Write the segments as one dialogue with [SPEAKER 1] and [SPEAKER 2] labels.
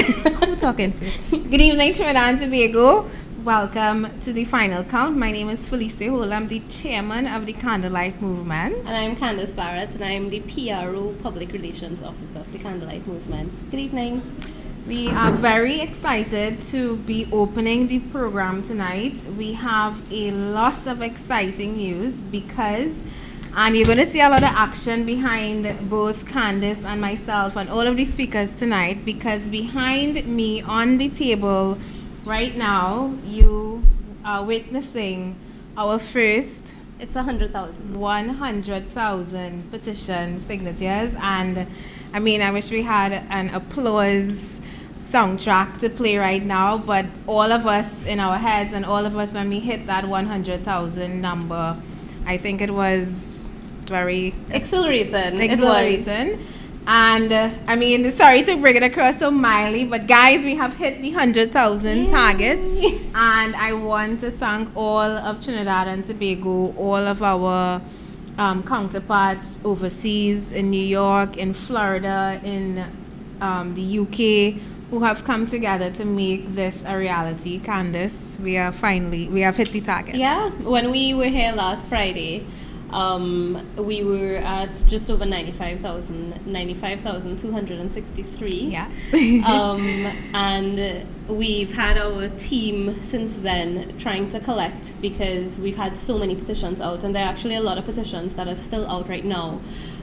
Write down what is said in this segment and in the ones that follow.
[SPEAKER 1] Who talking? Good evening, Trinidad and Tobago. Welcome to the final count. My name is Felice Hole. I'm the chairman of the Candlelight Movement.
[SPEAKER 2] And I'm Candace Barrett, and I'm the PRO Public Relations Officer of the Candlelight Movement. Good evening.
[SPEAKER 1] We are very excited to be opening the program tonight. We have a lot of exciting news and you're going to see a lot of action behind both Candace and myself and all of the speakers tonight, because behind me on the table right now, you are witnessing our first...
[SPEAKER 2] It's 100,000.
[SPEAKER 1] 100,000 petition signatures. And I mean, I wish we had an applause soundtrack to play right now, but all of us in our heads and all of us when we hit that 100,000 number, I think it was very
[SPEAKER 2] exhilarating.
[SPEAKER 1] And I mean, sorry to bring it across so mildly, but guys, we have hit the 100,000 target, and I want to thank all of Trinidad and Tobago, all of our counterparts overseas in New York, in Florida, in the UK, who have come together to make this a reality. Candace, we have hit the target.
[SPEAKER 2] Yeah, when we were here last Friday, we were at just over 95,263.
[SPEAKER 1] Yes.
[SPEAKER 2] And we've had our team since then trying to collect, because we've had so many petitions out, and there are actually a lot of petitions that are still out right now.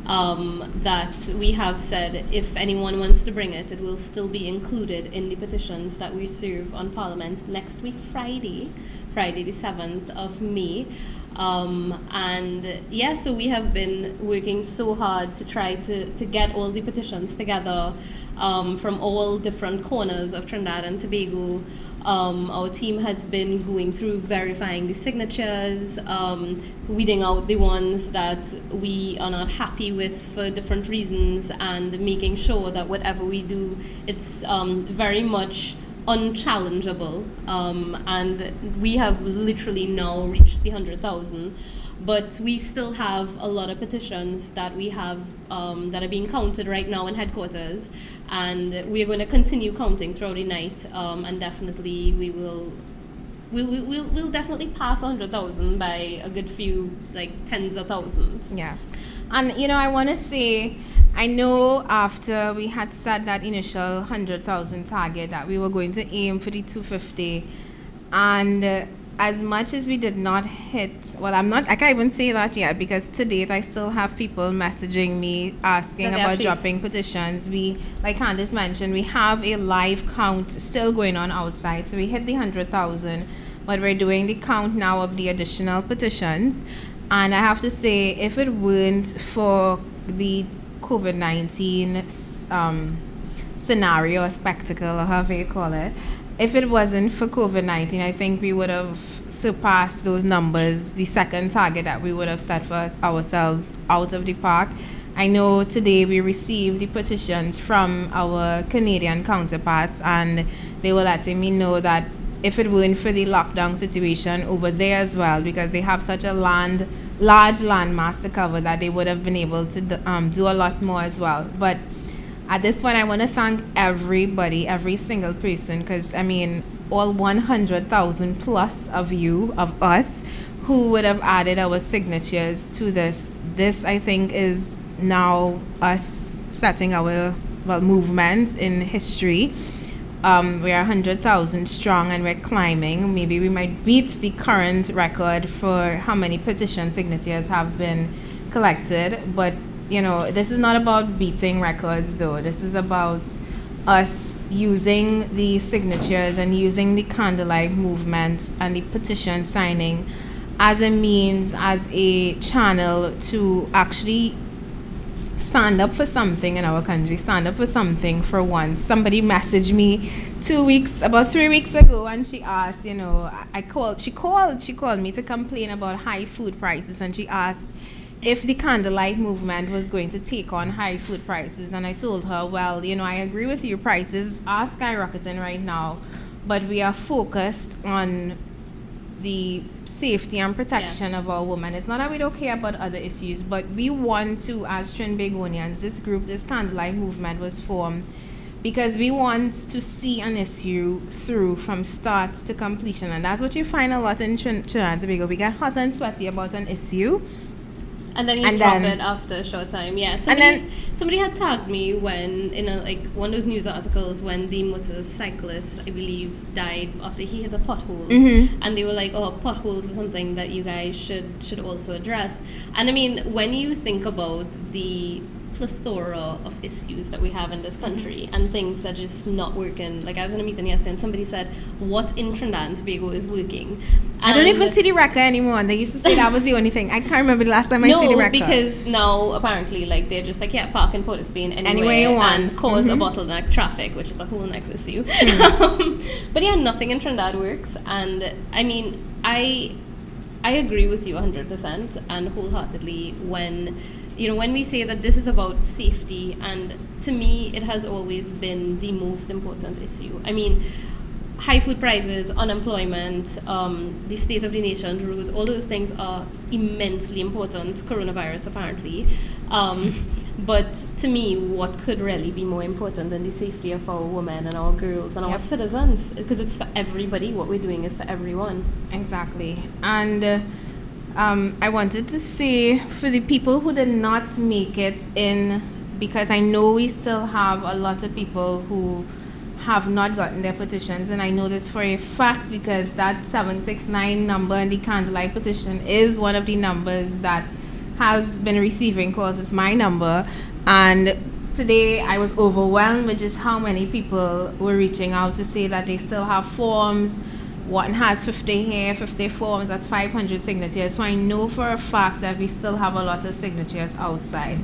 [SPEAKER 2] That we have said if anyone wants to bring it, it will still be included in the petitions that we serve on Parliament next week, Friday the 7th of May. And yeah, so we have been working so hard to try to get all the petitions together from all different corners of Trinidad and Tobago. Our team has been going through verifying the signatures, weeding out the ones that we are not happy with for different reasons, and making sure that whatever we do, it's very much unchallengeable. And we have literally now reached the 100,000. But we still have a lot of petitions that we have that are being counted right now in headquarters, and we are going to continue counting throughout the night, and definitely we'll definitely pass 100,000 by a good few, like tens of thousands.
[SPEAKER 1] Yes, and you know, I want to say, I know after we had set that initial 100,000 target that we were going to aim for the 250, and as much as we did not hit, well, I can't even say that yet, because to date I still have people messaging me asking about dropping petitions. We, like Candace mentioned, we have a live count still going on outside, so we hit the 100,000, but we're doing the count now of the additional petitions. And I have to say, if it weren't for the COVID-19 scenario or spectacle, or however you call it, if it wasn't for COVID-19, I think we would have surpassed those numbers, the second target that we would have set for ourselves, out of the park. I know today we received the petitions from our Canadian counterparts, and they were letting me know that if it weren't for the lockdown situation over there as well, because they have such a large land mass to cover, that they would have been able to do a lot more as well. But at this point, I want to thank everybody, every single person, because I mean, all 100,000 plus of us, who would have added our signatures to this. This, I think, is now us setting our movement in history. We're 100,000 strong, and we're climbing. Maybe we might beat the current record for how many petition signatures have been collected, but you know, this is not about beating records, though. This is about us using the signatures and using the Candlelight Movement and the petition signing as a means, as a channel to actually stand up for something in our country, stand up for something for once. Somebody messaged me about 3 weeks ago, and she asked, you know, she called me to complain about high food prices, and she asked if the Candlelight Movement was going to take on high food prices. And I told her, well, you know, I agree with you, prices are skyrocketing right now, but we are focused on the safety and protection of our women. It's not that we don't care about other issues, but we want to, as Trinbagonians, this group, this Candlelight Movement was formed because we want to see an issue through from start to completion. And that's what you find a lot in Trinidad and Tobago. We get hot and sweaty about an issue.
[SPEAKER 2] And then you drop it after a short time. Yeah. Somebody had tagged me when in one of those news articles when the motorcyclist, I believe, died after he hit a pothole.
[SPEAKER 1] Mm-hmm.
[SPEAKER 2] And they were like, "Oh, potholes are something that you guys should also address." And I mean, when you think about the plethora of issues that we have in this country and things that are just not working. Like I was in a meeting yesterday and somebody said, what in Trinidad and Tobago is working?
[SPEAKER 1] I don't even see the record anymore. And they used to say that was the only thing. I can't remember the last time I see the record.
[SPEAKER 2] No, because now apparently they're just like, yeah, park in Port of Spain anywhere
[SPEAKER 1] you want.
[SPEAKER 2] And cause a bottleneck traffic, which is a whole next issue. But yeah, nothing in Trinidad works. And I mean, I agree with you 100% and wholeheartedly when we say that this is about safety, and to me, it has always been the most important issue. I mean, high food prices, unemployment, the state of the nation, rules, all those things are immensely important. Coronavirus, apparently. But to me, what could really be more important than the safety of our women and our girls and our citizens? Because it's for everybody. What we're doing is for everyone.
[SPEAKER 1] Exactly. And I wanted to say, for the people who did not make it in, because I know we still have a lot of people who have not gotten their petitions, and I know this for a fact because that 769 number in the Candlelight petition is one of the numbers that has been receiving calls. It's my number, and today I was overwhelmed with just how many people were reaching out to say that they still have forms. One has 50 here, 50 forms, that's 500 signatures. So I know for a fact that we still have a lot of signatures outside.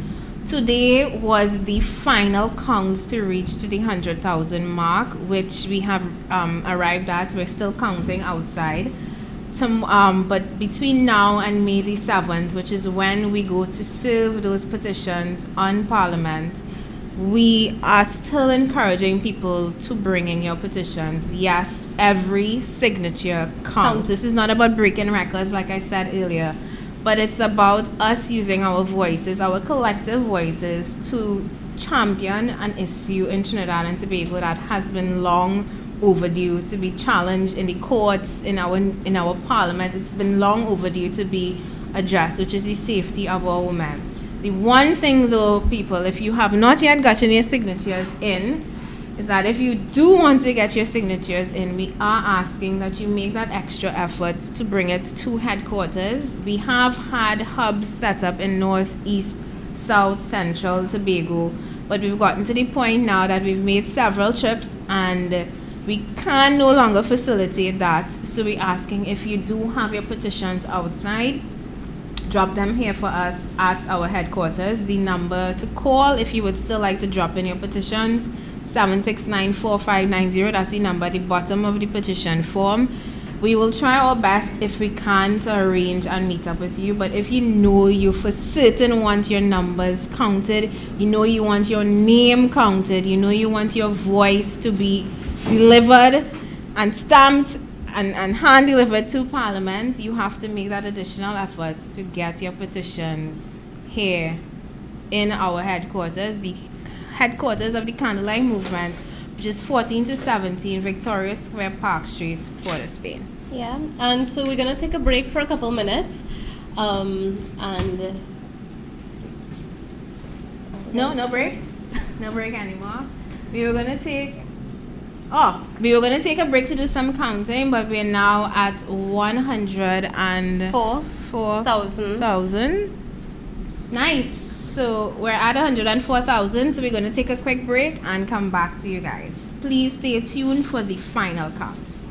[SPEAKER 1] Today was the final count to reach to the 100,000 mark, which we have arrived at. We're still counting outside. But between now and May the 7th, which is when we go to serve those petitions on Parliament, we are still encouraging people to bring in your petitions. Yes, every signature counts. This is not about breaking records, like I said earlier, but it's about us using our voices, our collective voices, to champion an issue in Trinidad and Tobago that has been long overdue to be challenged in the courts, in our parliament. It's been long overdue to be addressed, which is the safety of our women. The one thing though, people, if you have not yet gotten your signatures in, is that if you do want to get your signatures in, we are asking that you make that extra effort to bring it to headquarters. We have had hubs set up in North, East, South, Central, Tobago, but we've gotten to the point now that we've made several trips and we can no longer facilitate that. So we're asking if you do have your petitions outside, drop them here for us at our headquarters. The number to call if you would still like to drop in your petitions, 7694590. That's the number at the bottom of the petition form. We will try our best if we can to arrange and meet up with you. But if you know you for certain want your numbers counted, you know you want your name counted, you know you want your voice to be delivered and stamped and hand delivered to Parliament, you have to make that additional effort to get your petitions here in our headquarters, the headquarters of the Candlelight Movement, which is 14 to 17 Victoria Square, Park Street, Port of Spain.
[SPEAKER 2] Yeah, and so we're going to take a break for a couple minutes. No
[SPEAKER 1] break? No break anymore. We were going to take a break to do some counting, but we're now at 104,000. Nice. So we're at 104,000, so we're going to take a quick break and come back to you guys. Please stay tuned for the final count.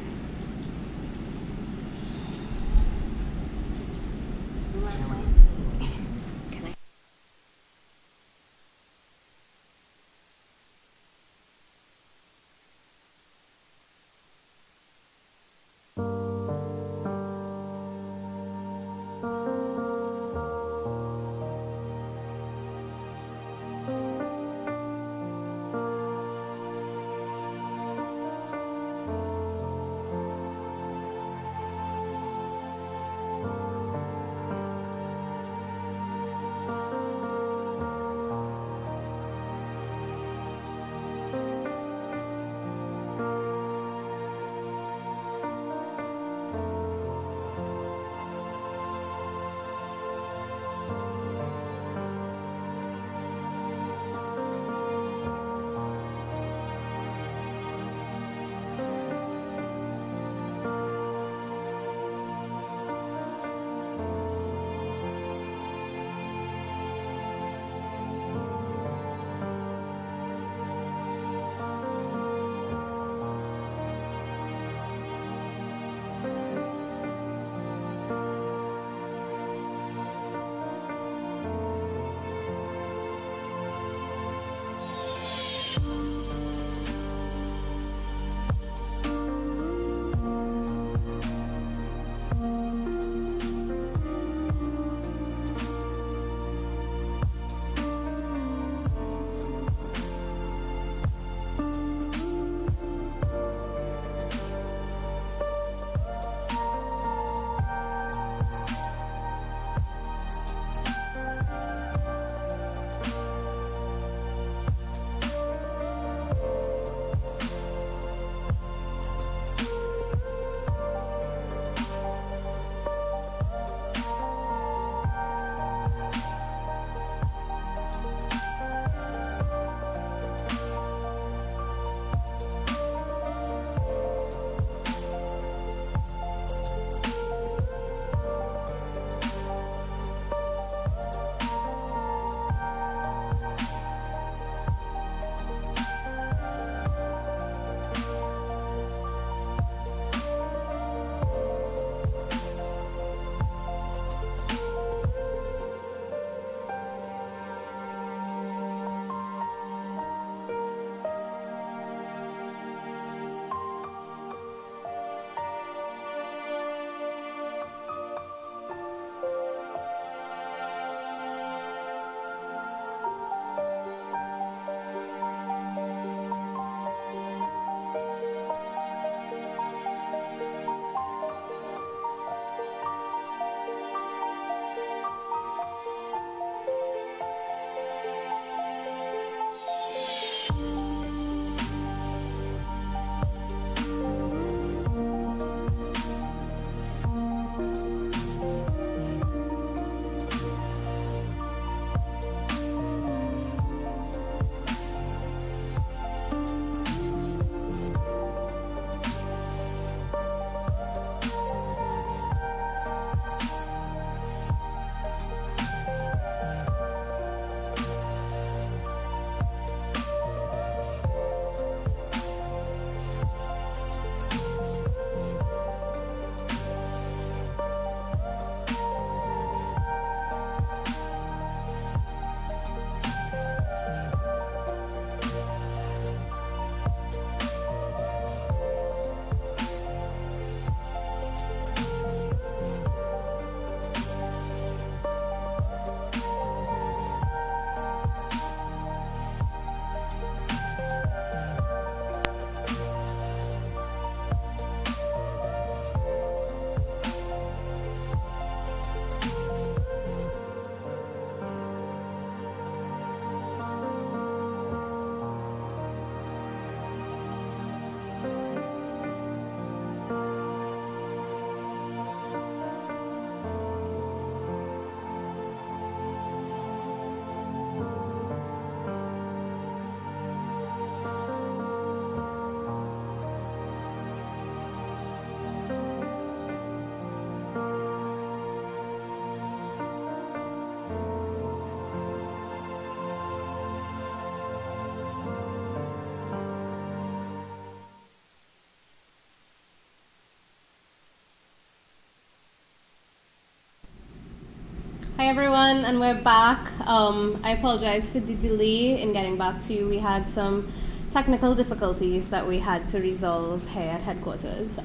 [SPEAKER 2] Hi everyone, and we're back. I apologize for the delay in getting back to you. We had some technical difficulties that we had to resolve here at headquarters,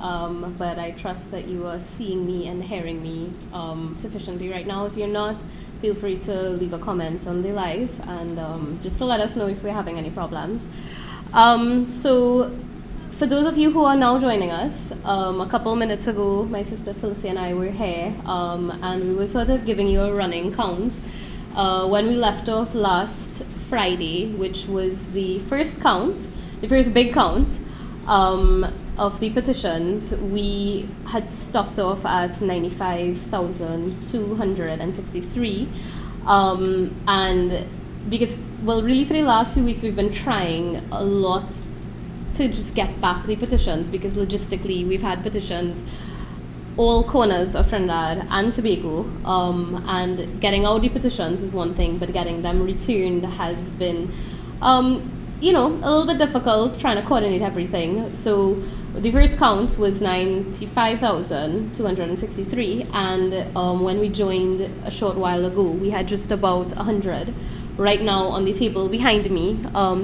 [SPEAKER 2] but I trust that you are seeing me and hearing me sufficiently right now. If you're not, feel free to leave a comment on the live and just to let us know if we're having any problems. So for those of you who are now joining us, a couple minutes ago, my sister Felicity and I were here, and we were sort of giving you a running count. When we left off last Friday, which was the first count, the first big count of the petitions, we had stopped off at 95,263. And because, well, really for the last few weeks, we've been trying a lot to just get back the petitions, because logistically we've had petitions all corners of Trinidad and Tobago, and getting out the petitions was one thing, but getting them returned has been, you know, a little bit difficult, trying to coordinate everything. So the first count was 95,263, and when we joined a short while ago, we had just about 100. Right now on the table behind me,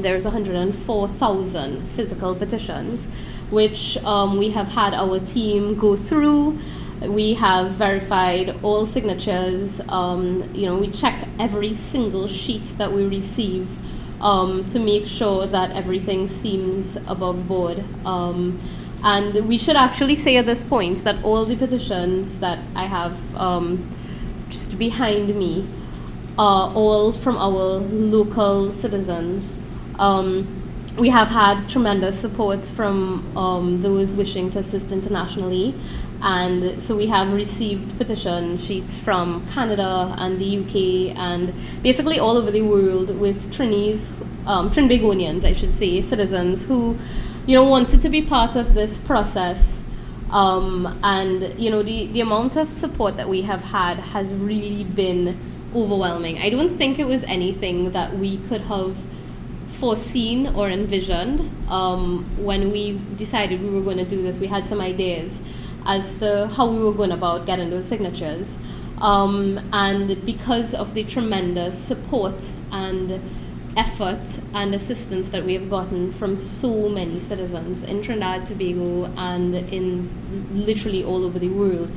[SPEAKER 2] there's 104,000 physical petitions, which we have had our team go through. We have verified all signatures. You know, we check every single sheet that we receive to make sure that everything seems above board. And we should actually say at this point that all the petitions that I have just behind me are all from our local citizens. We have had tremendous support from those wishing to assist internationally, and so we have received petition sheets from Canada and the UK and basically all over the world with Trinbagonians, I should say, citizens who, you know, wanted to be part of this process. And you know, the amount of support that we have had has really been overwhelming. I don't think it was anything that we could have foreseen or envisioned. When we decided we were going to do this, we had some ideas as to how we were going about getting those signatures. And because of the tremendous support and effort and assistance that we have gotten from so many citizens in Trinidad, Tobago, and in literally all over the world,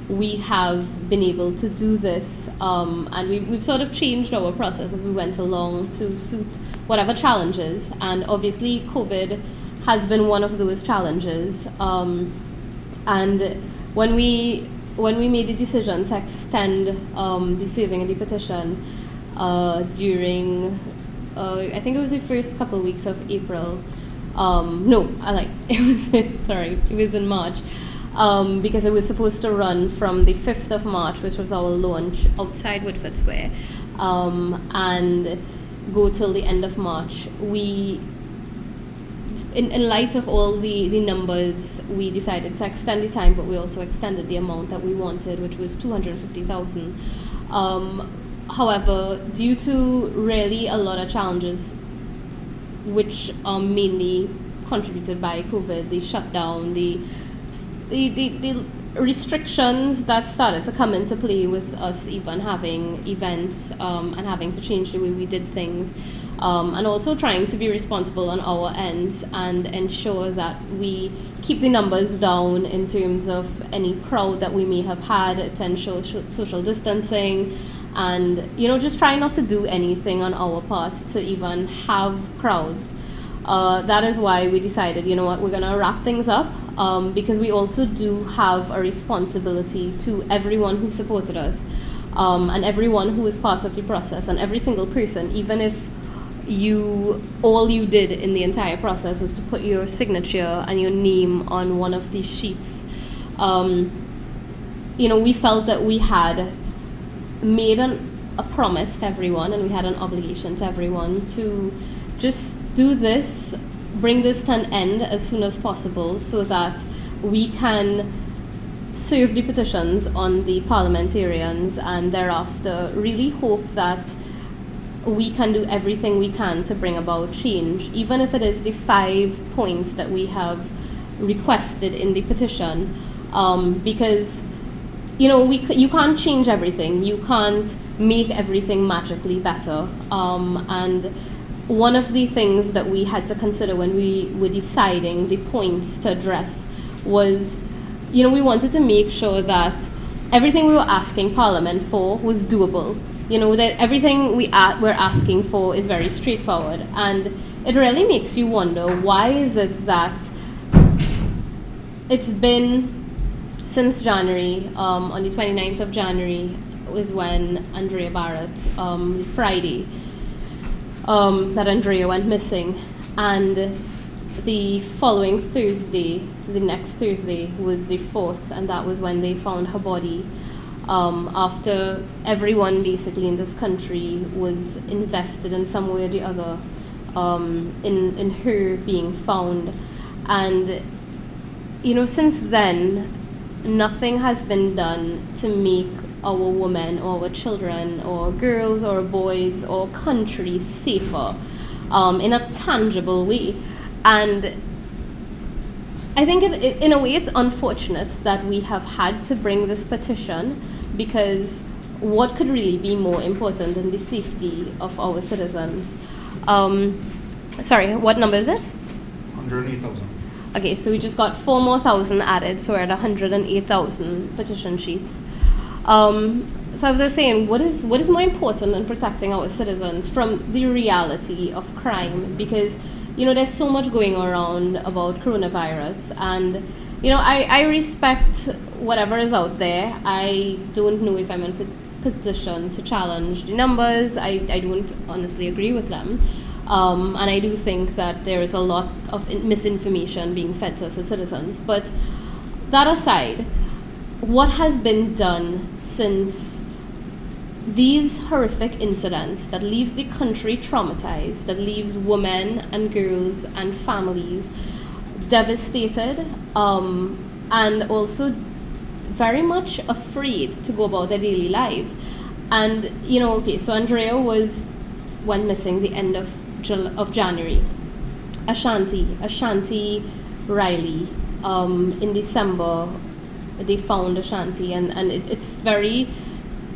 [SPEAKER 2] we have been able to do this, and we've sort of changed our process as we went along to suit whatever challenges, and obviously COVID has been one of those challenges. And when we made the decision to extend the serving of the petition during, I think it was the first couple of weeks of April. It was in March. Because it was supposed to run from the 5th of March, which was our launch outside Woodford Square, and go till the end of March. We, in light of all the numbers, we decided to extend the time, but we also extended the amount that we wanted, which was 250,000. However, due to really a lot of challenges, which are mainly contributed by COVID, the shutdown, the restrictions that started to come into play with us even having events and having to change the way we did things, and also trying to be responsible on our ends and ensure that we keep the numbers down in terms of any crowd that we may have had, to ensure social distancing, and, you know, just try not to do anything on our part to even have crowds. That is why we decided, you know what, we're going to wrap things up, because we also do have a responsibility to everyone who supported us, and everyone who was part of the process, and every single person, even if all you did in the entire process was to put your signature and your name on one of these sheets. You know, we felt that we had made a promise to everyone, and we had an obligation to everyone to just do this, bring this to an end as soon as possible, so that we can serve the petitions on the parliamentarians, and thereafter really hope that we can do everything we can to bring about change, even if it is the 5 points that we have requested in the petition, because you can't change everything. You can't make everything magically better. And one of the things that we had to consider when we were deciding the points to address was, we wanted to make sure that everything we were asking Parliament for was doable. That everything we're asking for is very straightforward. And it really makes you wonder, why is it that it's been since January, on the 29th of January was when Andrea Barrett, Friday, that Andrea went missing. And the following Thursday, the next Thursday, was the 4th, and that was when they found her body, after everyone basically in this country was invested in some way or the other in her being found. And, since then, nothing has been done to make our women or our children or girls or boys or country safer in a tangible way. And I think in a way it's unfortunate that we have had to bring this petition, because what could really be more important than the safety of our citizens? Sorry, what number is this?
[SPEAKER 3] 108,000.
[SPEAKER 2] Okay, so we just got 4 more thousand added, so we're at 108,000 petition sheets. So as I was saying, what is more important than protecting our citizens from the reality of crime? Because, there's so much going around about coronavirus, and, I respect whatever is out there. I don't know if I'm in a position to challenge the numbers. I don't honestly agree with them. And I do think that there is a lot of misinformation being fed to us as citizens. But that aside, what has been done since these horrific incidents that leaves the country traumatized, that leaves women and girls and families devastated, and also very much afraid to go about their daily lives? And, so Andrea went missing the end of January. Ashanti Riley, in December, they found Ashanti, and it's very,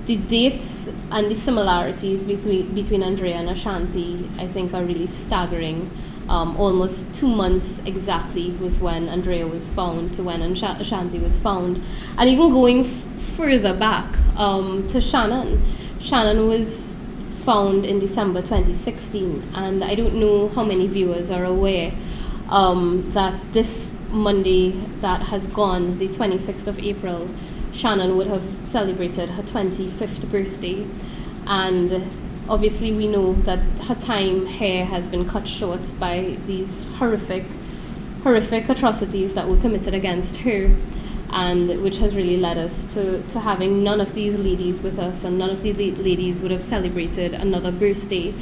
[SPEAKER 2] the dates and the similarities between Andrea and Ashanti, I think, are really staggering. Almost 2 months exactly was when Andrea was found to when Ashanti was found. And even going further back to Shannon. Shannon was found in December 2016, and I don't know how many viewers are aware that this Monday that has gone, the 26th of April, Shannon would have celebrated her 25th birthday. And obviously we know that her time here has been cut short by these horrific atrocities that were committed against her, and which has really led us to having none of these ladies with us, and none of the ladies would have celebrated another birthday.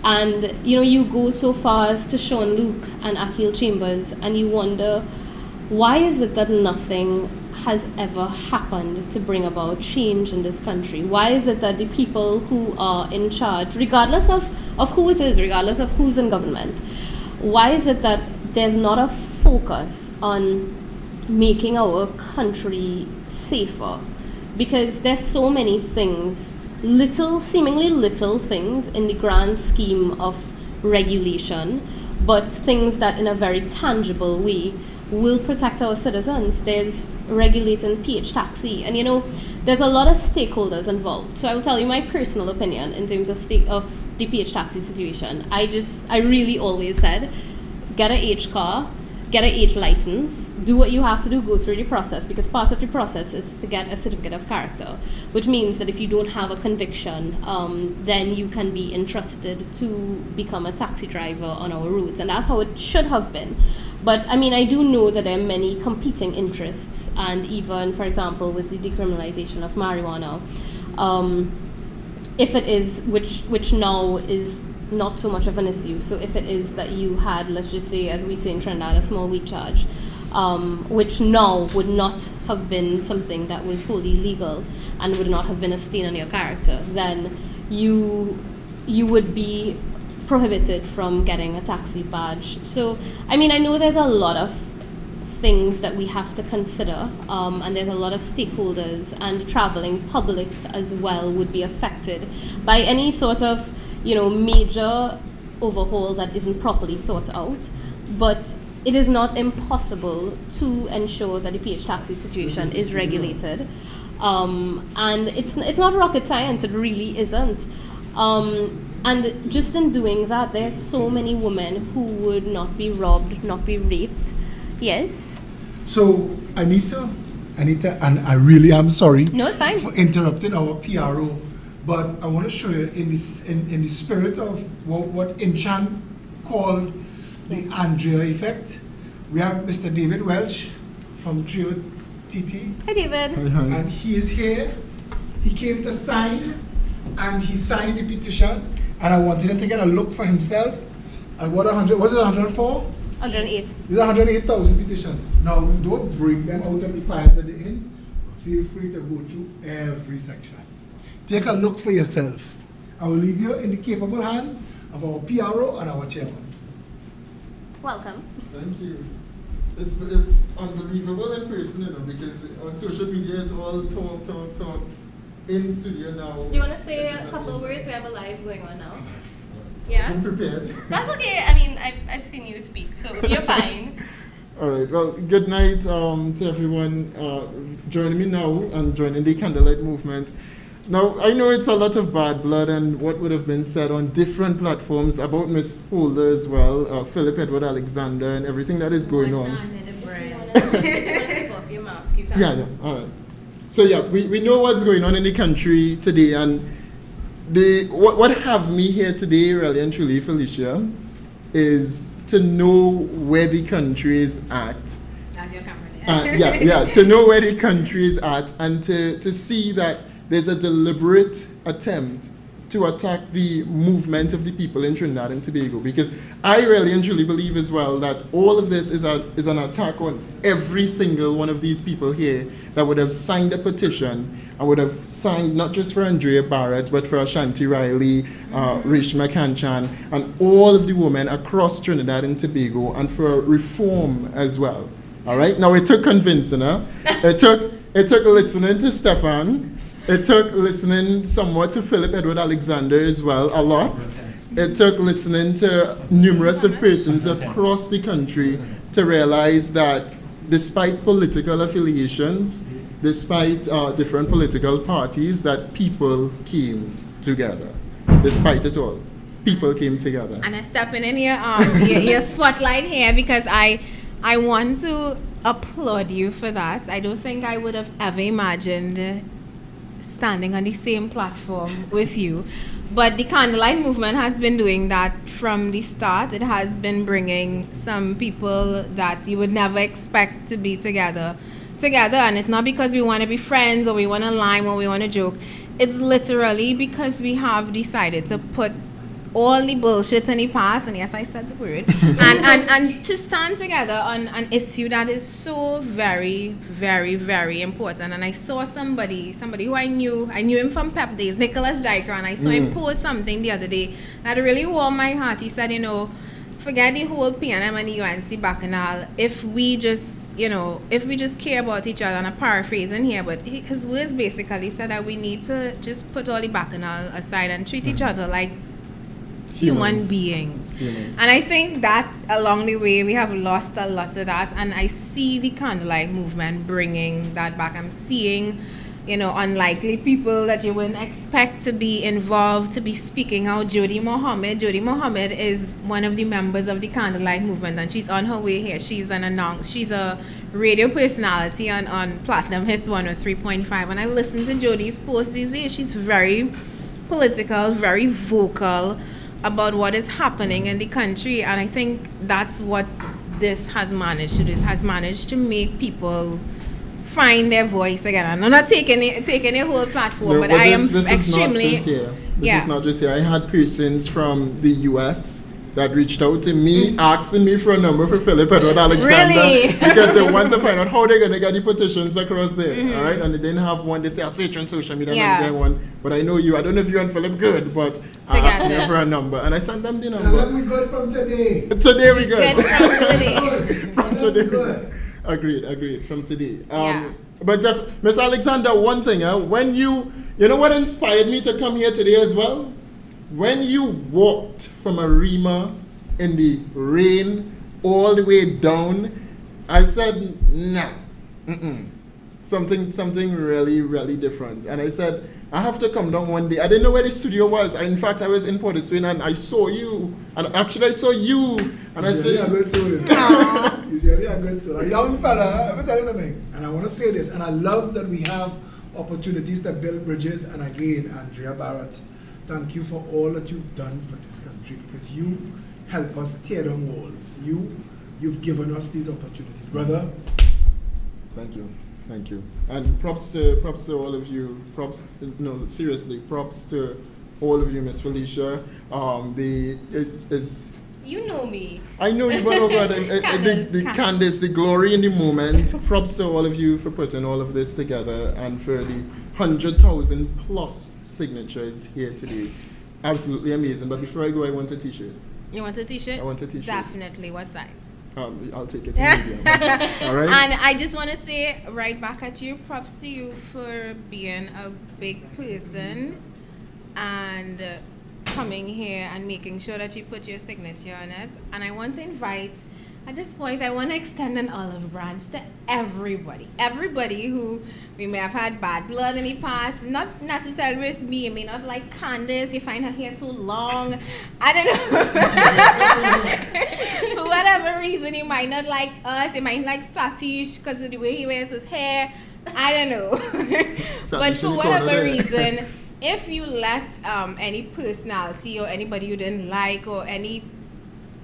[SPEAKER 2] And you go so far as to Sean Luke and Akil Chambers, and you wonder, why is it that nothing has ever happened to bring about change in this country? Why is it that the people who are in charge, regardless of who it is, regardless of who's in government, why is it that there's not a focus on making our country safer? Because there's so many things, seemingly little things in the grand scheme of regulation, but things that in a very tangible way will protect our citizens. There's regulating PH taxi, and there's a lot of stakeholders involved. So I will tell you my personal opinion in terms of the PH taxi situation. I really always said, get a H car, get a H license, do what you have to do, go through the process, because part of the process is to get a certificate of character, which means that if you don't have a conviction, then you can be entrusted to become a taxi driver on our roads, and that's how it should have been. But I do know that there are many competing interests, and even, for example, with the decriminalization of marijuana, if it is, which now is not so much of an issue. So if it is that you had, let's just say, as we say in Trinidad, a small weed charge, which now would not have been something that was wholly legal and would not have been a stain on your character, then you would be prohibited from getting a taxi badge. So, I know there's a lot of things that we have to consider, and there's a lot of stakeholders, and traveling public as well would be affected by any sort of, major overhaul that isn't properly thought out. But it is not impossible to ensure that the PH taxi situation is regulated. And it's not rocket science, it really isn't. And just in doing that, there's so many women who would not be robbed, not be raped. Yes?
[SPEAKER 3] So, Anita, and I really am sorry
[SPEAKER 2] No, it's fine.
[SPEAKER 3] for interrupting our PRO, but I want to show you in the spirit of what Inchan called the Andrea effect. We have Mr. David Welch from Trio TT.
[SPEAKER 2] Hi, David.
[SPEAKER 3] And he is here. He came to sign, and he signed the petition, and I wanted him to get a look for himself. And what 100, was it 104?
[SPEAKER 2] 108.
[SPEAKER 3] These are 108,000 petitions. Now, don't break them out of the piles that they're in. Feel free to go through every section. Take a look for yourself. I will leave you in the capable hands of our PRO and our chairman.
[SPEAKER 2] Welcome.
[SPEAKER 4] Thank you. It's unbelievable in person, because on social media it's all talk. In studio now.
[SPEAKER 2] Do you want to say a couple words? We have a live going on now. Yeah?
[SPEAKER 4] I'm prepared.
[SPEAKER 2] That's okay. I mean, I've seen you speak, so you're fine.
[SPEAKER 4] All right. Well, good night to everyone joining me now and joining the Candlelight Movement. Now, I know it's a lot of bad blood and what would have been said on different platforms about Miss Holder as well, Philip Edward Alexander, and everything that is going on.
[SPEAKER 2] Your mask, you can.
[SPEAKER 4] Yeah, all right. So yeah, we know what's going on in the country today, and what have me here today, really and truly, Felicia, is to know where the country is at.
[SPEAKER 1] That's your camera there.
[SPEAKER 4] Yeah, to know where the country is at, and to see that there's a deliberate attempt to attack the movement of the people in Trinidad and Tobago, because I really and truly believe as well that all of this is an attack on every single one of these people here that would have signed a petition and would have signed not just for Andrea Barrett, but for Ashanti Riley, Rishma Kanchan, and all of the women across Trinidad and Tobago, and for reform as well. All right? Now, it took convincing her. It took listening to Stefan. It took listening somewhat to Philip Edward Alexander as well, a lot. It took listening to numerous of persons across the country to realize that despite political affiliations, despite different political parties, that people came together. Despite it all, people came together.
[SPEAKER 1] And I'm stepping in your spotlight here because I want to applaud you for that. I don't think I would have ever imagined standing on the same platform with you. But the Candlelight Movement has been doing that from the start. It has been bringing some people that you would never expect to be together. And it's not because we want to be friends or we want to lime or we want to joke. It's literally because we have decided to put all the bullshit in the past, and yes, I said the word, and to stand together on an issue that is so very, very, very important. And I saw somebody who I knew him from Pep Days, Nicholas Diker, and I saw him post something the other day that really warmed my heart. He said, forget the whole PNM and the UNC bacchanal. If we just care about each other, and I'm paraphrasing here, but his words basically said that we need to just put all the bacchanal aside and treat each other like human beings. And I think that along the way we have lost a lot of that, and I see the Candlelight Movement bringing that back. I'm seeing unlikely people that you wouldn't expect to be involved, to be speaking out. Jody Mohammed is one of the members of the Candlelight Movement, and she's on her way here. She's a radio personality on Platinum Hits 103.5, and I listened to Jody's posts these days. She's very political, very vocal about what is happening in the country, and I think that's what this has managed to do. This has managed to make people find their voice again. I'm not taking a whole platform, but I am extremely.
[SPEAKER 4] This is not just here. I had persons from the US that reached out to me, asking me for a number for Philip Edward Alexander,
[SPEAKER 1] really?
[SPEAKER 4] because they want to find out how they're gonna get the petitions across there. All right, and they didn't have one. They say, "I'll say it on social media and get one." But I know you. I don't know if you and Philip good, but I asked them for a number, and I sent them the number.
[SPEAKER 3] And we good from today.
[SPEAKER 4] Today we good.
[SPEAKER 1] Good from today.
[SPEAKER 4] From today. Agreed. From today.
[SPEAKER 1] Yeah.
[SPEAKER 4] But Miss Alexander, one thing, when you know what inspired me to come here today as well? When you walked from Arima in the rain all the way down, I said, nah, something really, really different. And I said, I have to come down one day. I didn't know where the studio was. In fact, I was in Port of Spain and I saw you. And actually, I saw you. And I said,
[SPEAKER 3] a good soul. He's really a good soul. A young fella, let me tell you something. And I want to say this, and I love that we have opportunities to build bridges. And again, Andrea Barrett, thank you for all that you've done for this country, because you help us tear down walls. You've given us these opportunities. Brother.
[SPEAKER 4] Thank you. And props to all of you. Seriously, props to all of you, Miss Felicia.
[SPEAKER 2] You know me.
[SPEAKER 4] I know you, but oh God, Candace, the glory in the moment. Props to all of you for putting all of this together and for the 100,000 plus signatures here today. Absolutely amazing. But before I go, I want a t-shirt.
[SPEAKER 1] You want a t-shirt?
[SPEAKER 4] I want a t-shirt.
[SPEAKER 1] Definitely. What size?
[SPEAKER 4] I'll take it in medium. All right.
[SPEAKER 1] And I just want to say right back at you, props to you for being a big person and coming here and making sure that you put your signature on it. And I want to invite, at this point, I want to extend an olive branch to everybody who we may have had bad blood in the past, not necessarily with me. You may not like Candace, you find her hair too long. I don't know. For whatever reason, you might not like us. You might like Satish because of the way he wears his hair. I don't know. But for whatever reason, if you let any personality or anybody you didn't like or anything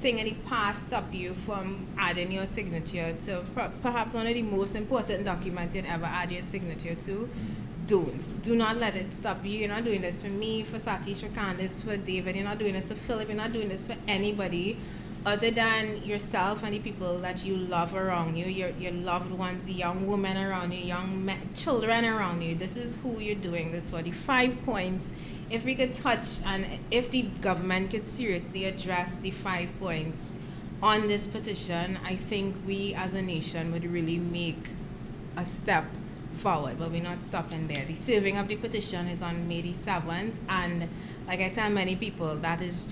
[SPEAKER 1] in the past stop you from adding your signature to perhaps one of the most important documents you'd ever add your signature to, do not let it stop you. You're not doing this for me, for Satish, for Candace, for David. You're not doing this for Philip. You're not doing this for anybody other than yourself and the people that you love around you, your loved ones, the young women around you, young children around you. This is who you're doing this for. The 5 points, if we could touch and if the government could seriously address the 5 points on this petition, I think we as a nation would really make a step forward. But we're not stopping there. The serving of the petition is on May the 7th, and like I tell many people, that is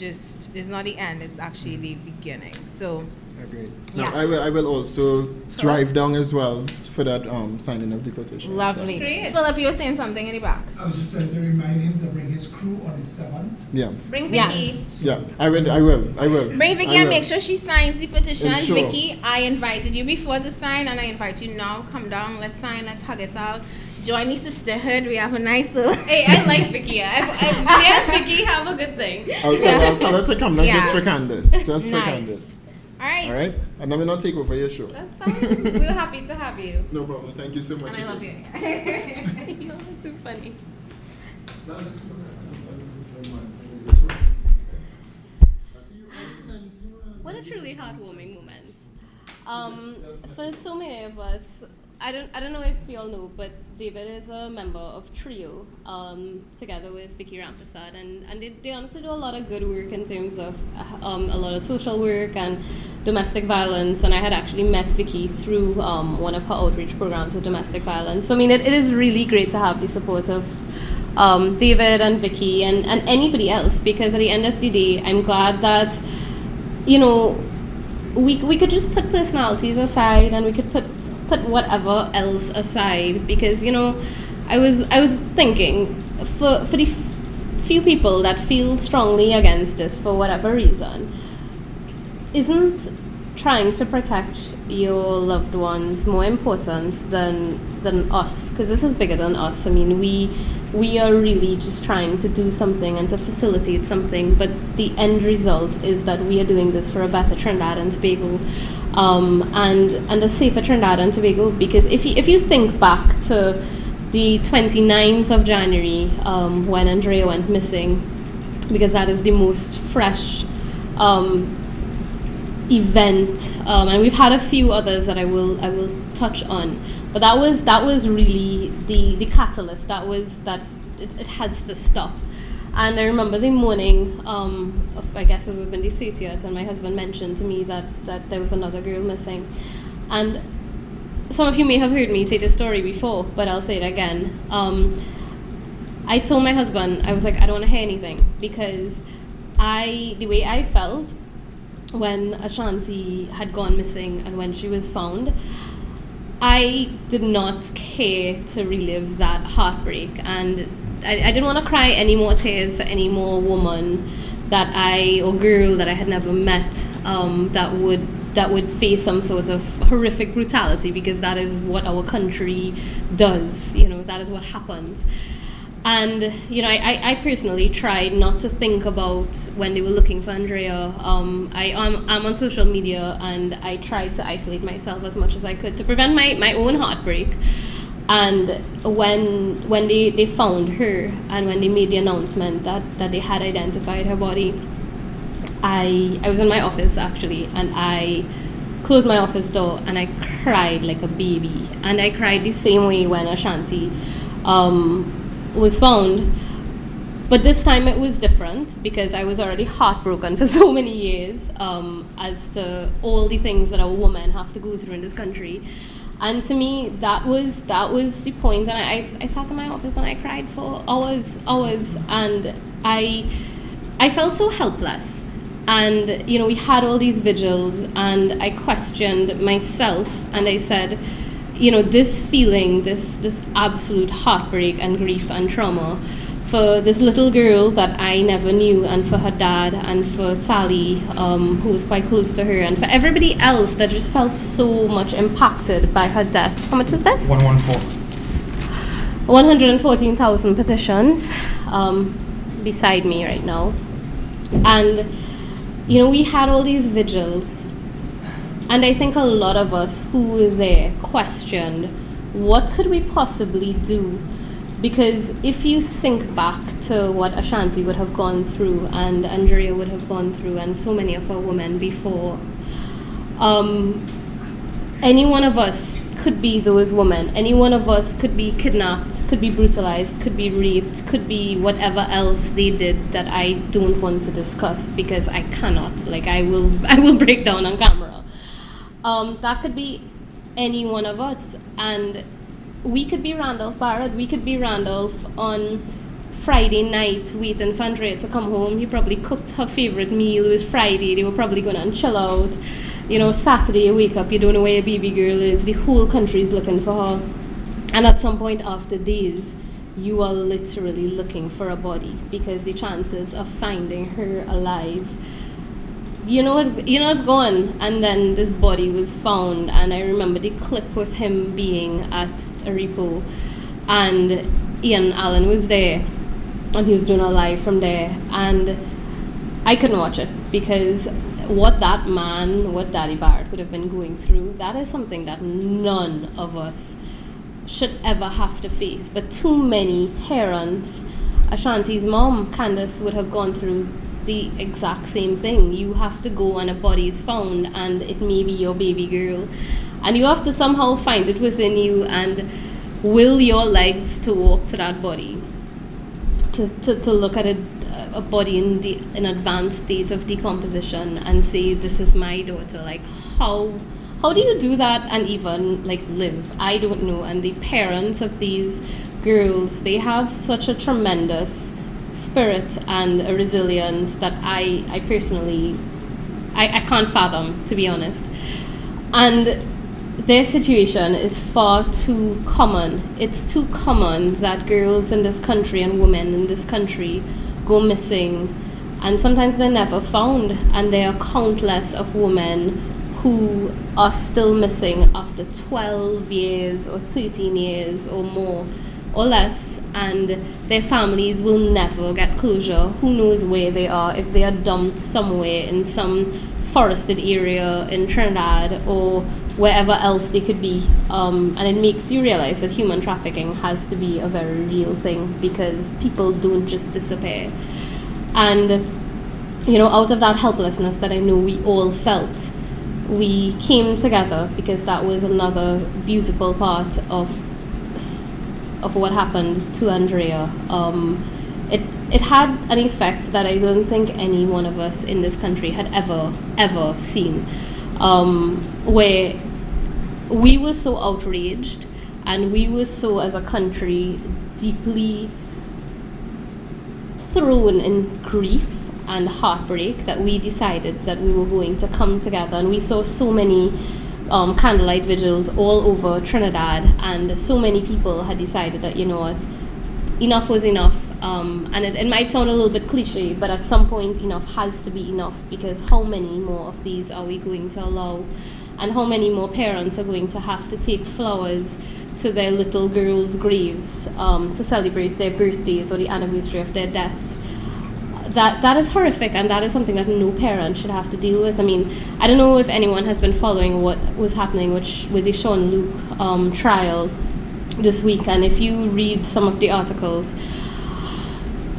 [SPEAKER 1] not the end, it's actually the beginning. So
[SPEAKER 4] Agreed.
[SPEAKER 1] Yeah.
[SPEAKER 4] Now, I will also drive down as well for that signing of the petition.
[SPEAKER 1] lovely.
[SPEAKER 2] Great.
[SPEAKER 1] Philip, you were saying something in the back.
[SPEAKER 3] I was just trying to remind him to bring his crew on the 7th.
[SPEAKER 4] Yeah.
[SPEAKER 2] Bring
[SPEAKER 1] Yes.
[SPEAKER 2] Vicky.
[SPEAKER 4] Yeah. I will.
[SPEAKER 1] Bring Vicky
[SPEAKER 4] I
[SPEAKER 1] and
[SPEAKER 4] will.
[SPEAKER 1] make sure she signs the petition.
[SPEAKER 4] Sure.
[SPEAKER 1] Vicky, I invited you before to sign, and I invite you now. Come down, let's sign, let's hug it out. Join the sisterhood. We have a nice little.
[SPEAKER 2] Hey, I like Vicky. Me and Vicky have a good thing.
[SPEAKER 4] I'll tell her to come now just for Candace. Just for
[SPEAKER 1] Nice.
[SPEAKER 4] Candace.
[SPEAKER 1] All right.
[SPEAKER 4] All right? And I will not take over your show.
[SPEAKER 2] That's fine. We're happy to have you.
[SPEAKER 4] No problem. Thank you so much.
[SPEAKER 1] And I love you.
[SPEAKER 2] You're too funny. What a truly heartwarming moment. For so many of us, I don't know if you all know, but David is a member of Trio, together with Vicky Rampersad, and they honestly do a lot of good work in terms of a lot of social work and domestic violence. And I had actually met Vicky through one of her outreach programs with domestic violence. So I mean, it is really great to have the support of David and Vicky and anybody else, because at the end of the day, I'm glad that, you know, we could just put personalities aside and we could put whatever else aside, because, you know, I was thinking for the few people that feel strongly against this for whatever reason, isn't trying to protect your loved ones more important than us? Because this is bigger than us. I mean, we are really just trying to do something and to facilitate something, but the end result is that we are doing this for a better Trinidad and Tobago, and a safer Trinidad and Tobago. Because if you think back to the 29th of January, when Andrea went missing, because that is the most fresh event, and we've had a few others that I will touch on, but that was really the catalyst. That it has to stop. And I remember the morning of, I guess it would have been the 30th, and my husband mentioned to me that there was another girl missing, and some of you may have heard me say this story before, but I'll say it again. I told my husband, I was like, I don't want to hear anything, because the way I felt when Ashanti had gone missing and when she was found, I did not care to relive that heartbreak, and I didn't want to cry any more tears for any more woman or girl that I had never met that would face some sort of horrific brutality, because that is what our country does. That is what happens. And I personally tried not to think about when they were looking for Andrea. I'm on social media, and I tried to isolate myself as much as I could to prevent my own heartbreak. And when they found her, and when they made the announcement that they had identified her body, I was in my office actually, and I closed my office door and I cried like a baby. And I cried the same way when Ashanti was found, but this time it was different because I was already heartbroken for so many years as to all the things that a woman have to go through in this country. And to me, that was the point. And I sat in my office and I cried for hours, and I felt so helpless. And we had all these vigils, and I questioned myself, and I said, this feeling, this absolute heartbreak and grief and trauma for this little girl that I never knew, and for her dad, and for Sally, who was quite close to her, and for everybody else that just felt so much impacted by her death. How much is this? 114,000 petitions beside me right now. And, we had all these vigils. And I think a lot of us who were there questioned, what could we possibly do? Because if you think back to what Ashanti would have gone through, and Andrea would have gone through, and so many of our women before, any one of us could be those women. Any one of us could be kidnapped, could be brutalized, could be raped, could be whatever else they did that I don't want to discuss because I cannot. I will break down on camera. That could be any one of us, and we could be Randolph Barrett. We could be Randolph on Friday night waiting for Andrea to come home. He probably cooked her favorite meal. It was Friday. They were probably going to chill out. Saturday you wake up, you don't know where your baby girl is. The whole country is looking for her. And at some point after days, you are literally looking for a body, because the chances of finding her alive, it's gone. And then this body was found, and I remember the clip with him being at a repo, and Ian Allen was there, and he was doing a live from there, and I couldn't watch it, because what that man, what Daddy Barrett would have been going through, that is something that none of us should ever have to face. But too many parents, Ashanti's mom, Candace, would have gone through the exact same thing. You have to go and a body is found, and it may be your baby girl, and you have to somehow find it within you and will your legs to walk to that body, to look at a body in advanced state of decomposition and say, this is my daughter. How do you do that and even live? I don't know. And the parents of these girls, they have such a tremendous spirit and a resilience that I personally can't fathom, to be honest. And their situation is far too common. It's too common that girls in this country and women in this country go missing, and sometimes they're never found. And there are countless of women who are still missing after 12 years or 13 years or more or less, and their families will never get closure. Who knows where they are, if they are dumped somewhere in some forested area in Trinidad or wherever else they could be. And it makes you realize that human trafficking has to be a very real thing, because people don't just disappear. And out of that helplessness that I know we all felt, we came together, because that was another beautiful part of what happened to Andrea. It had an effect that I don't think any one of us in this country had ever seen, where we were so outraged, and we were so, as a country, deeply thrown in grief and heartbreak that we decided that we were going to come together. And we saw so many candlelight vigils all over Trinidad, and so many people had decided that, you know what, enough was enough. And it might sound a little bit cliche, but at some point enough has to be enough, because how many more of these are we going to allow? And how many more parents are going to have to take flowers to their little girls' graves to celebrate their birthdays or the anniversary of their deaths? That is horrific, and that is something that no parent should have to deal with. I mean, I don't know if anyone has been following what was happening with the Sean Luke trial this week, and if you read some of the articles,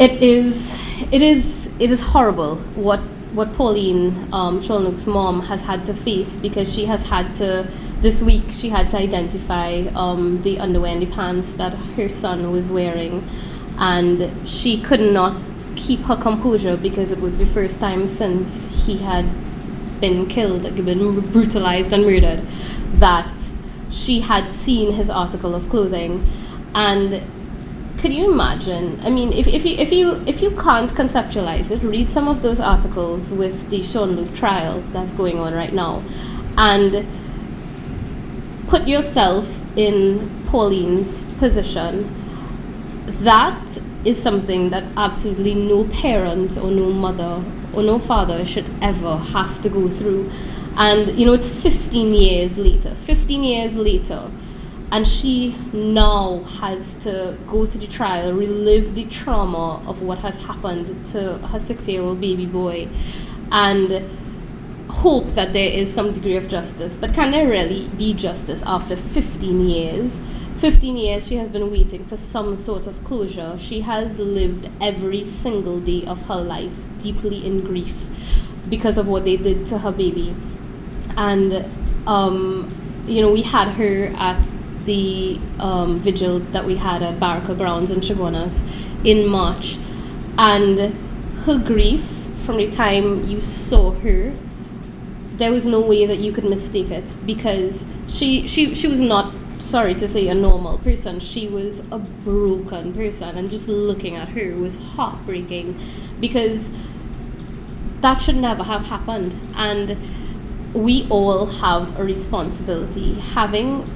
[SPEAKER 2] it is horrible what Pauline, Sean Luke's mom, has had to face, because she has had to, this week, she had to identify the underwear and the pants that her son was wearing, and she could not keep her composure, because it was the first time since he had been killed, been brutalized and murdered, that she had seen his article of clothing. And could you imagine? I mean, if you can't conceptualize it, read some of those articles with the Sean Luke trial that's going on right now, and put yourself in Pauline's position. That is something that absolutely no parent or no mother or no father should ever have to go through. And you know, it's 15 years later, and she now has to go to the trial, relive the trauma of what has happened to her 6-year-old baby boy, and hope that there is some degree of justice. But can there really be justice after 15 years? 15 years she has been waiting for some sort of closure. She has lived every single day of her life deeply in grief because of what they did to her baby. And you know, we had her at the vigil that we had at Baraka Grounds in Chaguanas in March, and her grief from the time you saw her, there was no way that you could mistake it, because she was not, sorry to say, a normal person. She was a broken person, and just looking at her was heartbreaking, because that should never have happened. And we all have a responsibility. Having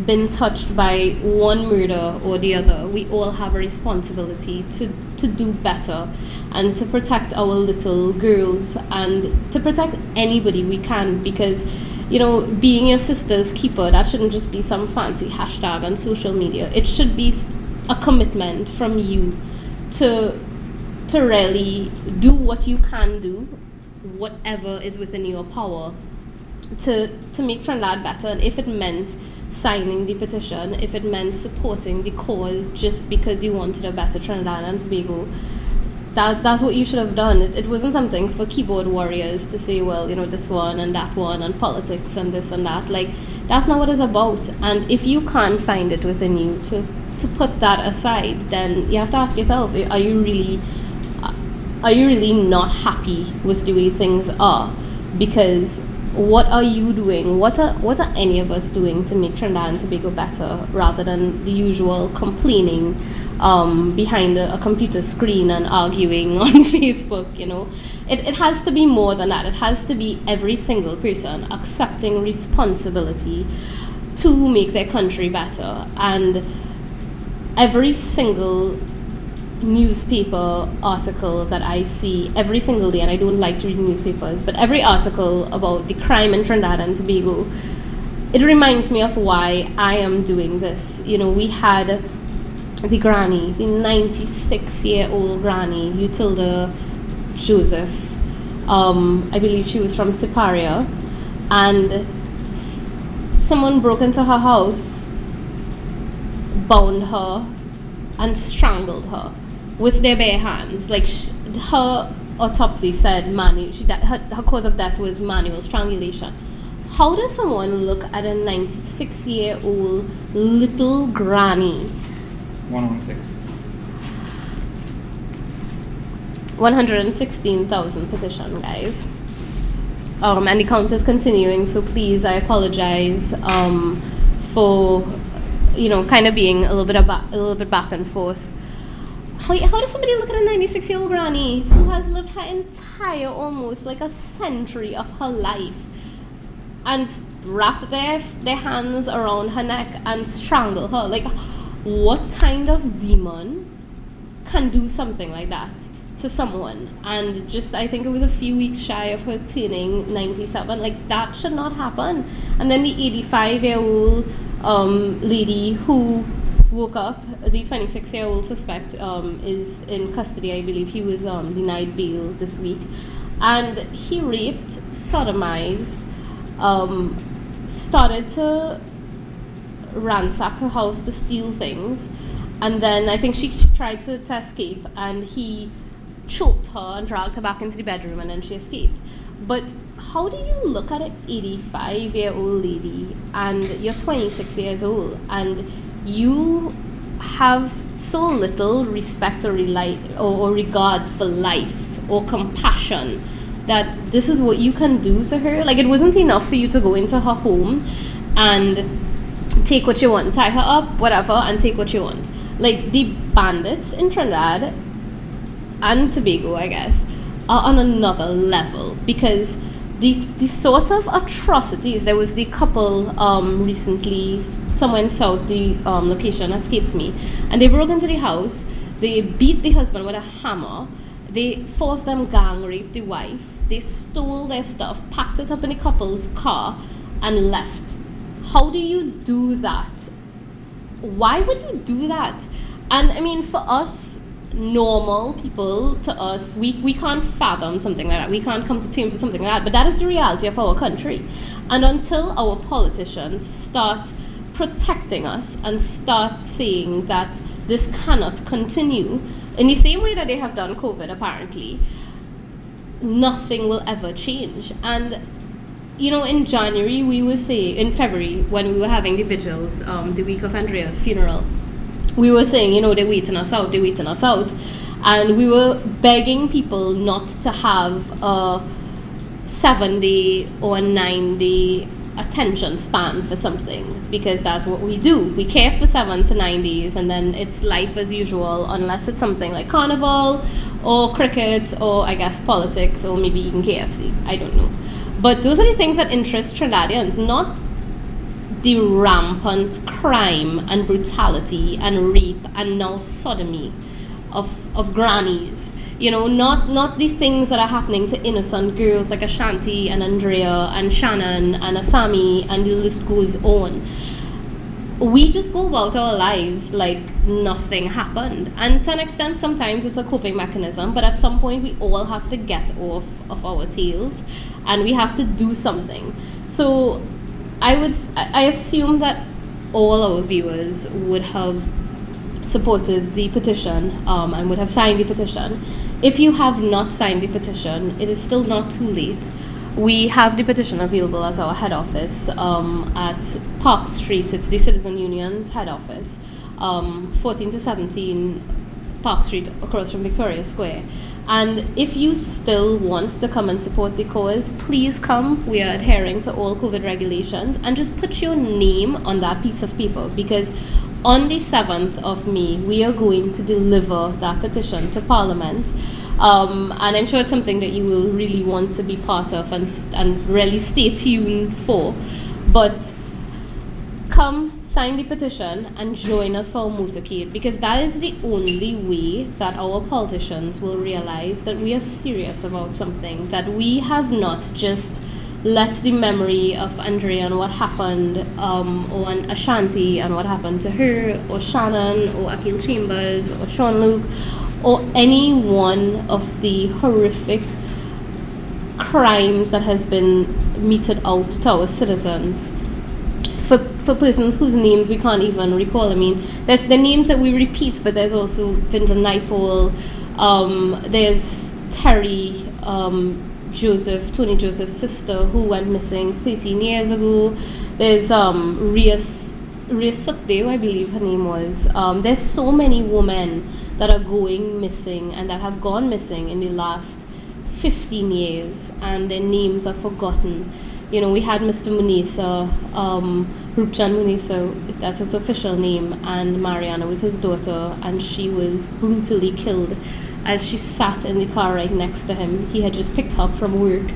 [SPEAKER 2] been touched by one murder or the other, we all have a responsibility to do better, and to protect our little girls, and to protect anybody we can, because, you know, being your sister's keeper, that shouldn't just be some fancy hashtag on social media. It should be a commitment from you to really do what you can do, whatever is within your power, to make Trinidad better. And if it meant signing the petition, if it meant supporting the cause just because you wanted a better Trinidad and Tobago, that's what you should have done. It wasn't something for keyboard warriors to say, well, you know, this one and that one and politics and this and that. Like, that's not what it's about. And if you can't find it within you to put that aside, then you have to ask yourself, are you really not happy with the way things are? Because what are you doing? What are any of us doing to make Trinidad and Tobago better, rather than the usual complaining behind a computer screen and arguing on Facebook? You know, it has to be more than that. It has to be every single person accepting responsibility to make their country better. And every single newspaper article that I see every single day, and I don't like to read newspapers, but every article about the crime in Trinidad and Tobago, it reminds me of why I am doing this. You know, we had the granny, the 96-year-old granny, Utilda Joseph. I believe she was from Siparia, and someone broke into her house, bound her, and strangled her with their bare hands. Like, her autopsy said her cause of death was manual strangulation. How does someone look at a 96-year-old little granny? 116,000 petition, guys. and the count is continuing. So please, I apologize for, kind of being a little bit back and forth. How does somebody look at a 96-year-old granny who has lived her entire, almost like a century of her life, and wrap their hands around her neck and strangle her? Like, what kind of demon can do something like that to someone? And just, I think it was a few weeks shy of her turning 97. Like, that should not happen. And then the 85-year-old lady who woke up, the 26-year-old suspect is in custody. I believe he was denied bail this week. And he raped, sodomized, started to ransack her house to steal things. And then I think she tried to escape, and he choked her and dragged her back into the bedroom, and then she escaped. But how do you look at an 85-year-old lady and you're 26 years old and you have so little respect or regard for life or compassion that this is what you can do to her? Like, it wasn't enough for you to go into her home and take what you want, tie her up, whatever, and take what you want. Like, the bandits in Trinidad and Tobago, I guess, are on another level, because the sort of atrocities. There was the couple recently, somewhere in South, the location escapes me, and they broke into the house, they beat the husband with a hammer, four of them gang raped the wife, they stole their stuff, packed it up in the couple's car, and left. How do you do that? Why would you do that? And I mean, for us, normal people, to us, we can't fathom something like that. We can't come to terms with something like that. But that is the reality of our country. And until our politicians start protecting us and start saying that this cannot continue, in the same way that they have done COVID, apparently, nothing will ever change. And in January, in February, when we were having the vigils, the week of Andrea's funeral, we were saying, they're waiting us out. And we were begging people not to have a 7-day or 9-day attention span for something, because that's what we do. We care for 7 to 9 days, and then it's life as usual, unless it's something like carnival or cricket or, I guess, politics or maybe even KFC. I don't know. But those are the things that interest Trinidadians, not the rampant crime and brutality and rape and now sodomy of grannies. Not the things that are happening to innocent girls like Ashanti and Andrea and Shannon and Asami, and the list goes on. We just go about our lives like nothing happened. And to an extent, sometimes it's a coping mechanism, but at some point we all have to get off of our tails and we have to do something. So I assume that all our viewers would have supported the petition and would have signed the petition. If you have not signed the petition, it is still not too late. We have the petition available at our head office at Park Street. It's the Citizen Union's head office, 14 to 17 Park Street, across from Victoria Square. And if you still want to come and support the cause, please come. We are adhering to all COVID regulations, and just put your name on that piece of paper, because on the 7th of May, we are going to deliver that petition to Parliament. And I'm sure it's something that you will really want to be part of and really stay tuned for. But come, sign the petition and join us for our motorcade, because that is the only way that our politicians will realize that we are serious about something, that we have not just let the memory of Andrea and what happened, or Ashanti and what happened to her, or Shannon, or Akil Chambers, or Sean Luke, or any one of the horrific crimes that has been meted out to our citizens. For persons whose names we can't even recall. I mean, there's the names that we repeat, but there's also Vindra Naipol, there's Terry Tony Joseph's sister, who went missing 13 years ago. There's Ria Sukdev, I believe her name was. There's so many women that are going missing and that have gone missing in the last 15 years and their names are forgotten. You know, we had Mr. Munisa, Rupchan Munisa, if that's his official name, and Mariana was his daughter, and she was brutally killed as she sat in the car right next to him. He had just picked her up from work,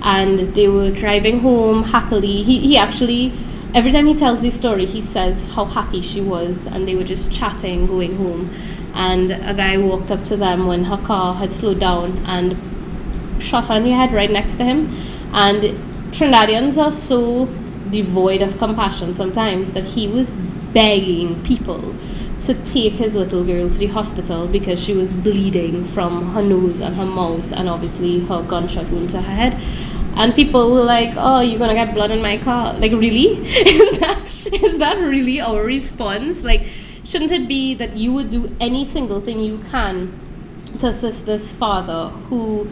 [SPEAKER 2] and they were driving home happily. He actually, every time he tells this story, he says how happy she was, and they were just chatting, going home. And a guy walked up to them when her car had slowed down and shot her in the head right next to him. And Trinidadians are so devoid of compassion sometimes that he was begging people to take his little girl to the hospital because she was bleeding from her nose and her mouth and obviously her gunshot wound to her head. And people were like, oh, you're gonna get blood in my car. Like, really? Is that really our response? Like, shouldn't it be that you would do any single thing you can to assist this father who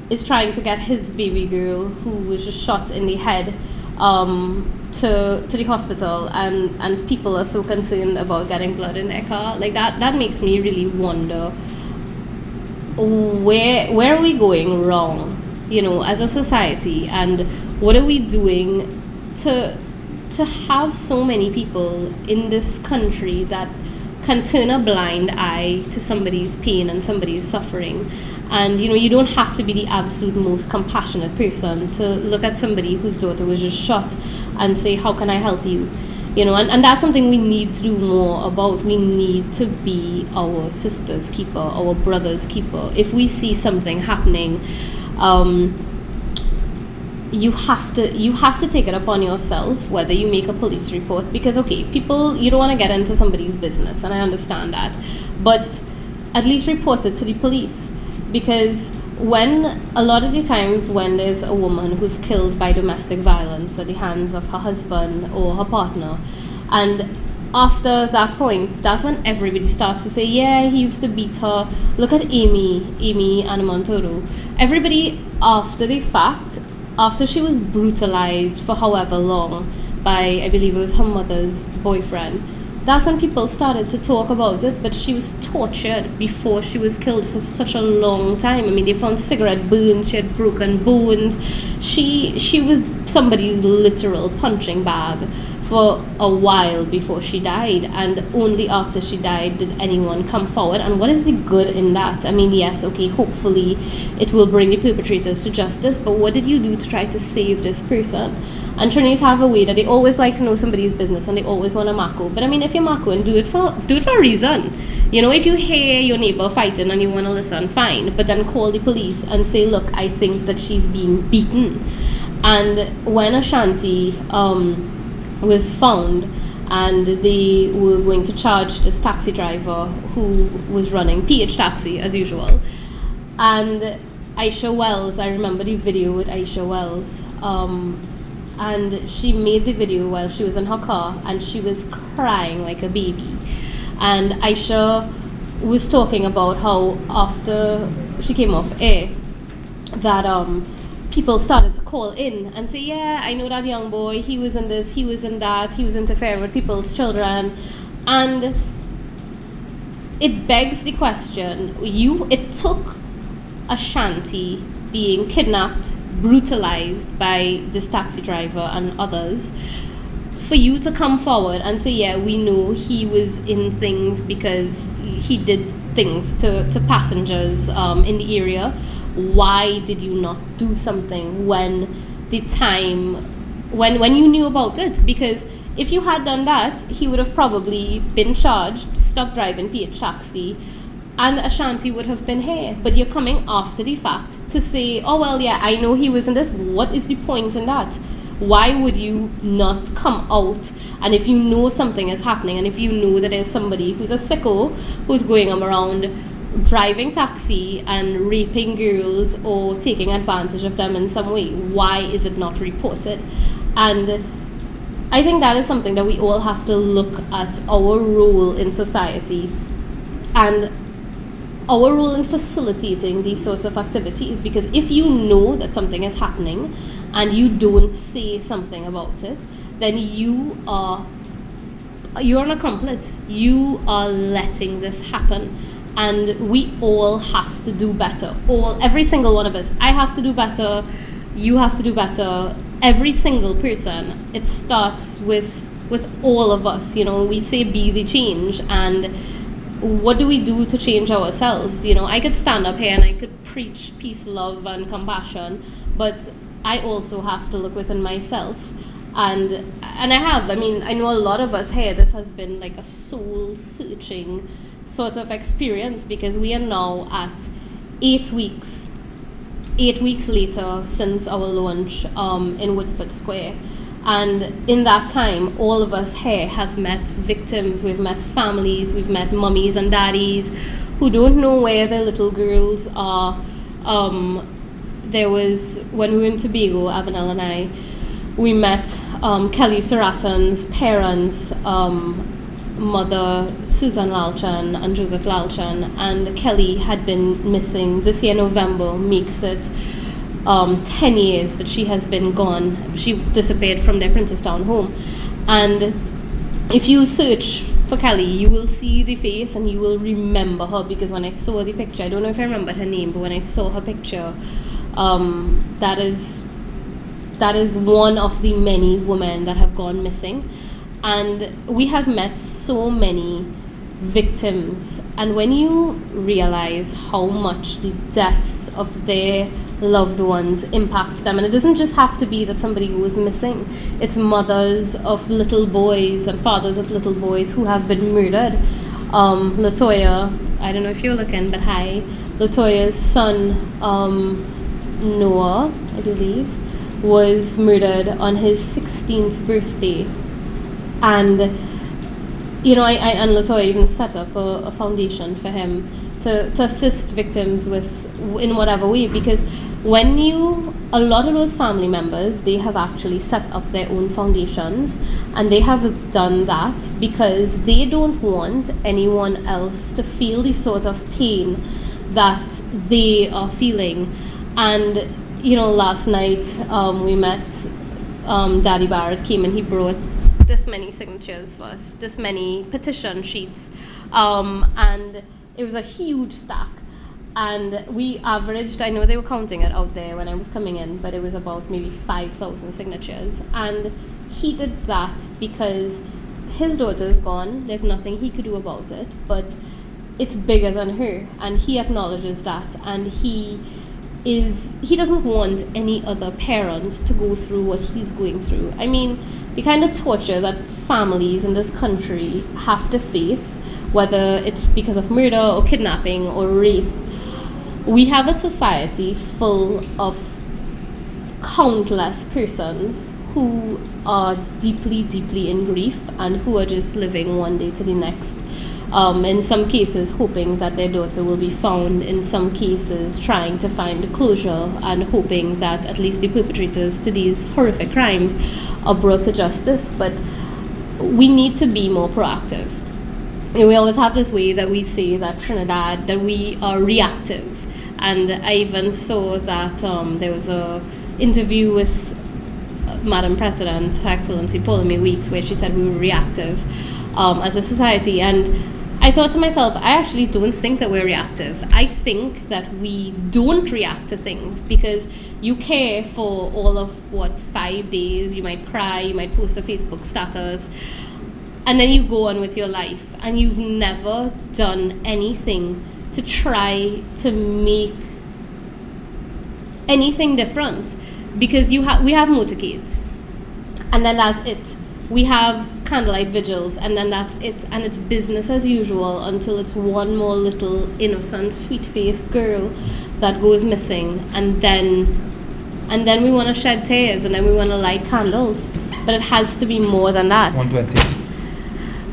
[SPEAKER 2] is trying to get his baby girl, who was just shot in the head, to the hospital, and people are so concerned about getting blood in their car? Like, that makes me really wonder, where are we going wrong, you know, as a society, and what are we doing to have so many people in this country that can turn a blind eye to somebody's pain and somebody's suffering. And, you know, you don't have to be the absolute most compassionate person to look at somebody whose daughter was just shot and say, how can I help you? You know, and that's something we need to do more about. We need to be our sister's keeper, our brother's keeper. If we see something happening, you have to take it upon yourself, whether you make a police report, because, okay, people, you don't want to get into somebody's business, and I understand that, but at least report it to the police. Because when, a lot of the times when there's a woman who's killed by domestic violence at the hands of her husband or her partner, and after that point, that's when everybody starts to say, yeah, he used to beat her. Look at Amy Anamontoro. Everybody, after the fact, after she was brutalized for however long by, I believe it was her mother's boyfriend, that's when people started to talk about it. But she was tortured before she was killed for such a long time. I mean, they found cigarette burns, she had broken bones. She was somebody's literal punching bag for a while before she died, and only after she died did anyone come forward. And what is the good in that? I mean, yes, okay, hopefully it will bring the perpetrators to justice, but what did you do to try to save this person? And Trinis have a way that they always like to know somebody's business and they always want to mako. But I mean, if you're makoing, do it for a reason. You know, if you hear your neighbor fighting and you want to listen, fine, but then call the police and say, look, I think that she's being beaten. And when Ashanti was found, and they were going to charge this taxi driver who was running PH Taxi as usual, and Aisha Wells, I remember the video with Aisha Wells, and she made the video while she was in her car and she was crying like a baby. And Aisha was talking about how after she came off air that people started to call in and say, yeah, I know that young boy, he was in this, he was in that, he was interfering with people's children. And it begs the question, it took Ashanti being kidnapped, brutalized by this taxi driver and others for you to come forward and say, yeah, we know he was in things because he did things to passengers in the area. Why did you not do something when you knew about it? Because if you had done that, he would have probably been charged, stopped driving PH Taxi, and Ashanti would have been here. But you're coming after the fact to say, oh, well, yeah, I know he was in this. What is the point in that? Why would you not come out? And if you know something is happening, and if you know that there's somebody who's a sicko who's going around driving taxi and raping girls or taking advantage of them in some way, why is it not reported? And I think that is something that we all have to look at, our role in society and our role in facilitating these sorts of activities. Because if you know that something is happening and you don't say something about it, then you're an accomplice. You are letting this happen. And we all have to do better. Every single one of us. I have to do better. You have to do better. Every single person. It starts with all of us. You know, we say be the change, and what do we do to change ourselves? You know, I could stand up here and I could preach peace, love, and compassion, but I also have to look within myself. And I have. I mean, I know a lot of us here, this has been like a soul-searching sort of experience, because we are now at 8 weeks. 8 weeks later since our launch in Woodford Square. And in that time, all of us here have met victims, we've met families, we've met mummies and daddies who don't know where their little girls are. There was, when we were in Tobago, Avanel and I, we met Kelly Saratan's parents, mother Susan Lalchan and Joseph Lalchan, and Kelly had been missing. This year, November, makes it 10 years that she has been gone. She disappeared from their Princestown home. And if you search for Kelly, you will see the face and you will remember her, because when I saw the picture, I don't know if I remembered her name, but when I saw her picture, that is one of the many women that have gone missing. And we have met so many victims, and when you realize how much the deaths of their loved ones impact them, and it doesn't just have to be that somebody goes missing, it's mothers of little boys and fathers of little boys who have been murdered. Latoya, I don't know if you're looking, but hi, Latoya's son, Noah, I believe, was murdered on his 16th birthday. And you know, I and Latoya even set up a foundation for him to assist victims in whatever way, because a lot of those family members, they have actually set up their own foundations, and they have done that because they don't want anyone else to feel the sort of pain that they are feeling. And you know, last night we met Daddy Barrett came and he brought this many signatures for us, this many petition sheets, and it was a huge stack. And we averaged, I know they were counting it out there when I was coming in, but it was about maybe 5,000 signatures. And he did that because his daughter's gone, there's nothing he could do about it, but it's bigger than her, and he acknowledges that, and he doesn't want any other parent to go through what he's going through. I mean, the kind of torture that families in this country have to face, whether it's because of murder or kidnapping or rape, we have a society full of countless persons who are deeply, deeply in grief and who are just living one day to the next. In some cases hoping that their daughter will be found, in some cases trying to find closure and hoping that at least the perpetrators to these horrific crimes are brought to justice. But we need to be more proactive. And we always have this way that we say that Trinidad, that we are reactive. And I even saw that there was a interview with Madam President, Her Excellency Paulamy Weeks, where she said we were reactive as a society. And I thought to myself, I actually don't think that we're reactive. I think that we don't react to things because you care for all of, 5 days, you might cry, you might post a Facebook status, and then you go on with your life, and you've never done anything to try to make anything different. Because we have motorcades, and then that's it. We have candlelight vigils, and then that's it, and it's business as usual until it's one more little innocent, sweet-faced girl that goes missing, and then we want to shed tears, and then we want to light candles. But it has to be more than that.
[SPEAKER 5] 120.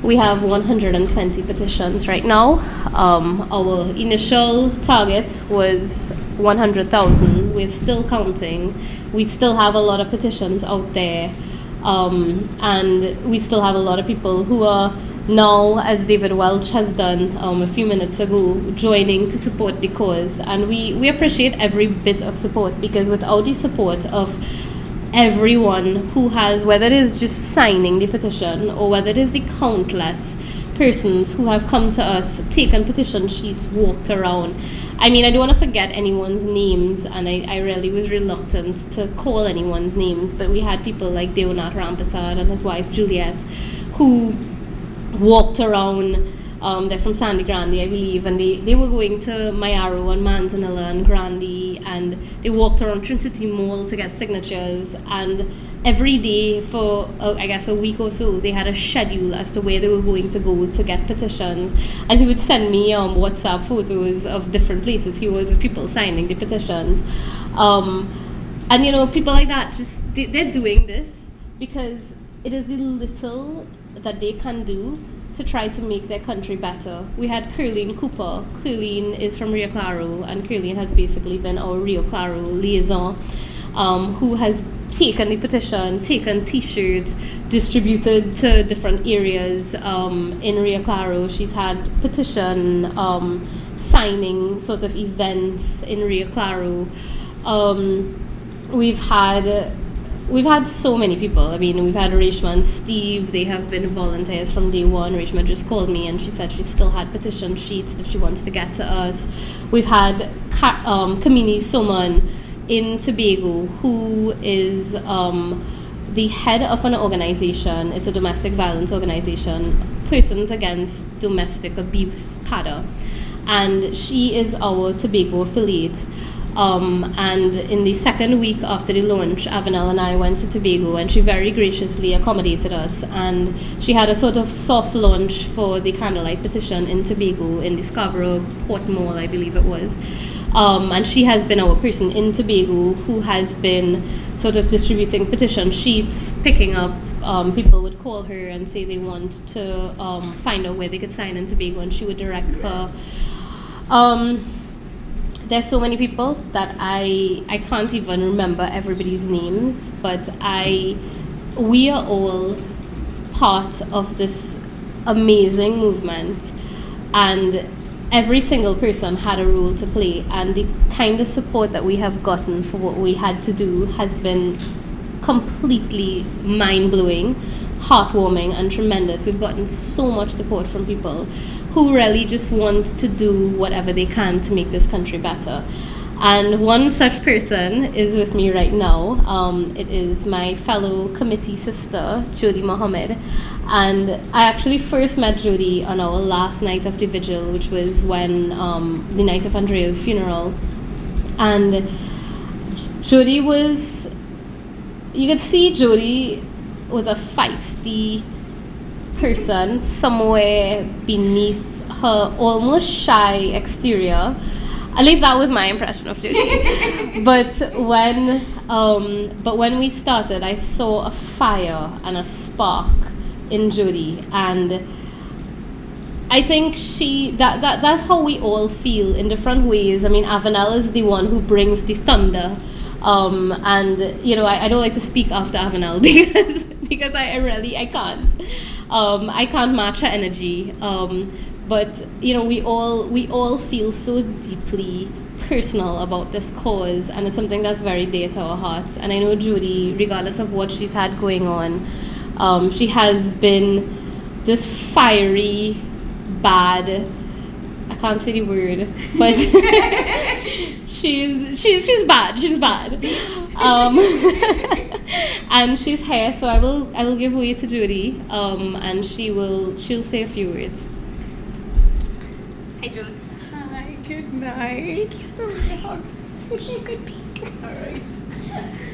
[SPEAKER 2] We have 120 petitions right now. Our initial target was 100,000. We're still counting. We still have a lot of petitions out there. And we still have a lot of people who are now, as David Welch has done a few minutes ago, joining to support the cause. And we appreciate every bit of support, because without the support of everyone who has, whether it is just signing the petition or whether it is the countless persons who have come to us, taken petition sheets, walked around. I mean, I don't want to forget anyone's names, and I really was reluctant to call anyone's names, but we had people like Deonath Rampasad and his wife Juliet, who walked around. They're from Sandy Grande, I believe, and they were going to Mayaro and Manzanilla and Grande, and they walked around Trinity Mall to get signatures, and every day for, I guess, a week or so, they had a schedule as to where they were going to go to get petitions, and he would send me WhatsApp photos of different places he was with people signing the petitions. And, you know, people like that, just, they're doing this because it is the little that they can do to try to make their country better. We had Curleen Cooper. Curleen is from Rio Claro, and Curleen has basically been our Rio Claro liaison, who has taken the petition, taken T-shirts, distributed to different areas in Rio Claro. She's had petition signing sort of events in Rio Claro. We've had so many people. I mean, we've had Reshma and Steve. They have been volunteers from day one. Reshma just called me and she said she still had petition sheets that she wants to get to us. We've had Kamini Soman in Tobago, who is the head of an organization. It's a domestic violence organization, Persons Against Domestic Abuse, PADA. And she is our Tobago affiliate. And in the second week after the launch, Avenel and I went to Tobago, and she very graciously accommodated us. And she had a sort of soft launch for the Candlelight petition in Tobago, in the Scarborough Port Mall, I believe it was. And she has been our person in Tobago who has been sort of distributing petition sheets, picking up. People would call her and say they want to find out where they could sign in Tobago, and she would direct her. There's so many people that I can't even remember everybody's names, but we are all part of this amazing movement, and every single person had a role to play, and the kind of support that we have gotten for what we had to do has been completely mind-blowing, heartwarming, and tremendous. We've gotten so much support from people who really just want to do whatever they can to make this country better. And one such person is with me right now. It is my fellow committee sister, Jody Mohammed. And I actually first met Jody on our last night of the vigil, which was when the night of Andrea's funeral. And Jody was, you could see Jody was a feisty person somewhere beneath her almost shy exterior. At least that was my impression of Judy. But when we started, I saw a fire and a spark in Judy, and I think that's how we all feel in different ways. I mean, Avenel is the one who brings the thunder. And you know, I don't like to speak after Avenel because I can't. I can't match her energy. But you know, we all feel so deeply personal about this cause, and it's something that's very dear to our hearts. And I know Judy, regardless of what she's had going on, she has been this fiery, bad, I can't say the word, but she's bad. And she's here, so I will give way to Judy, and she'll say a few words. Hi, Jules.
[SPEAKER 5] Hi, good night. All right.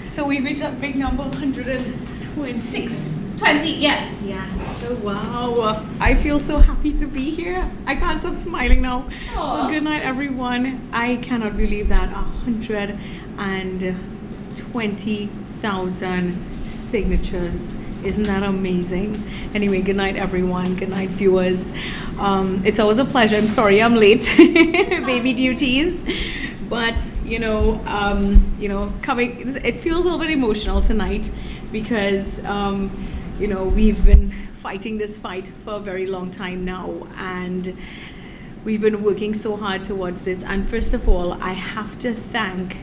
[SPEAKER 5] So we reached that big number, 126.
[SPEAKER 2] 20, yeah.
[SPEAKER 5] Yes. Oh, wow. I feel so happy to be here. I can't stop smiling now. Well, good night, everyone. I cannot believe that 120,000 signatures. Isn't that amazing? Anyway, good night, everyone. Good night, viewers. It's always a pleasure. I'm sorry I'm late. Baby duties. But, coming, it feels a little bit emotional tonight because, we've been fighting this fight for a very long time now. And we've been working so hard towards this. And first of all, I have to thank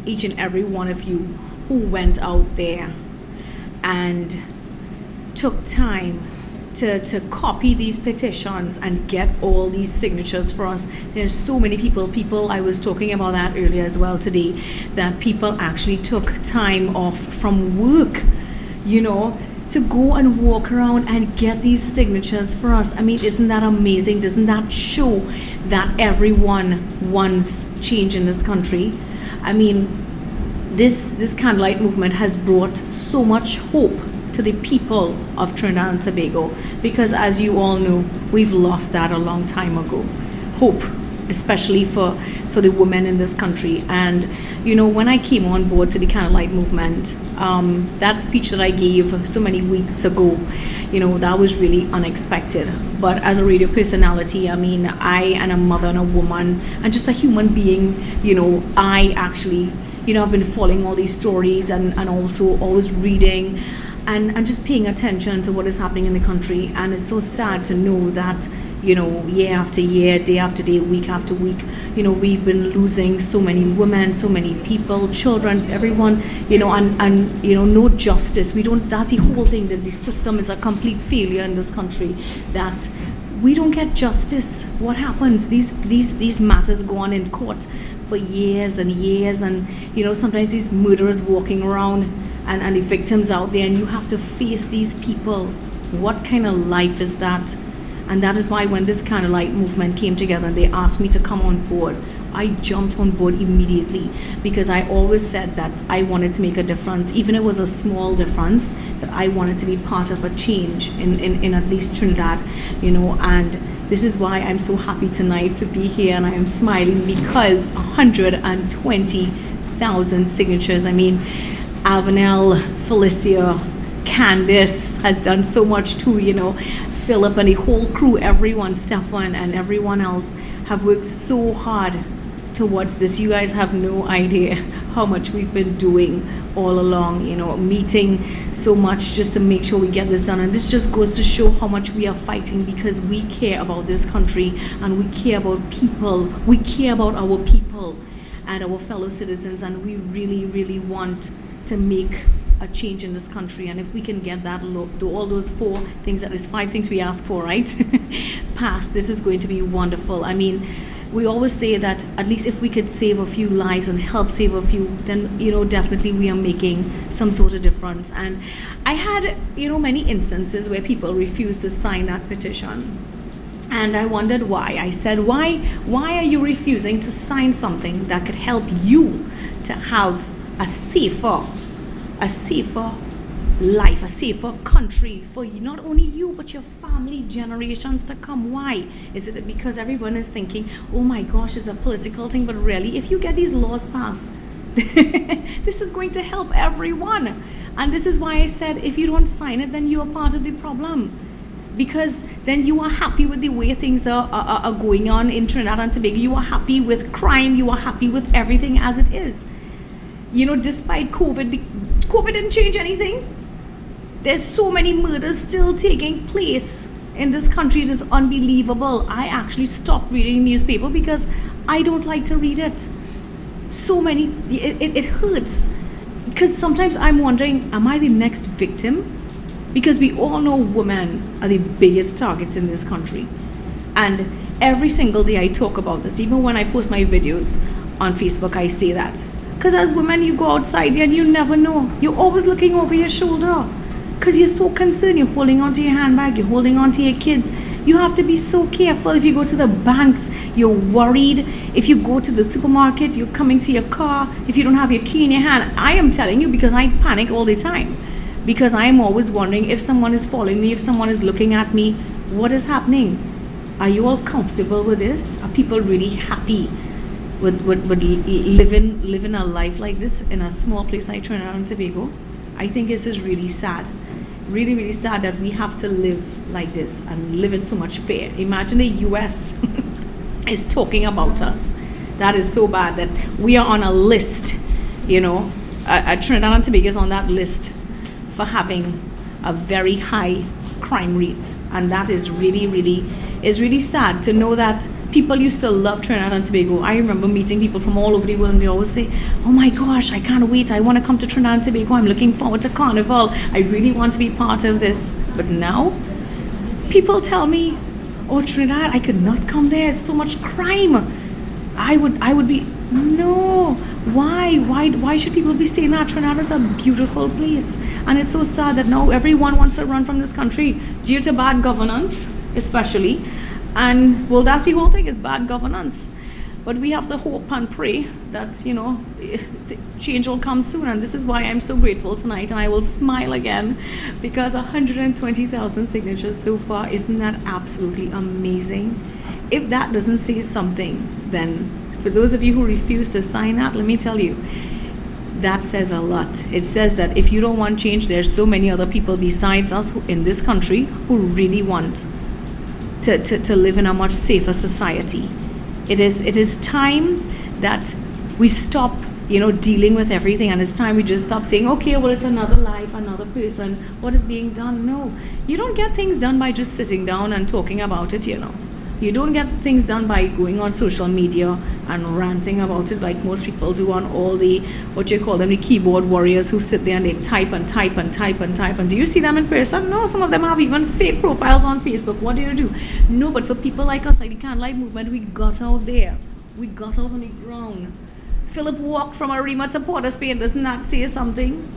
[SPEAKER 5] each and every one of you who went out there and took time to copy these petitions and get all these signatures for us. There's so many people, I was talking about that earlier as well today, that people actually took time off from work, you know, to go and walk around and get these signatures for us. I mean, isn't that amazing? Doesn't that show that everyone wants change in this country? I mean, this Candlelight Movement has brought so much hope to the people of Trinidad and Tobago, because as you all know, we've lost that a long time ago. Hope, especially for the women in this country. And you know, when I came on board to the Candlelight Movement, that speech that I gave so many weeks ago, you know, that was really unexpected. But as a radio personality, I mean, I and a mother and a woman and just a human being, you know, I actually, you know, I've been following all these stories and also always reading and just paying attention to what is happening in the country. And it's so sad to know that, you know, year after year, day after day, week after week, you know, we've been losing so many women, so many people, children, everyone, you know, and you know, no justice. We don't, that's the whole thing, that the system is a complete failure in this country, that we don't get justice. What happens? These matters go on in court for years and years, and you know, sometimes these murderers walking around and the victims out there, and you have to face these people. What kind of life is that? And that is why when this Candlelight Movement came together and they asked me to come on board, I jumped on board immediately, because I always said that I wanted to make a difference, even if it was a small difference, that I wanted to be part of a change in at least Trinidad, you know. And this is why I'm so happy tonight to be here, and I am smiling, because 120,000 signatures. I mean, Avenel, Felicia, Candice has done so much too, you know. Philip and the whole crew, everyone, Stefan and everyone else have worked so hard towards this. You guys have no idea how much we've been doing all along, you know, meeting so much just to make sure we get this done. And this just goes to show how much we are fighting, because we care about this country and we care about people. We care about our people and our fellow citizens, and we really, really want to make a change in this country. And if we can get that, all those 4 things, that is 5 things we ask for, right? Passed, this is going to be wonderful. I mean, we always say that at least if we could save a few lives and help save a few, then, you know, definitely we are making some sort of difference. And I had, you know, many instances where people refused to sign that petition. And I wondered why. I said, why are you refusing to sign something that could help you to have a safer life, a safer country for you, not only you, but your family, generations to come? Why? Is it because everyone is thinking, oh my gosh, it's a political thing? But really, if you get these laws passed, this is going to help everyone. And this is why I said, if you don't sign it, then you are part of the problem. Because then you are happy with the way things are going on in Trinidad and Tobago. You are happy with crime. You are happy with everything as it is. You know, despite COVID, COVID didn't change anything. There's so many murders still taking place in this country. It is unbelievable. I actually stopped reading newspaper because I don't like to read it. So many, it hurts. Because sometimes I'm wondering, am I the next victim? Because we all know women are the biggest targets in this country. And every single day I talk about this. Even when I post my videos on Facebook, I say that. Because as women, you go outside and you never know. You're always looking over your shoulder because you're so concerned. You're holding onto your handbag. You're holding onto your kids. You have to be so careful. If you go to the banks, you're worried. If you go to the supermarket, you're coming to your car. If you don't have your key in your hand, I am telling you, because I panic all the time. Because I am always wondering if someone is following me, if someone is looking at me, what is happening? Are you all comfortable with this? Are people really happy with living a life like this in a small place like Trinidad and Tobago? I think this is really sad. Really, really sad that we have to live like this and live in so much fear. Imagine the US is talking about us. That is so bad that we are on a list, you know. Trinidad and Tobago is on that list for having a very high crime rate. And that is really, really, is really sad to know that people used to love Trinidad and Tobago. I remember meeting people from all over the world and they always say, oh my gosh, I can't wait. I want to come to Trinidad and Tobago. I'm looking forward to Carnival. I really want to be part of this. But now, people tell me, oh, Trinidad, I could not come there. There's so much crime. I would be, no. Why should people be saying that? Trinidad is a beautiful place. And it's so sad that now everyone wants to run from this country due to bad governance, especially. And, well, that's the whole thing, is bad governance. But we have to hope and pray that, you know, change will come soon. And this is why I'm so grateful tonight. And I will smile again, because 120,000 signatures so far. Isn't that absolutely amazing? If that doesn't say something, then for those of you who refuse to sign that, let me tell you, that says a lot. It says that if you don't want change, there's so many other people besides us in this country who really want to live in a much safer society. It is time that we stop, you know, dealing with everything, and it's time we just stop saying, okay, well, it's another life, another person, what is being done? No, you don't get things done by just sitting down and talking about it, you know. You don't get things done by going on social media and ranting about it like most people do on all the, what you call them, the keyboard warriors who sit there and they type and type and type and type. And do you see them in person? No, some of them have even fake profiles on Facebook. What do you do? No, but for people like us, like the Candlelight Movement, we got out there. We got out on the ground. Philip walked from Arima to Port of Spain. Doesn't that say something?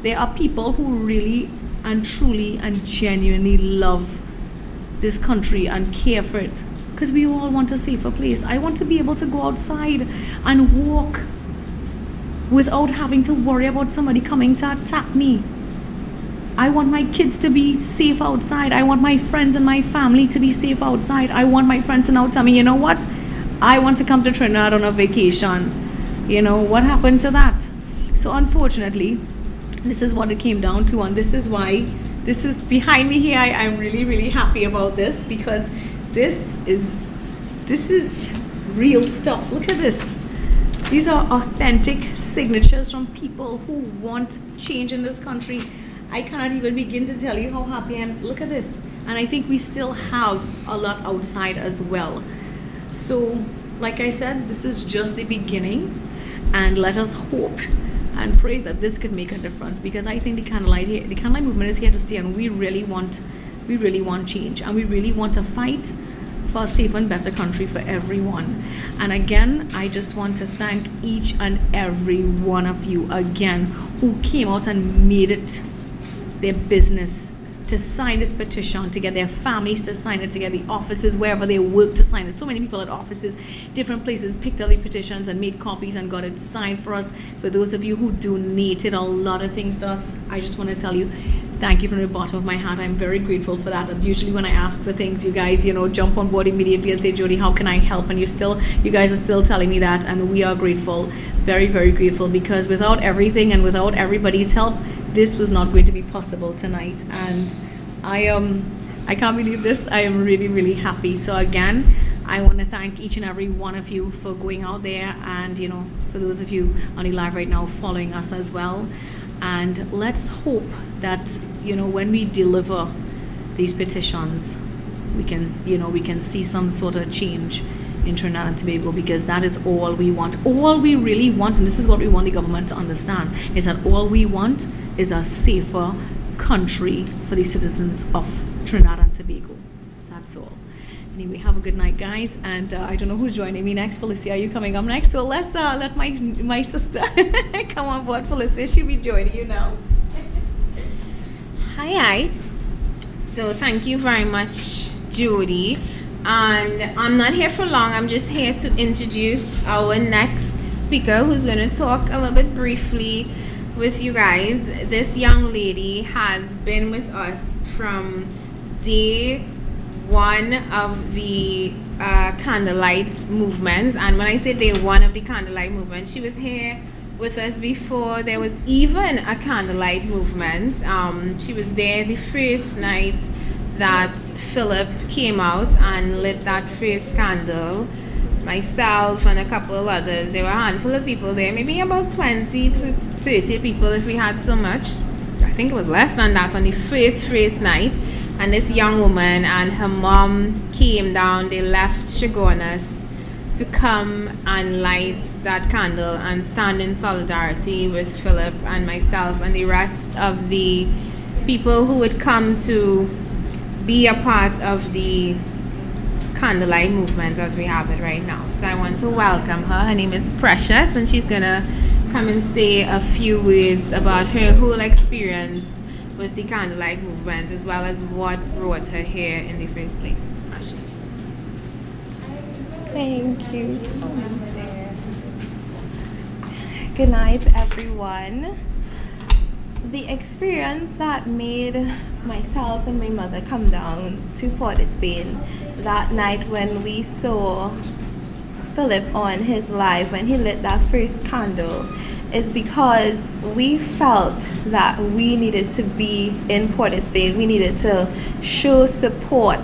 [SPEAKER 5] There are people who really and truly and genuinely love this country and care for it, because we all want a safer place. I want to be able to go outside and walk without having to worry about somebody coming to attack me. I want my kids to be safe outside. I want my friends and my family to be safe outside. I want my friends to now tell me, you know what, I want to come to Trinidad on a vacation. You know, what happened to that? So unfortunately, this is what it came down to, and this is why this is behind me here. I'm really, really happy about this, because this is real stuff. Look at this. These are authentic signatures from people who want change in this country. I cannot even begin to tell you how happy I am. Look at this. And I think we still have a lot outside as well. So, like I said, this is just the beginning, and let us hope and pray that this could make a difference, because I think the Candlelight Movement is here to stay, and we really want change, and we really want to fight for a safer and better country for everyone. And again, I just want to thank each and every one of you again who came out and made it their business to sign this petition, to get their families to sign it, to get the offices wherever they work to sign it. So many people at offices, different places, picked up the petitions and made copies and got it signed for us. For those of you who donated a lot of things to us, I just want to tell you, thank you from the bottom of my heart. I'm very grateful for that. And usually when I ask for things, you guys, you know, jump on board immediately and say, Jody, how can I help? And you guys are still telling me that, and we are grateful, very, very grateful, because without everything and without everybody's help, this was not going to be possible tonight. And I can't believe this. I am really, really happy. So again, I want to thank each and every one of you for going out there, and, you know, for those of you on the live right now following us as well. And let's hope that, you know, when we deliver these petitions, we can see some sort of change in Trinidad and Tobago, because that is all we want. All we really want, and this is what we want the government to understand, is that all we want is a safer country for the citizens of Trinidad and Tobago. That's all. Anyway, have a good night, guys. And I don't know who's joining me next. Felicia, are you coming up next? So let's let my sister come on board. Felicia, she'll be joining you now.
[SPEAKER 1] Hi. So thank you very much, Jody. And I'm not here for long. I'm just here to introduce our next speaker, who's going to talk a little bit briefly with you guys. This young lady has been with us from day one of the Candlelight Movement. And when I say day one of the Candlelight Movement, she was here with us before there was even a Candlelight Movement. She was there the first night that Philip came out and lit that first candle. Myself and a couple of others, there were a handful of people there, maybe about 20 to 30 people if we had so much. I think it was less than that on the first night. And this young woman and her mom came down. They left Chagonas to come and light that candle and stand in solidarity with Philip and myself and the rest of the people who would come to be a part of the Candlelight Movement as we have it right now. So I want to welcome her. Her name is Precious, and she's gonna come and say a few words about her whole experience with the Candlelight Movement, as well as what brought her here in the first place. Precious.
[SPEAKER 6] Thank you. Good night, everyone. The experience that made myself and my mother come down to Port of Spain that night when we saw Philip on his live, when he lit that first candle, is because we felt that we needed to be in Port of Spain. We needed to show support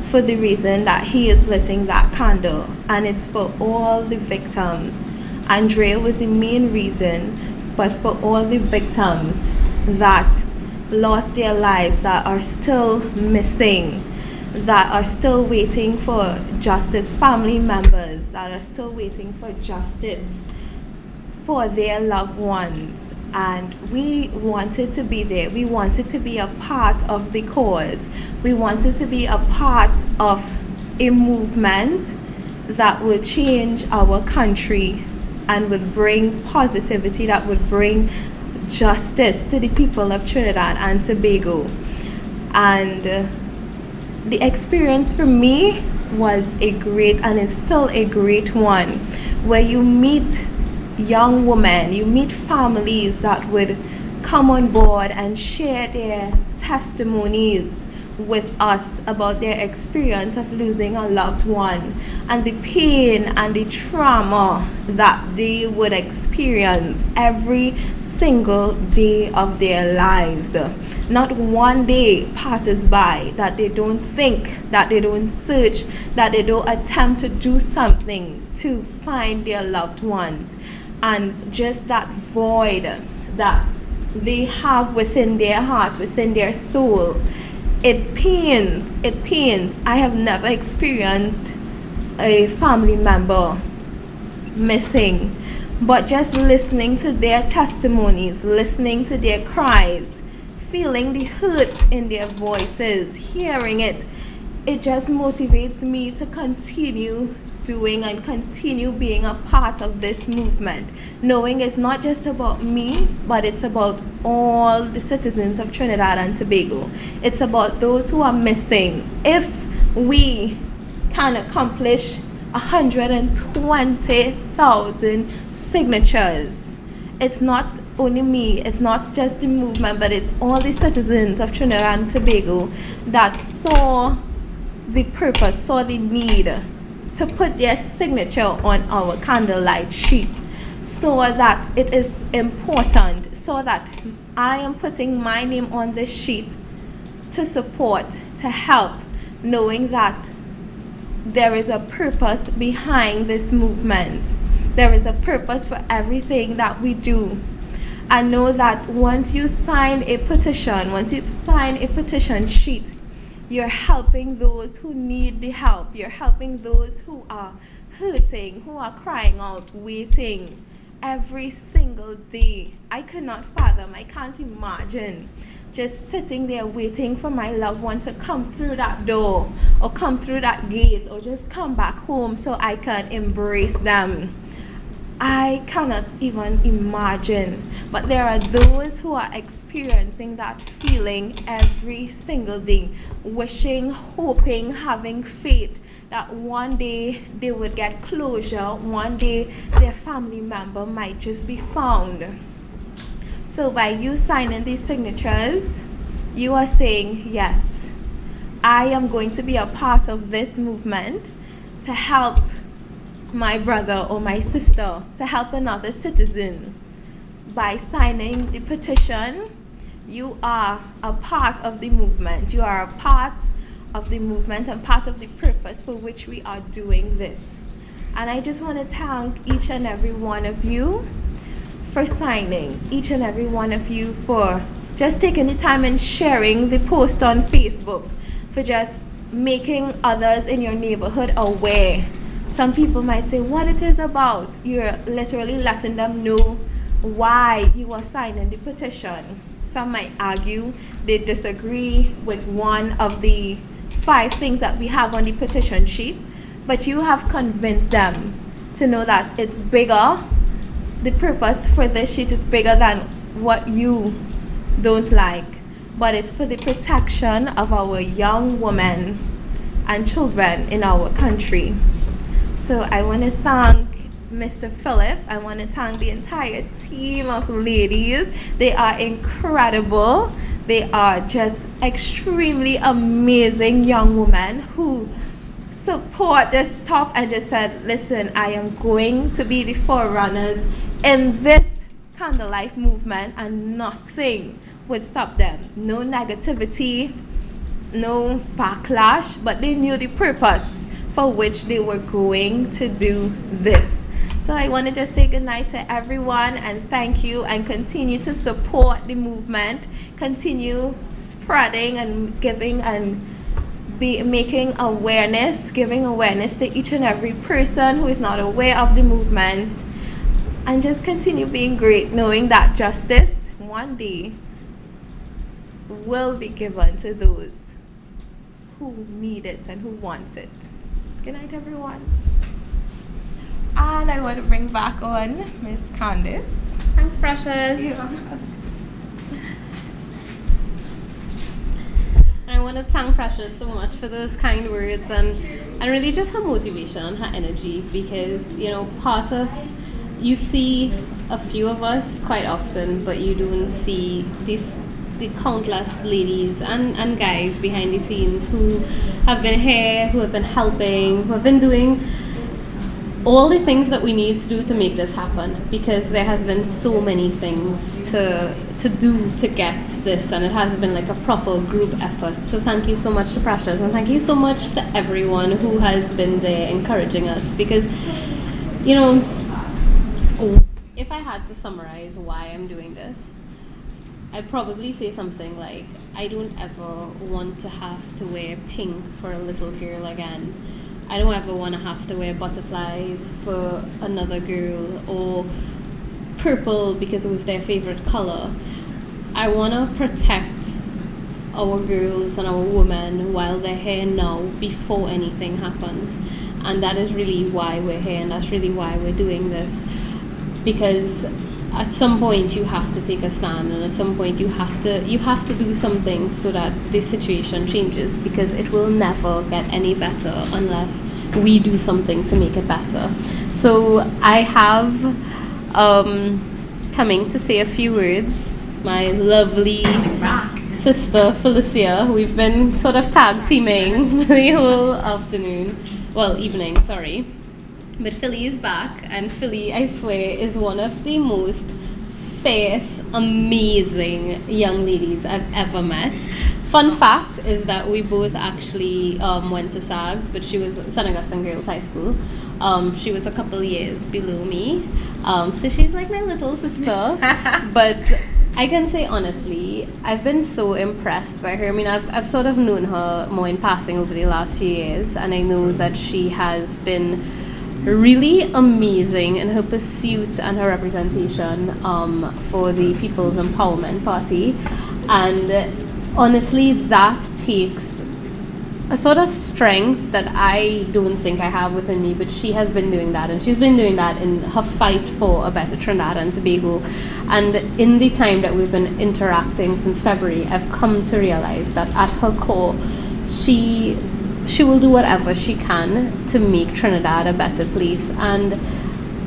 [SPEAKER 6] for the reason that he is lighting that candle, and it's for all the victims. Andrea was the main reason, but for all the victims that lost their lives, that are still missing, that are still waiting for justice, family members that are still waiting for justice for their loved ones. And we wanted to be there. We wanted to be a part of the cause. We wanted to be a part of a movement that would change our country and would bring positivity, that would bring justice to the people of Trinidad and Tobago. And the experience for me was a great, and is still a great one, where you meet young women, you meet families that would come on board and share their testimonies with us about their experience of losing a loved one and the pain and the trauma that they would experience every single day of their lives. Not one day passes by that they don't think, that they don't search, that they don't attempt to do something to find their loved ones. And just that void that they have within their hearts, within their soul, it pains, it pains. I have never experienced a family member missing, but just listening to their testimonies, listening to their cries, feeling the hurt in their voices, hearing it, it just motivates me to continue doing and continue being a part of this movement, knowing it's not just about me, but it's about all the citizens of Trinidad and Tobago. It's about those who are missing. If we can accomplish 120,000 signatures, it's not only me, it's not just the movement, but it's all the citizens of Trinidad and Tobago that saw the purpose, saw the need to put their signature on our candlelight sheet, so that it is important, so that I am putting my name on this sheet to support, to help, knowing that there is a purpose behind this movement. There is a purpose for everything that we do. I know that once you sign a petition, once you sign a petition sheet, you're helping those who need the help. You're helping those who are hurting, who are crying out, waiting every single day. I cannot fathom, I can't imagine just sitting there waiting for my loved one to come through that door, or come through that gate, or just come back home so I can embrace them. I cannot even imagine. But there are those who are experiencing that feeling every single day, wishing, hoping, having faith that one day they would get closure, one day their family member might just be found. So by you signing these signatures, you are saying, yes, I am going to be a part of this movement to help my brother or my sister, to help another citizen. By signing the petition, you are a part of the movement. You are a part of the movement and part of the purpose for which we are doing this. And I just want to thank each and every one of you for signing, each and every one of you for just taking the time and sharing the post on Facebook, for just making others in your neighborhood aware. Some people might say what it is about. You're literally letting them know why you are signing the petition. some might argue they disagree with one of the 5 things that we have on the petition sheet, but you have convinced them to know that it's bigger. The purpose for this sheet is bigger than what you don't like, but it's for the protection of our young women and children in our country. So I want to thank Mr. Philip. I want to thank the entire team of ladies. They are incredible. They are just extremely amazing young women who support, just stopped and just said, listen, I am going to be the forerunners in this Candlelight Movement, and nothing would stop them. No negativity, no backlash, but they knew the purpose for which they were going to do this. So I want to just say goodnight to everyone and thank you, and continue to support the movement, continue spreading and giving and making awareness, giving awareness to each and every person who is not aware of the movement, and just continue being great, knowing that justice one day will be given to those who need it and who want it. Good night, everyone. And I want to bring back on Miss Candice.
[SPEAKER 2] Thanks, Precious.
[SPEAKER 6] Yeah.
[SPEAKER 2] I want to thank Precious so much for those kind words and really just her motivation, her energy, because, you know, part of, you see a few of us quite often, but you don't see the countless ladies and guys behind the scenes who have been here, who have been helping, who have been doing all the things that we need to do to make this happen, because there has been so many things to do to get this, and it has been like a proper group effort. So thank you so much to Precious, and thank you so much to everyone who has been there encouraging us, because, you know, if I had to summarize why I'm doing this, I'd probably say something like, I don't ever want to have to wear pink for a little girl again. I don't ever want to have to wear butterflies for another girl, or purple because it was their favorite color. I want to protect our girls and our women while they're here now, before anything happens. And that is really why we're here, and that's really why we're doing this. Because at some point you have to take a stand, and at some point you have to do something so that this situation changes, because it will never get any better unless we do something to make it better. So I have coming to say a few words, my lovely sister Felicia, who we've been sort of tag teaming for the whole evening, sorry. But Philly is back, and Philly, I swear, is one of the most fierce, amazing young ladies I've ever met. Fun fact is that we both actually went to SAGS, but she was St. Augustine Girls High School. She was a couple years below me, so she's like my little sister. But I can say honestly, I've been so impressed by her. I mean, I've sort of known her more in passing over the last few years, and I know that she has been really amazing in her pursuit and her representation for the People's Empowerment Party. And honestly, that takes a sort of strength that I don't think I have within me, but she has been doing that, and she's been doing that in her fight for a better Trinidad and Tobago. And in the time that we've been interacting since February, I've come to realize that at her core, she will do whatever she can to make Trinidad a better place. And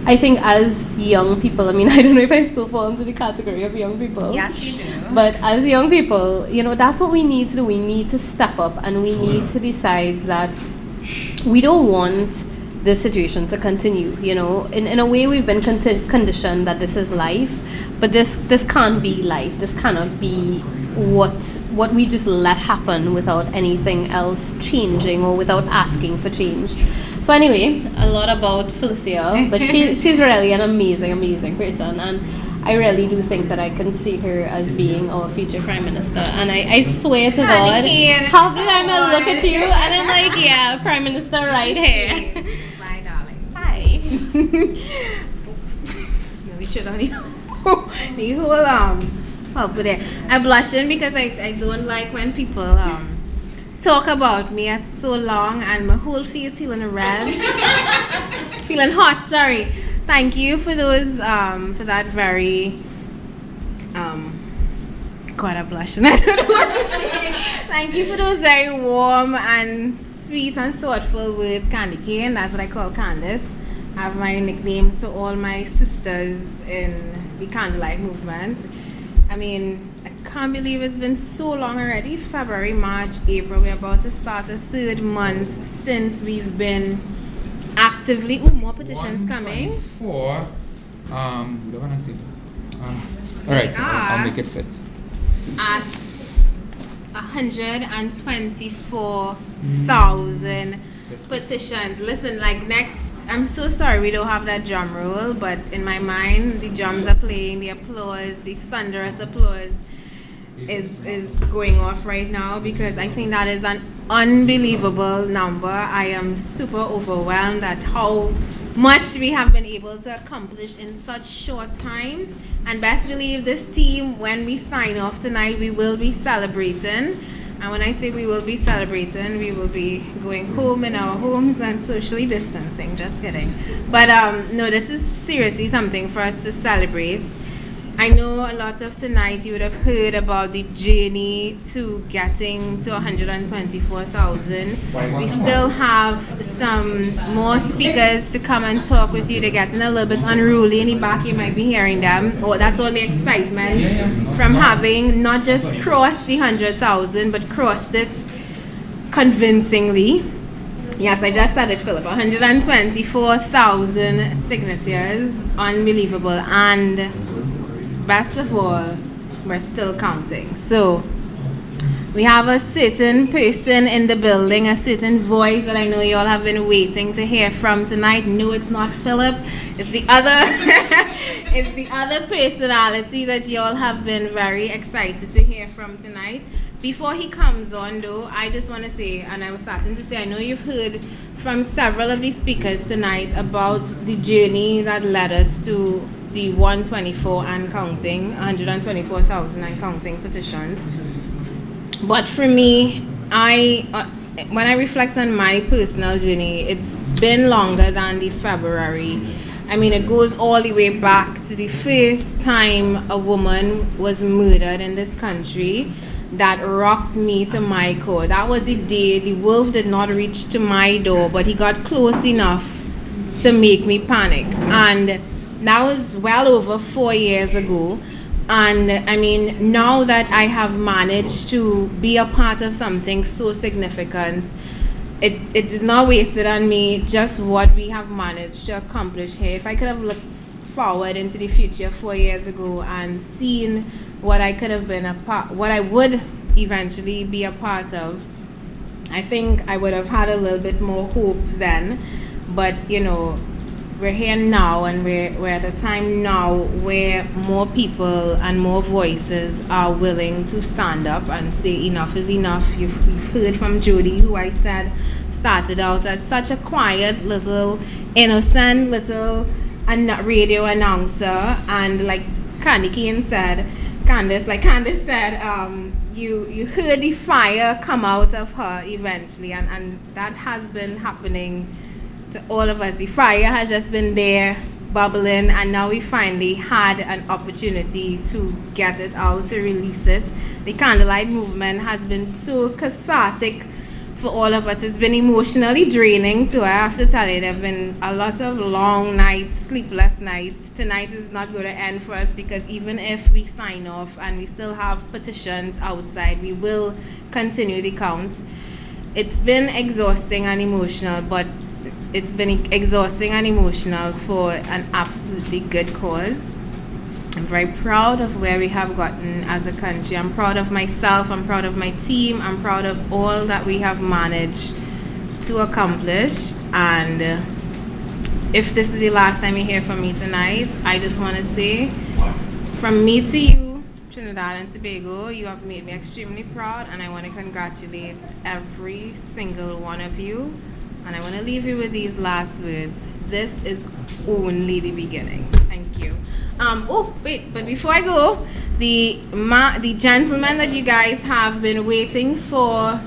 [SPEAKER 2] I think as young people, I mean, I don't know if I still fall into the category of young people.
[SPEAKER 1] Yes, you do.
[SPEAKER 2] But as young people, you know, that's what we need to do. We need to step up, and we need to decide that we don't want this situation to continue. You know, in a way, we've been conditioned that this is life, but this can't be life. This cannot be what we just let happen without anything else changing or without asking for change. So anyway, a lot about Felicia, but she's really an amazing person, and I really do think that I can see her as being our future Prime Minister. And I swear to God, half the time I look at you and I'm like, yeah, Prime Minister right here.
[SPEAKER 1] My darling.
[SPEAKER 2] Hi.
[SPEAKER 1] No, we should only the whole I'll put it. I'm blushing because I don't like when people talk about me as so long and my whole face feeling red. Feeling hot, sorry. Thank you for those, for that very, God, I'm blushing. I don't know what to say. Thank you for those very warm and sweet and thoughtful words, Candy Cane. That's what I call Candice. I have my nicknames to all my sisters in the Candlelight Movement. I mean, I can't believe it's been so long already. February, March, April. We're about to start a third month since we've been actively. Oh, more petitions coming.
[SPEAKER 7] What do I want to say? All right, I'll make it fit.
[SPEAKER 1] At 124,000 petitions. Listen, like next, I'm so sorry we don't have that drum roll, but in my mind, the drums are playing, the applause, the thunderous applause is going off right now because I think that is an unbelievable number. I am super overwhelmed at how much we have been able to accomplish in such short time. And best believe this team, when we sign off tonight, we will be celebrating. And when I say we will be celebrating, we will be going home in our homes and socially distancing. Just kidding. But no, this is seriously something for us to celebrate. I know a lot of tonight you would have heard about the journey to getting to 124,000. We still have some more speakers to come and talk with you. They're getting a little bit unruly in the back. You might be hearing them. Oh, that's all the excitement from having not just crossed the 100,000, but crossed it convincingly. Yes, I just said it, Philip. 124,000 signatures. Unbelievable. And best of all, we're still counting. So we have a certain person in the building, a certain voice that I know you all have been waiting to hear from tonight. No, it's not Philip. It's the other it's the other personality that you all have been very excited to hear from tonight. Before he comes on though, I just want to say, and I was starting to say, I know you've heard from several of the speakers tonight about the journey that led us to the 124 and counting, 124,000 and counting petitions. But for me, when I reflect on my personal journey, it's been longer than the February. I mean, it goes all the way back to the first time a woman was murdered in this country that rocked me to my core. That was the day the wolf did not reach to my door, but he got close enough to make me panic. And that was well over 4 years ago. And I mean, now that I have managed to be a part of something so significant, it is not wasted on me just what we have managed to accomplish here. If I could have looked forward into the future 4 years ago and seen what I could have been what I would eventually be a part of, I think I would have had a little bit more hope then. But you know, we're here now, and we're at a time now where more people and more voices are willing to stand up and say enough is enough. We've heard from Jody, who I said started out as such a quiet little innocent little radio announcer, and like Candice said, you heard the fire come out of her eventually, and that has been happening to all of us. The fire has just been there bubbling, and now we finally had an opportunity to get it out, to release it. The Candlelight Movement has been so cathartic for all of us. It's been emotionally draining too, I have to tell you. There have been a lot of long nights, sleepless nights. Tonight is not going to end for us, because even if we sign off and we still have petitions outside, we will continue the count. It's been exhausting and emotional, but it's been exhausting and emotional for an absolutely good cause. I'm very proud of where we have gotten as a country. I'm proud of myself, I'm proud of my team, I'm proud of all that we have managed to accomplish. And if this is the last time you hear from me tonight, I just want to say, from me to you, Trinidad and Tobago, you have made me extremely proud, and I want to congratulate every single one of you. And I want to leave you with these last words. This is only the beginning. Thank you. Oh, wait, but before I go, the gentleman that you guys have been waiting for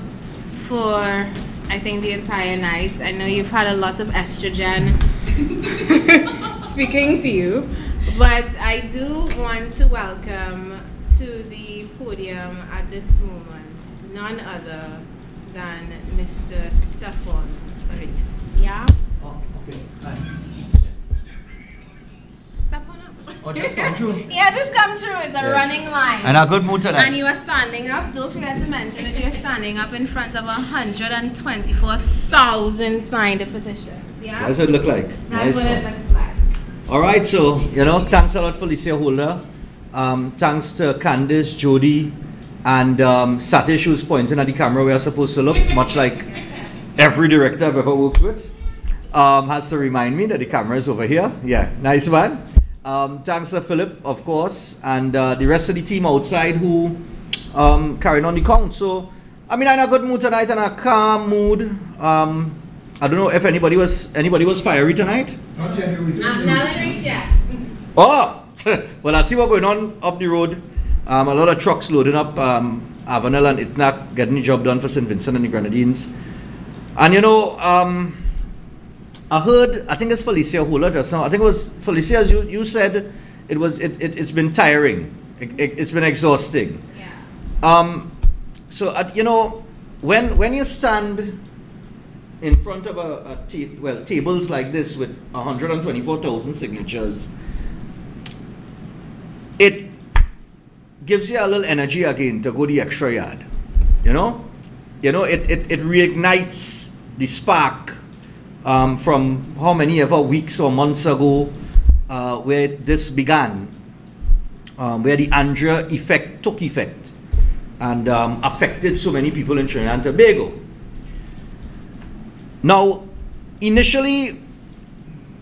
[SPEAKER 1] I think the entire night. I know you've had a lot of estrogen speaking to you, but I do want to welcome to the podium at this moment none other than Mr. Stefan Rees. Yeah?
[SPEAKER 8] Oh, okay. Hi.
[SPEAKER 1] Step on up.
[SPEAKER 8] Oh, just come through.
[SPEAKER 1] Yeah, just come through. It's a running line.
[SPEAKER 8] And a good mood tonight.
[SPEAKER 1] And you are standing up. Don't forget to mention that you're standing up in front of 124,000 signed petitions. Yeah?
[SPEAKER 8] That's what it look like.
[SPEAKER 1] That's
[SPEAKER 8] Nice.
[SPEAKER 1] what it looks like.
[SPEAKER 8] All right, so, thanks a lot, Felicia Holder. Thanks to Candice, Jody, and Satish, who's pointing at the camera where I'm supposed to look, much like every director I've ever worked with. Has to remind me that the camera is over here. Yeah, nice one. Thanks to Philip, of course, and the rest of the team outside who carried on the count. So, I'm in a good mood tonight and a calm mood. I don't know if anybody was fiery tonight.
[SPEAKER 3] Not yet.
[SPEAKER 1] I'm not rich yet.
[SPEAKER 8] Oh, well, I see what's going on up the road. A lot of trucks loading up Avenel and Itnak, getting the job done for St. Vincent and the Grenadines. And I heard, I think it's Felicia Hula just now. I think it was Felicia, as you said, it's been tiring. It's been exhausting.
[SPEAKER 1] Yeah.
[SPEAKER 8] So, when you stand in front of tables like this with 124,000 signatures, it gives you a little energy again to go the extra yard. It reignites the spark from how many ever weeks or months ago where this began, where the Andrea effect took effect and affected so many people in Trinidad and Tobago. Now, initially,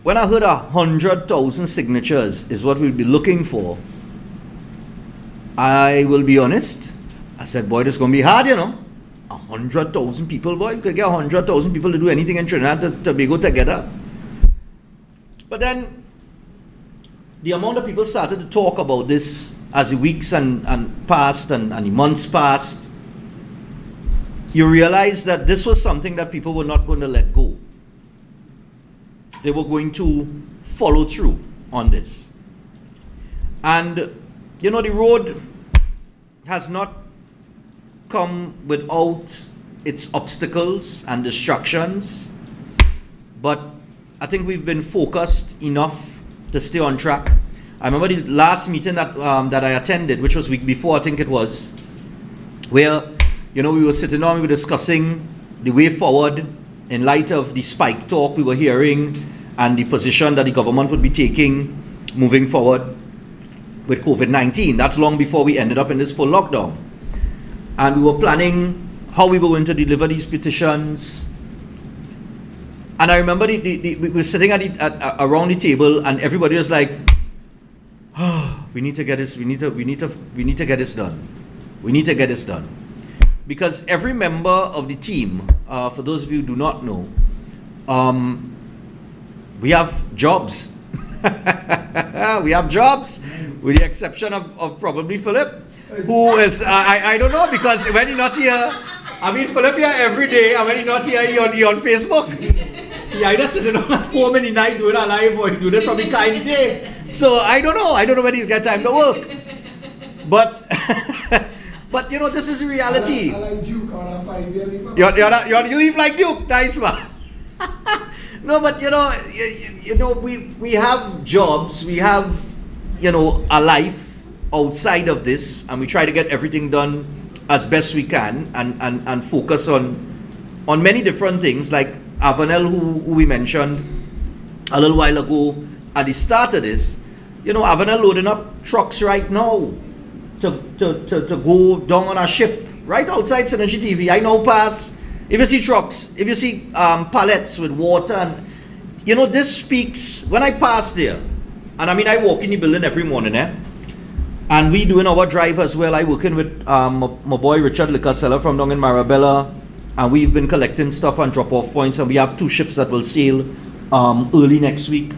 [SPEAKER 8] when I heard 100,000 signatures is what we'll be looking for, I will be honest, I said, boy, this is going to be hard, 100,000 people, boy, you could get 100,000 people to do anything in Trinidad and Tobago together. But then, the amount of people started to talk about this as the weeks and passed and the months passed, you realize that this was something that people were not going to let go. They were going to follow through on this. And, the road has not come without its obstacles and distractions, but I think we've been focused enough to stay on track. I remember the last meeting that I attended, which was week before, I think it was, where we were sitting down, we were discussing the way forward in light of the spike talk we were hearing and the position that the government would be taking moving forward with COVID-19. That's long before we ended up in this full lockdown. And we were planning how we were going to deliver these petitions. And I remember we were sitting around the table and everybody was like, oh, we need to get this, we need to get this done. We need to get this done. Because every member of the team, for those of you who do not know, we have jobs. We have jobs, with the exception of probably Philip, who is, I don't know, because when he's not here, Philip here every day, and when he's not here, he on Facebook. He either sitting at home in the night doing a live, or he doing it from the car in the day. So I don't know when he's got time to work. But this is the reality.
[SPEAKER 3] I like Duke on a 5-year leave.
[SPEAKER 8] You leave like Duke, nice one. No, but we have jobs, we have a life outside of this, and we try to get everything done as best we can and focus on many different things, like Avenel, who we mentioned a little while ago at the start of this. Avenel loading up trucks right now to go down on a ship right outside Synergy TV. I now pass, if you see trucks, if you see pallets with water, and this speaks, when I pass there, and I walk in the building every morning, and we doing our drive as well. I working with my boy Richard Liquor Seller from down in Marabella, and we've been collecting stuff on drop-off points, and we have 2 ships that will sail early next week.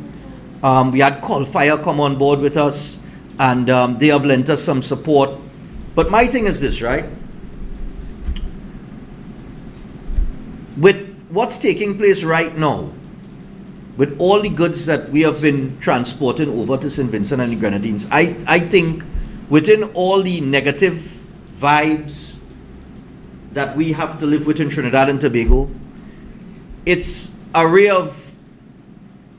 [SPEAKER 8] We had Call Fire come on board with us. and they have lent us some support. But my thing is this, right? With what's taking place right now, with all the goods that we have been transporting over to St. Vincent and the Grenadines, I think within all the negative vibes that we have to live with in Trinidad and Tobago, it's a ray of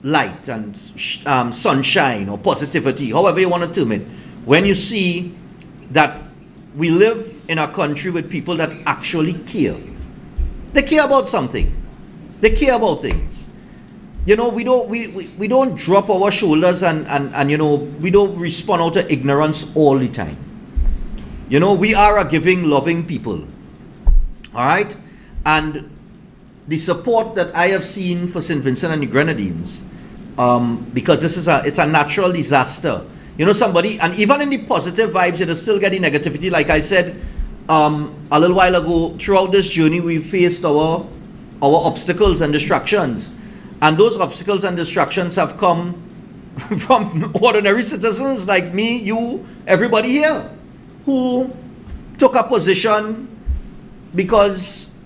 [SPEAKER 8] light and sunshine or positivity, however you want to term it, when you see that we live in a country with people that actually care. They care about something. They care about things. You know, we don't drop our shoulders and you know, we don't respond out of ignorance all the time. You know, we are a giving, loving people. All right? And the support that I have seen for St. Vincent and the Grenadines, because this is it's a natural disaster. You know, somebody, and even in the positive vibes, you're still getting negativity. Like I said a little while ago, throughout this journey, we faced our obstacles and distractions. And those obstacles and distractions have come from ordinary citizens like me, you, everybody here, who took a position because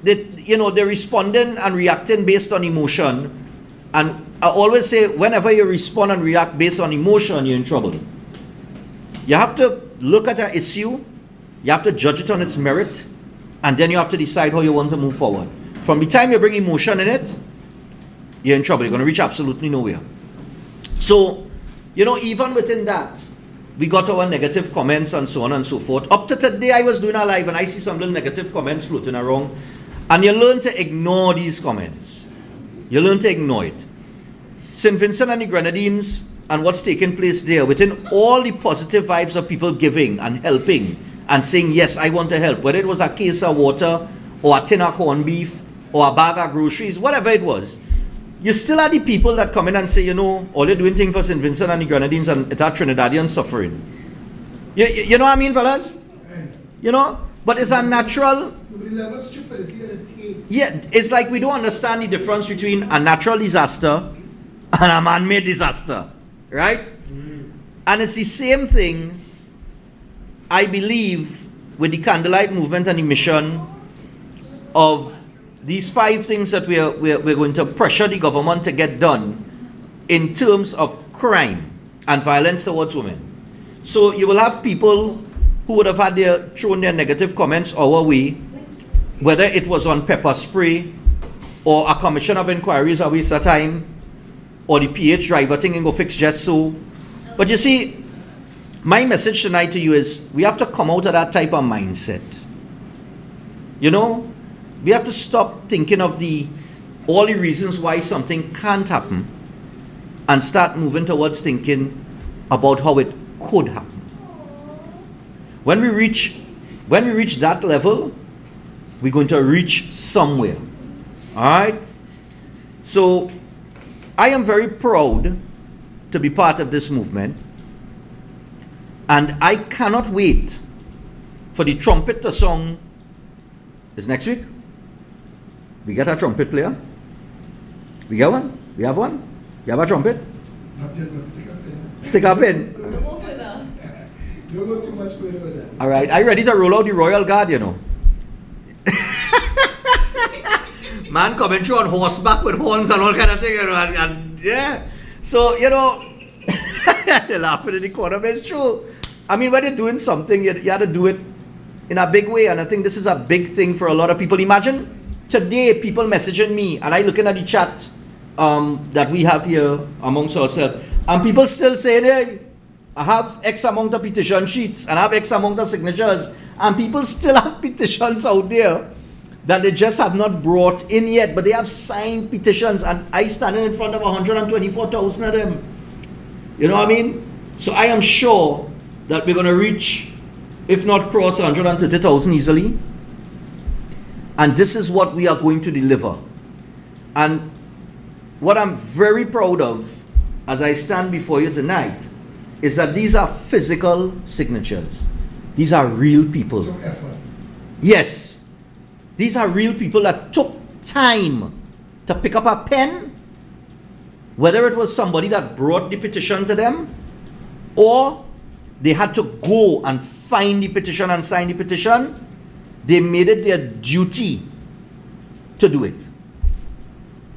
[SPEAKER 8] they're responding and reacting based on emotion. And I always say, whenever you respond and react based on emotion, you're in trouble. You have to look at an issue, you have to judge it on its merit, and then you have to decide how you want to move forward. From the time you bring emotion in it, you're in trouble. You're going to reach absolutely nowhere. So, you know, even within that, we got our negative comments and so on and so forth. Up to today, I was doing a live and I see some little negative comments floating around. And you learn to ignore these comments. You learn to ignore it. St. Vincent and the Grenadines and what's taking place there, within all the positive vibes of people giving and helping and saying, yes, I want to help, whether it was a case of water or a tin of corned beef or a bag of groceries, whatever it was, you still are the people that come in and say, you know, all you're doing things for St. Vincent and the Grenadines and it's our Trinidadian suffering. You know what I mean, fellas? You know? But it's a natural... Yeah, it's like we don't understand the difference between a natural disaster and a man-made disaster. Right? And it's the same thing, I believe, with the Candlelight Movement and the mission of these 5 things that we're going to pressure the government to get done in terms of crime and violence towards women. So you will have people who would have had thrown their negative comments our way, whether it was on pepper spray or a commission of inquiries a waste of time, or the PH driver thing and go fix just so. But you see, my message tonight to you is we have to come out of that type of mindset. You know? We have to stop thinking of all the reasons why something can't happen and start moving towards thinking about how it could happen. When we reach that level, we're going to reach somewhere. Alright? So I am very proud to be part of this movement, and I cannot wait for the trumpet to song. Is next week? We get a trumpet player? We get one? We have one? We have a trumpet?
[SPEAKER 3] Not yet, but stick up in.
[SPEAKER 8] Stick up in?
[SPEAKER 6] Don't go further.
[SPEAKER 3] Don't go too much further with that.
[SPEAKER 8] Alright, are you ready to roll out the Royal Guard, you know? Man coming through on horseback with horns and all kind of thing, you know, and yeah. So, you know, they're laughing in the corner, but it's true. I mean, when you're doing something, you have to do it in a big way, and I think this is a big thing for a lot of people. Imagine today people messaging me, and I looking at the chat that we have here amongst ourselves, and people still saying, hey, I have X amount of petition sheets, and I have X amount of signatures, and people still have petitions out there that they just have not brought in yet, but they have signed petitions, and I standing in front of 124,000 of them. You know what I mean? So I am sure that we're going to reach, if not cross 130,000 easily. And this is what we are going to deliver. And what I'm very proud of, as I stand before you tonight, is that these are physical signatures. These are real people.
[SPEAKER 3] Took effort.
[SPEAKER 8] Yes. These are real people that took time to pick up a pen, whether it was somebody that brought the petition to them, or they had to go and find the petition and sign the petition. They made it their duty to do it.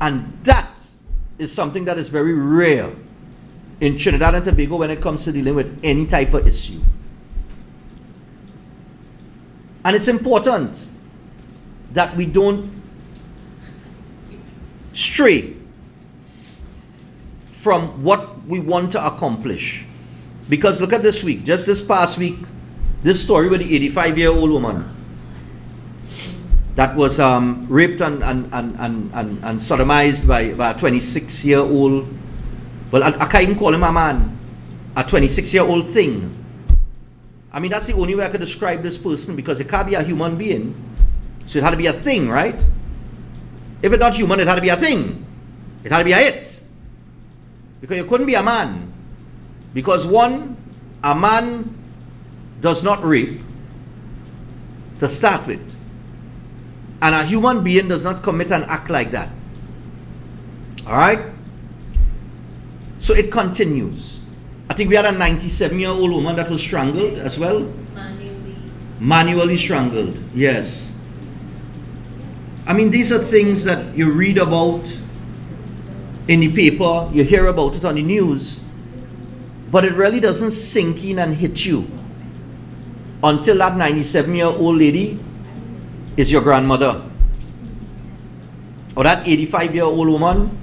[SPEAKER 8] And that is something that is very rare in Trinidad and Tobago when it comes to dealing with any type of issue. And it's important that we don't stray from what we want to accomplish. Because look at this week, just this past week, this story with the 85-year-old woman that was raped and sodomized by a 26-year-old, well, I can't even call him a man, a 26-year-old thing. I mean, that's the only way I could describe this person, because it can't be a human being. So it had to be a thing, right? If it's not human, it had to be a thing. It had to be a it. Because you couldn't be a man. Because one, a man does not rape to start with. And a human being does not commit an act like that. Alright? So it continues. I think we had a 97-year-old woman that was strangled as well. Manually strangled, yes. I mean, these are things that you read about in the paper, you hear about it on the news, but it really doesn't sink in and hit you until that 97-year-old lady is your grandmother, or that 85-year-old woman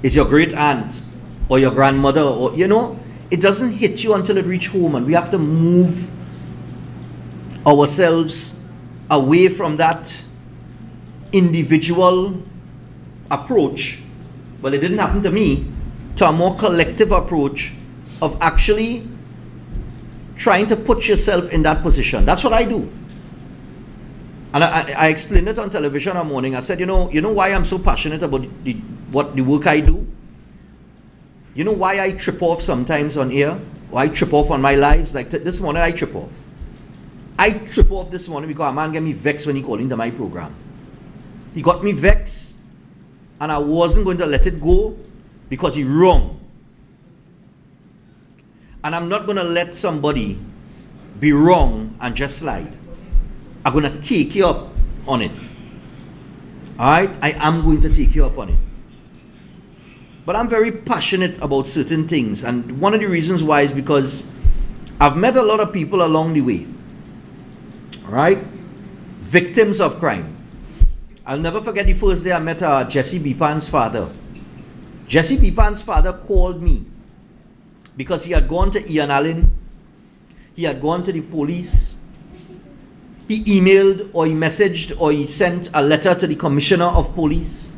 [SPEAKER 8] is your great aunt or your grandmother, or you know, it doesn't hit you until it reaches home. And we have to move ourselves away from that individual approach, well, it didn't happen to me, to a more collective approach of actually trying to put yourself in that position. That's what I do. And I explained it on television one morning. I said, you know why I'm so passionate about the work I do? You know why I trip off sometimes on air? Why I trip off on my lives? Like this morning, I trip off. I trip off this morning because a man got me vexed when he called into my program. He got me vexed, and I wasn't going to let it go because he wrong. And I'm not going to let somebody be wrong and just slide. I'm going to take you up on it. Alright? I am going to take you up on it. But I'm very passionate about certain things. And one of the reasons why is because I've met a lot of people along the way. Alright? Victims of crime. I'll never forget the first day I met Jesse Bipan's father. Jesse Bipan's father called me because he had gone to Ian Allen. He had gone to the police. He emailed or he messaged or he sent a letter to the commissioner of police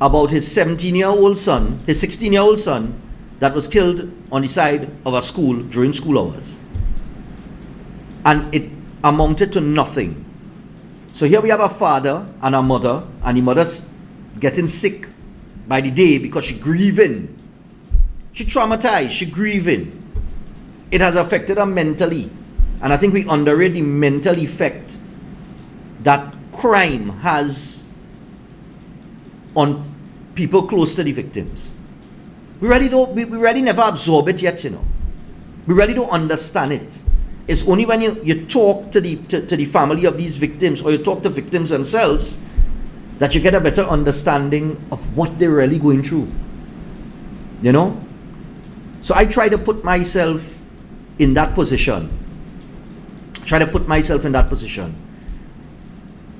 [SPEAKER 8] about his 17-year-old son, his 16-year-old son that was killed on the side of a school during school hours. And it amounted to nothing. So here we have a father and a mother, and the mother's getting sick by the day because she's grieving. She's traumatized, she's grieving. It has affected her mentally. And I think we underrate the mental effect that crime has on people close to the victims. We really never absorb it yet, you know. We really don't understand it. It's only when you talk to the family of these victims, or you talk to victims themselves, that you get a better understanding of what they're really going through. You know? So I try to put myself in that position. Try to put myself in that position.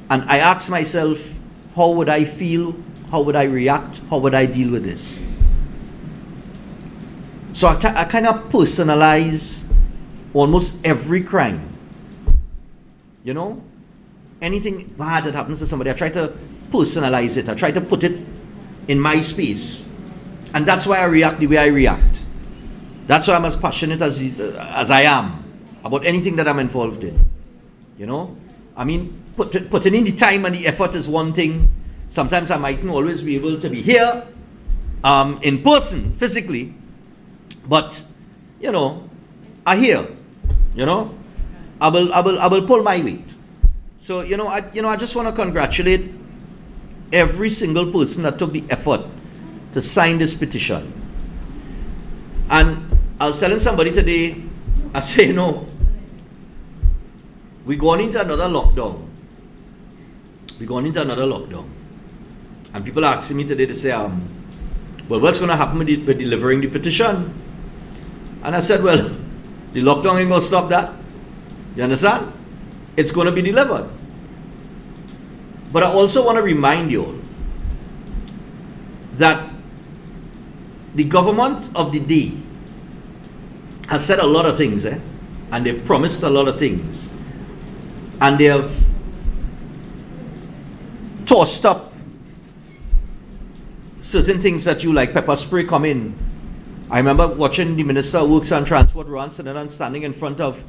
[SPEAKER 8] And I ask myself, how would I feel? How would I react? How would I deal with this? So I kind of personalize almost every crime. You know? Anything bad that happens to somebody, I try to personalize it. I try to put it in my space. And that's why I react the way I react. That's why I'm as passionate as I am about anything that I'm involved in. You know? I mean, putting in the time and the effort is one thing. Sometimes I mightn't always be able to be here in person, physically. But, you know, I hear. You know? I will pull my weight. So, I just want to congratulate every single person that took the effort to sign this petition. And I was telling somebody today, I say, we're going into another lockdown. We're going into another lockdown. And people are asking me today to say, well, what's going to happen with delivering the petition? And I said, well, the lockdown ain't going to stop that. You understand? It's going to be delivered. But I also want to remind you all that the government of the day has said a lot of things, and they've promised a lot of things, and they have tossed up certain things that you like pepper spray come in. I remember watching the Minister of Works and Transport, Ron Sinanan, standing in front of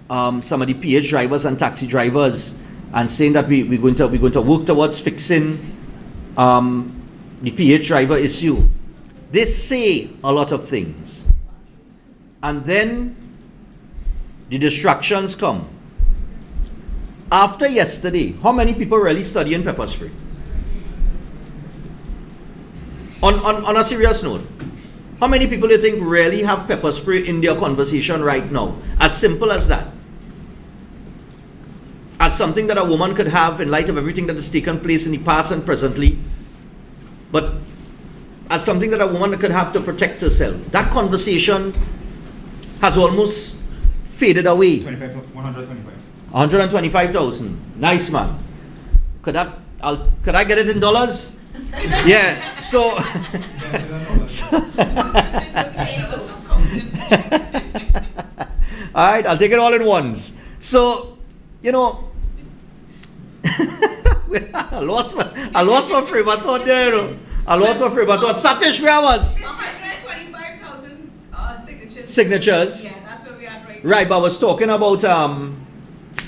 [SPEAKER 8] some of the PH drivers and taxi drivers and saying that we're going to work towards fixing the PH driver issue. They say a lot of things, and then the distractions come. After yesterday, how many people really studying pepper spray? On a serious note, how many people do you think really have pepper spray in their conversation right now? As simple as that. As something that a woman could have in light of everything that has taken place in the past and presently, but as something that a woman could have to protect herself. That conversation has almost faded away. 125,000. Nice, man. Could I get it in dollars? Yeah. So, all right, I'll take it all in ones. So, I lost my frame of thought there. I lost my frame of thought. Satish, where I was?
[SPEAKER 5] 125,000
[SPEAKER 8] signatures.
[SPEAKER 5] Yeah, that's where we are right.
[SPEAKER 8] Right, but I was talking about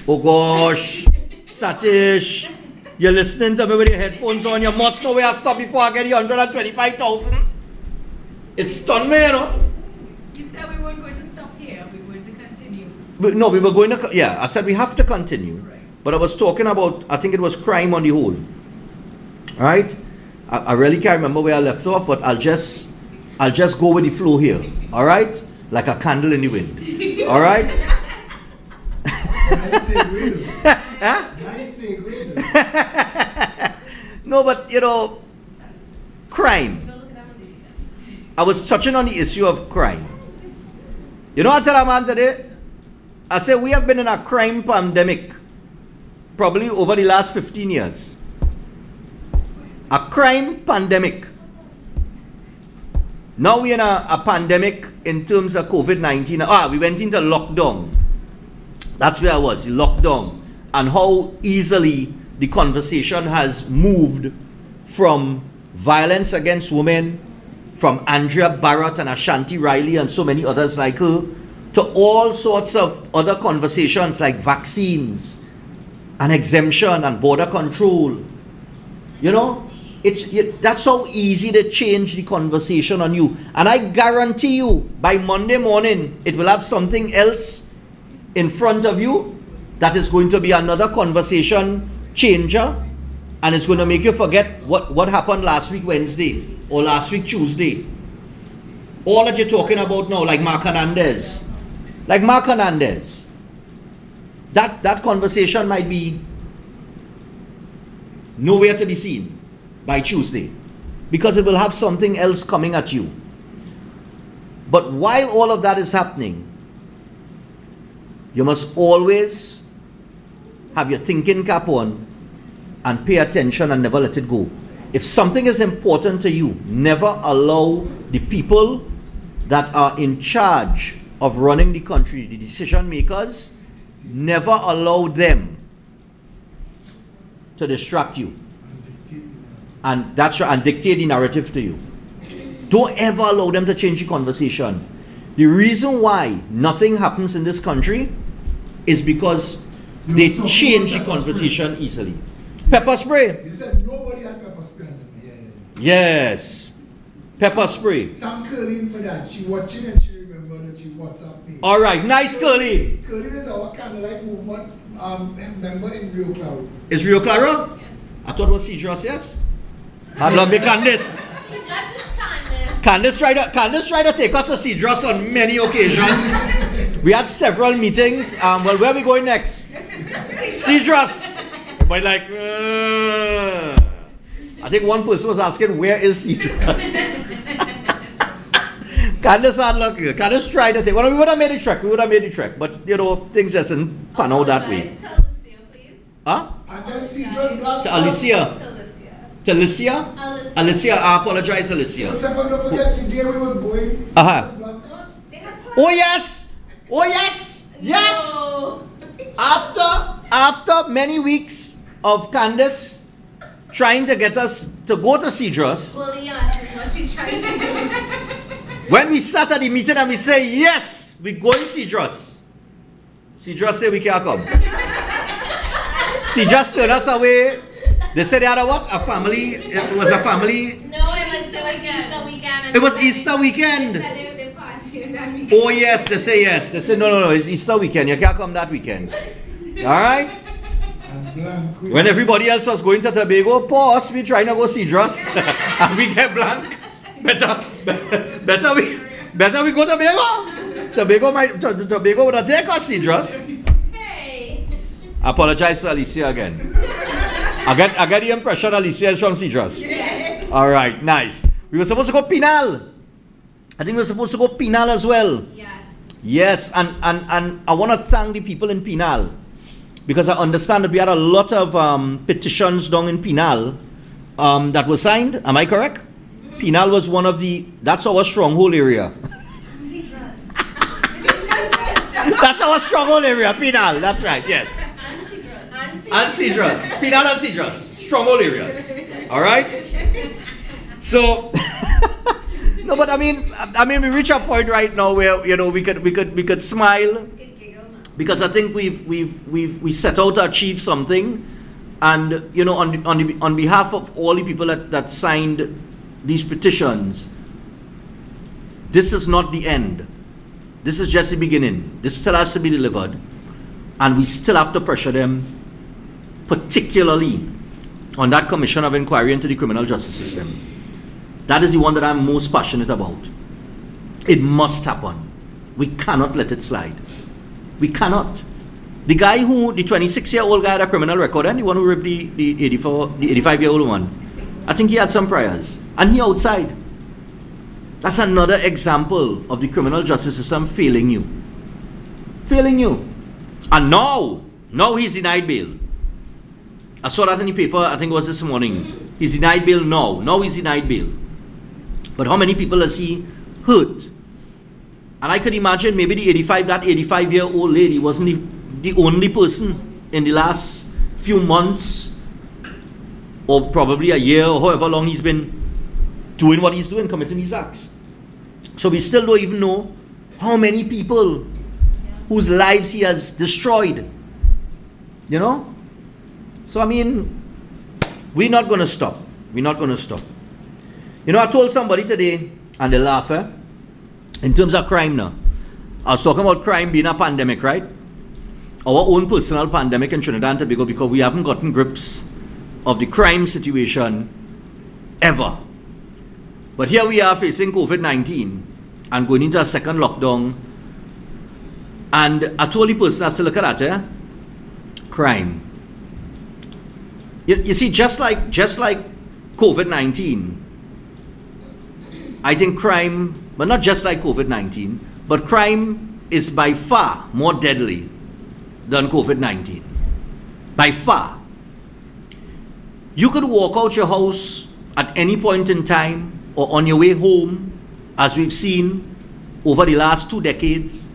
[SPEAKER 8] oh gosh, Satish, you're listening to me with your headphones on. You must know where I stop before I get the 125,000. It stunned me,
[SPEAKER 5] You said we weren't going to stop here. We were to continue.
[SPEAKER 8] No, we were going to. Yeah, I said we have to continue.
[SPEAKER 5] Right.
[SPEAKER 8] But I was talking about, I think it was crime on the whole. All right? I really can't remember where I left off, but I'll just go with the flow here. All right? Like a candle in the wind. All right? No, but crime. I was touching on the issue of crime. You know what I tell a man today? I said we have been in a crime pandemic probably over the last 15 years. A crime pandemic. Now we're in a pandemic in terms of COVID-19. We went into lockdown. That's where I was, the lockdown. And how easily the conversation has moved from violence against women, from Andrea Barrett and Ashanti Riley and so many others like her, to all sorts of other conversations like vaccines and exemption and border control. That's how easy to change the conversation on you. And I guarantee you, by Monday morning, it will have something else in front of you that is going to be another conversation changer, and it's going to make you forget what happened last week Wednesday or last week Tuesday. All that you're talking about now, like Mark Hernandez. That conversation might be nowhere to be seen by Tuesday, because it will have something else coming at you. But while all of that is happening, you must always have your thinking cap on and pay attention and never let it go. If something is important to you, never allow the people that are in charge of running the country, the decision makers, never allow them to distract you and dictate the narrative to you. Don't ever allow them to change the conversation. The reason why nothing happens in this country is because they change the conversation easily. Pepper spray.
[SPEAKER 3] You said nobody had pepper spray on them.
[SPEAKER 8] Yes. Pepper spray.
[SPEAKER 3] Thank Curleen for that. She watching and she remembered and she WhatsApp me.
[SPEAKER 8] All right, nice Curleen.
[SPEAKER 3] Curleen is our Candlelight Movement member in Rio Claro.
[SPEAKER 8] Is Rio Claro? I thought it was Cedros, yes? How long they can this?
[SPEAKER 6] Cedros is Candace.
[SPEAKER 8] Candace tried to take us to Cedros on many occasions. We had several meetings. Well, where are we going next? Cedros. But like, I think one person was asking, where is Cedros? Candace had luck. Candace tried to take. Well, we would have made the trek. But you know, things just didn't pan out that way.
[SPEAKER 2] To Alicia, please.
[SPEAKER 8] Huh?
[SPEAKER 3] And then Cedros blocked
[SPEAKER 8] To
[SPEAKER 3] us.
[SPEAKER 8] Alicia. To Alicia? Alicia, I apologize, Alicia.
[SPEAKER 3] Stefan, don't forget the day we was going.
[SPEAKER 8] Uh-huh.
[SPEAKER 3] Cedros blocked us.
[SPEAKER 8] Oh yes! Oh yes! Yes!
[SPEAKER 2] No.
[SPEAKER 8] After many weeks of Candace trying to get us to go to Cedros,
[SPEAKER 6] Well, yes, is what she tried to do.
[SPEAKER 8] when we sat at the meeting and we say, yes, we're going Cedros. Cedros say we can't come. Cedros turned us away. They said they had a what? A family. It was a family.
[SPEAKER 6] No, it was Easter weekend.
[SPEAKER 8] It was Easter weekend.
[SPEAKER 6] They party that weekend.
[SPEAKER 8] Oh yes, they say yes. They say no, it's Easter weekend. You can't come that weekend. Alright?
[SPEAKER 3] And blank.
[SPEAKER 8] When everybody else was going to Tobago, pause, we trying to go Cedros. And we get blank. Better we go to Tobago. Tobago would have taken us Cedros.
[SPEAKER 2] Hey.
[SPEAKER 8] I apologize to Alicia again. I get the impression Alicia is from Cedros.
[SPEAKER 2] Yes.
[SPEAKER 8] Alright, nice. We were supposed to go Pinal. I think we were supposed to go Pinal as well.
[SPEAKER 6] Yes.
[SPEAKER 8] Yes, and I want to thank the people in Pinal, because I understand that we had a lot of petitions down in Pinal that were signed. Am I correct? Pinal was one of that's our stronghold area. That's our stronghold area, Pinal. That's right, yes. And Cedros. Pinal and Cedros. Stronghold areas. Alright? So no, but I mean we reach a point right now where, you know, we could smile, because I think we set out to achieve something. And you know, on behalf of all the people that signed these petitions, this is not the end. This is just the beginning. This still has to be delivered, and we still have to pressure them, particularly on that commission of inquiry into the criminal justice system. That is the one that I'm most passionate about. It must happen. We cannot let it slide. We cannot. The guy the 26-year-old guy had a criminal record, and the one who raped the 85-year-old one, I think he had some priors, and he outside. That's another example of the criminal justice system failing you. Failing you. And now he's denied bail. I saw that in the paper, I think it was this morning. He's denied bail now. Now he's denied bail. But how many people has he hurt? And I could imagine maybe that 85-year-old lady wasn't the only person in the last few months, or probably a year, or however long he's been doing what he's doing, committing these acts. So we still don't even know how many people whose lives he has destroyed. You know? So I mean, we're not going to stop. We're not going to stop. You know, I told somebody today, and they laugh, in terms of crime now. I was talking about crime being a pandemic, right? Our own personal pandemic in Trinidad and Tobago, because we haven't gotten grips of the crime situation ever. But here we are facing COVID-19 and going into a second lockdown. And I told the person, I said, look at that, crime. You see, just like COVID-19, I think crime, but not just like COVID-19, but crime is by far more deadly than COVID-19. By far. You could walk out your house at any point in time, or on your way home, as we've seen over the last 2 decades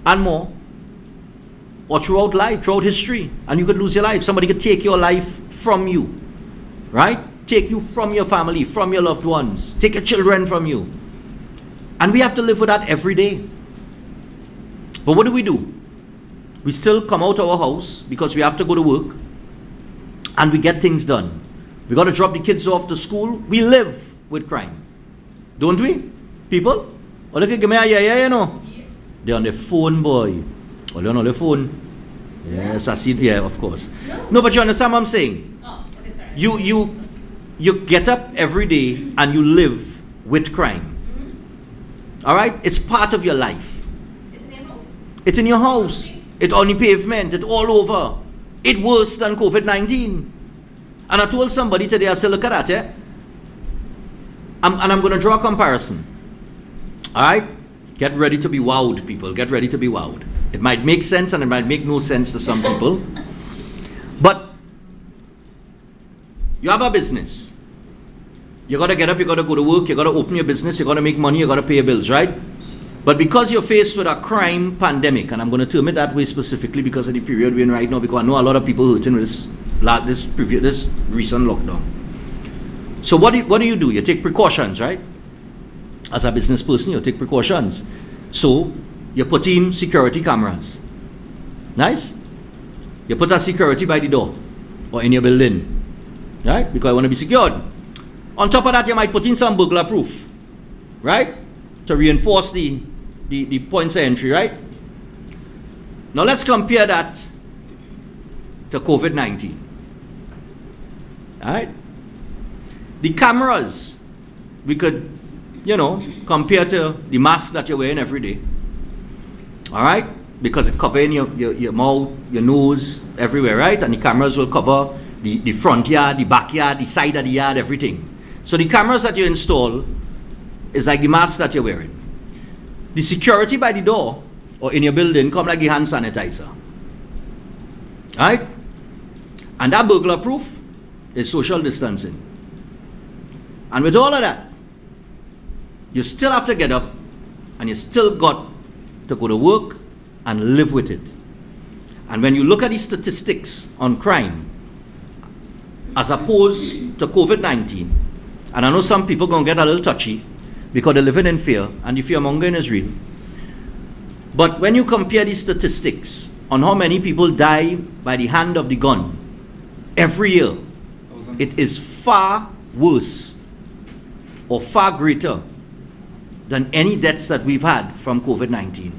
[SPEAKER 8] and more, or throughout life, throughout history, and you could lose your life. Somebody could take your life from you, right? Take you from your family, from your loved ones, take your children from you. And we have to live with that every day. But what do? We still come out of our house because we have to go to work, and we get things done. We got to drop the kids off to school. We live with crime, don't we, people? Oh, look at me, you know. They're on the phone, boy. Oh, they're on the phone. Yes, I see. Yeah, of course. No, but you understand what I'm saying?
[SPEAKER 2] Oh, okay, sorry.
[SPEAKER 8] You get up every day and you live with crime. All right? It's part of your life.
[SPEAKER 2] It's in your house.
[SPEAKER 8] It's in your house. It's on the pavement. It's all over. It's worse than COVID-19. And I told somebody today, I said, look at that, and I'm going to draw a comparison. All right? Get ready to be wowed, people. Get ready to be wowed. It might make sense and it might make no sense to some people. But you have a business. You got to get up, you got to go to work, you got to open your business, you got to make money, you got to pay your bills, right? But because you're faced with a crime pandemic, and I'm going to term it that way specifically because of the period we're in right now, because I know a lot of people hurting with this recent lockdown. So what do? You take precautions, right? As a business person, you take precautions. So you put in security cameras. Nice? You put a security by the door or in your building, right? Because I want to be secured. On top of that, you might put in some burglar proof, right? To reinforce the points of entry, right? Now let's compare that to COVID-19. All right? The cameras, we could, compare to the mask that you're wearing every day. All right? Because it covers your mouth, your nose, everywhere, right? And the cameras will cover the front yard, the backyard, the side of the yard, everything. So the cameras that you install is like the mask that you're wearing. The security by the door or in your building come like the hand sanitizer. Right? And that burglar proof is social distancing. And with all of that, you still have to get up and you still got to go to work and live with it. And when you look at the statistics on crime as opposed to COVID-19, and I know some people going to get a little touchy because they're living in fear, and the fear-mongering is real. But when you compare the statistics on how many people die by the hand of the gun every year, it is far worse or far greater than any deaths that we've had from COVID-19.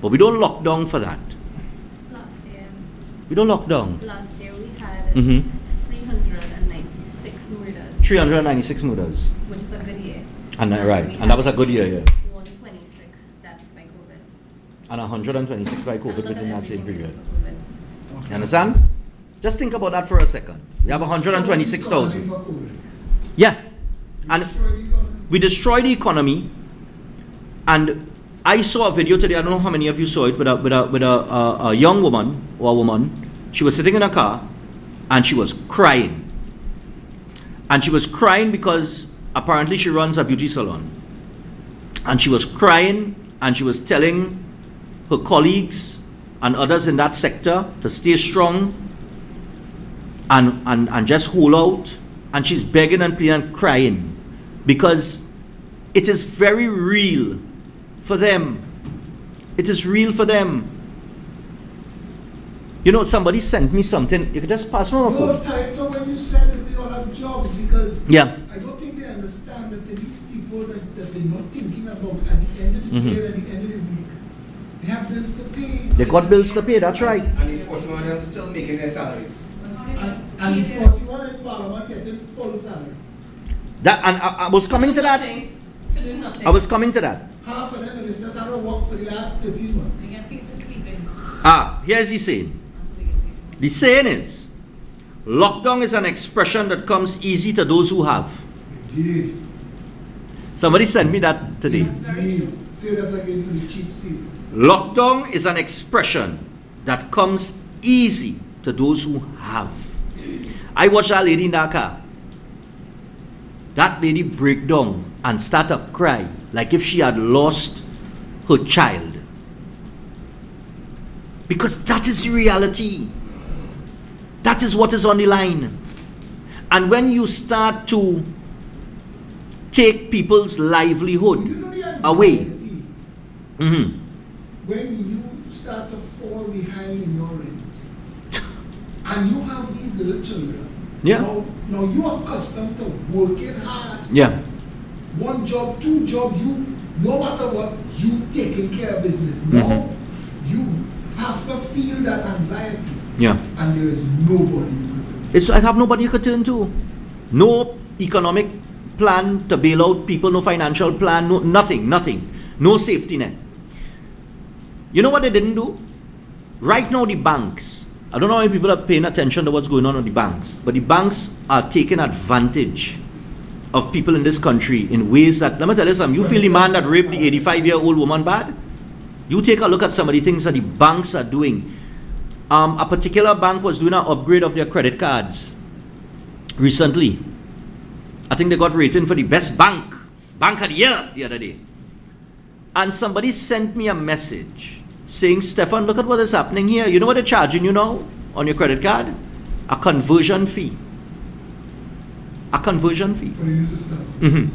[SPEAKER 8] But we don't lock down for that.
[SPEAKER 2] Last year.
[SPEAKER 8] We don't lock down.
[SPEAKER 2] Last year we had 396 murders.
[SPEAKER 8] 396 murders.
[SPEAKER 2] Which is a good year.
[SPEAKER 8] And right, and that was a good year, yeah.
[SPEAKER 2] 126 deaths by COVID.
[SPEAKER 8] And 126 by COVID within that same period.
[SPEAKER 2] COVID.
[SPEAKER 8] You understand? Just think about that for a second. We have 126,000. Yeah. And we destroy the economy. And I saw a video today, I don't know how many of you saw it, with a young woman or a woman. She was sitting in a car and she was crying. And she was crying because apparently she runs a beauty salon. And she was crying and she was telling her colleagues and others in that sector to stay strong and just hold out. And she's begging and pleading and crying because it is very real for them. It is real for them. Somebody sent me something. You could just pass me on the phone.
[SPEAKER 3] Taito, when you said that we all have jobs, because
[SPEAKER 8] yeah.
[SPEAKER 3] I don't think they understand that these people that they're not thinking about at the end of the day, at the end of the week, they have bills to pay.
[SPEAKER 8] They got bills to pay, that's right.
[SPEAKER 9] And the 41 are still making their salaries.
[SPEAKER 3] And the 41 in Parliament getting full salary.
[SPEAKER 8] That, and I was coming to that.
[SPEAKER 2] Nothing.
[SPEAKER 8] I was coming to that.
[SPEAKER 3] Half of them ministers haven't worked for the last 13 months.
[SPEAKER 5] They get paid for sleeping.
[SPEAKER 8] Here's the saying. The saying is, lockdown is an expression that comes easy to those who have.
[SPEAKER 3] Indeed.
[SPEAKER 8] Somebody sent me that today.
[SPEAKER 3] Indeed. Say that again for the cheap seats.
[SPEAKER 8] Lockdown is an expression that comes easy to those who have. I watched that lady in that car. That lady break down and start to cry like if she had lost her child. Because that is the reality. That is what is on the line. And when you start to take people's livelihood away.
[SPEAKER 3] When you start to fall behind in your rent, and you have these little children, now you are accustomed to working hard.
[SPEAKER 8] Yeah.
[SPEAKER 3] One job, two job, you, no matter what, you taking care of business. Now you have to feel that anxiety.
[SPEAKER 8] Yeah.
[SPEAKER 3] And there is nobody you could turn to.
[SPEAKER 8] I have nobody you could turn to. No economic plan to bail out people, no financial plan, no nothing, no safety net. You know what they didn't do? Right now the banks, I don't know how many people are paying attention to what's going on with the banks, but the banks are taking advantage of people in this country in ways that, let me tell you something, you feel the man that raped the 85-year-old woman bad? You take a look at some of the things that the banks are doing. A particular bank was doing an upgrade of their credit cards recently. I think they got rated for the best bank of the year the other day. And somebody sent me a message saying, Stefan, look at what is happening here. You know what they're charging you now on your credit card? A conversion fee. A conversion fee.
[SPEAKER 3] For the new system.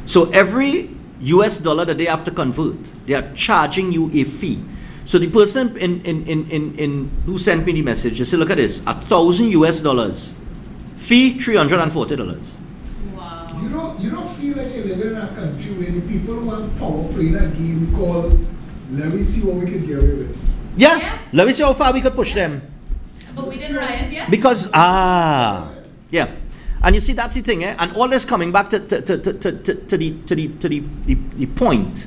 [SPEAKER 8] So every US dollar that they have to convert, they are charging you a fee. So the person in who sent me the message, they said, look at this, $1,000 US, fee $340.
[SPEAKER 2] Wow.
[SPEAKER 3] You don't feel like you're living in a country where the people who have power playing a game called, let me see what we can get away with.
[SPEAKER 8] Yeah, let me see how far we could push them.
[SPEAKER 2] But we didn't riot yet?
[SPEAKER 8] Because, yeah. And you see, that's the thing, eh? And all this coming back to the point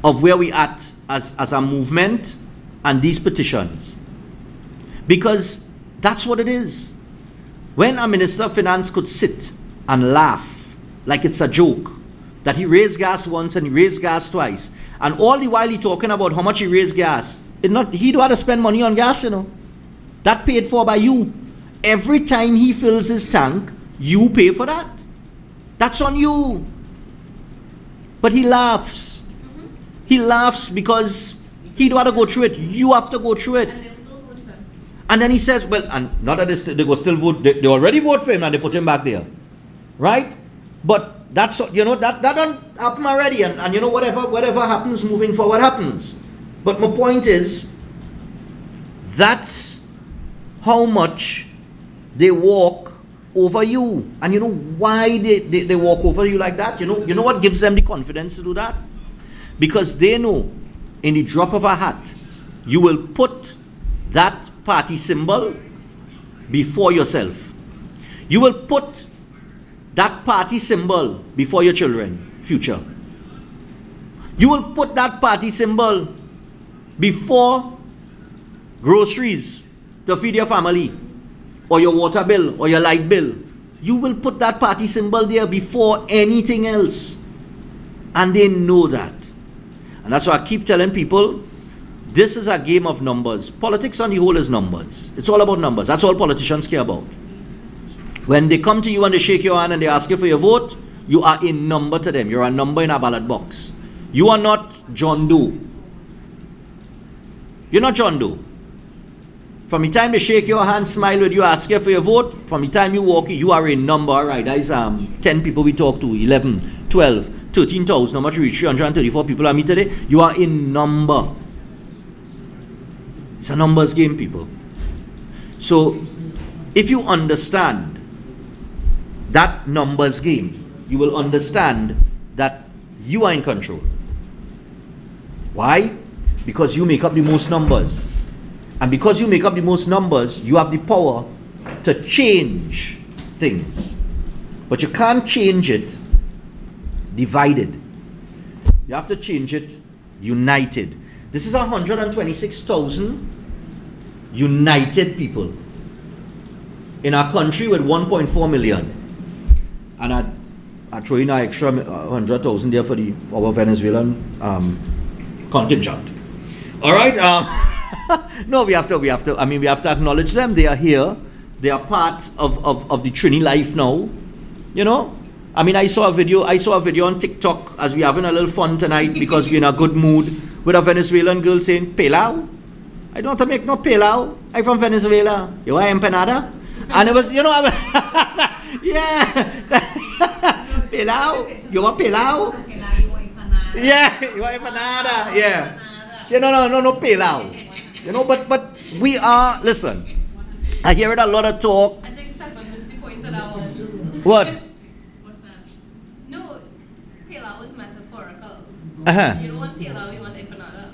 [SPEAKER 8] of where we at as a movement and these petitions. Because that's what it is. When a Minister of Finance could sit and laugh like it's a joke, that he raised gas once and he raised gas twice, and all the while he talking about how much he raised gas, he don't have to spend money on gas, you know. That paid for by you. Every time he fills his tank, you pay for that. That's on you. But he laughs. He laughs because he don't have to go through it. You have to go through it.
[SPEAKER 2] And they'll still vote for him.
[SPEAKER 8] And then he says, well, and not that they go still vote, they already vote for him and they put him back there. Right? But that's, you know, that don't happen already. And you know, whatever happens moving forward happens. But my point is, that's how much they walk over you. And you know why they walk over you like that? You know what gives them the confidence to do that? Because they know in the drop of a hat, you will put that party symbol before yourself. You will put that party symbol before your children, future. You will put that party symbol before groceries to feed your family, or your water bill, or your light bill. You will put that party symbol there before anything else. And they know that. And that's why I keep telling people, this is a game of numbers. Politics on the whole is numbers. It's all about numbers. That's all politicians care about. When they come to you and they shake your hand and they ask you for your vote, you are a number to them. You're a number in a ballot box. You are not John Doe. You're not John Doe. From the time they shake your hand, smile with you, ask you for your vote, from the time you walk in, you are a number. All right, that is 10 people we talk to, 11, 12, 13,000, how much we reach, 334 people I meet today. You are a number. It's a numbers game, people. So, if you understand that numbers game, you will understand that you are in control. Why? Because you make up the most numbers. And because you make up the most numbers, you have the power to change things. But you can't change it divided. You have to change it united. This is 126,000 united people in our country with 1.4 million. And I throw in an extra 100,000 there for our Venezuelan contingent. All right. No, we have to. I mean, we have to acknowledge them. They are here. They are part of the Trini life now. You know. I mean, I saw a video on TikTok as we're having a little fun tonight because we're in a good mood with a Venezuelan girl saying "Pelao." I don't want to make no pelao. I'm from Venezuela. You want empanada? And it was, you know, yeah. Pelao. You want pelao? Yeah. You want empanada? Yeah. So, no, pelao. You know, but we are, listen, I hear it a lot of talk.
[SPEAKER 2] I think Stefan missed the point of that one.
[SPEAKER 8] What?
[SPEAKER 2] What's that? No, Pela was metaphorical.
[SPEAKER 8] Uh-huh.
[SPEAKER 2] You don't want Pela, you want empanada.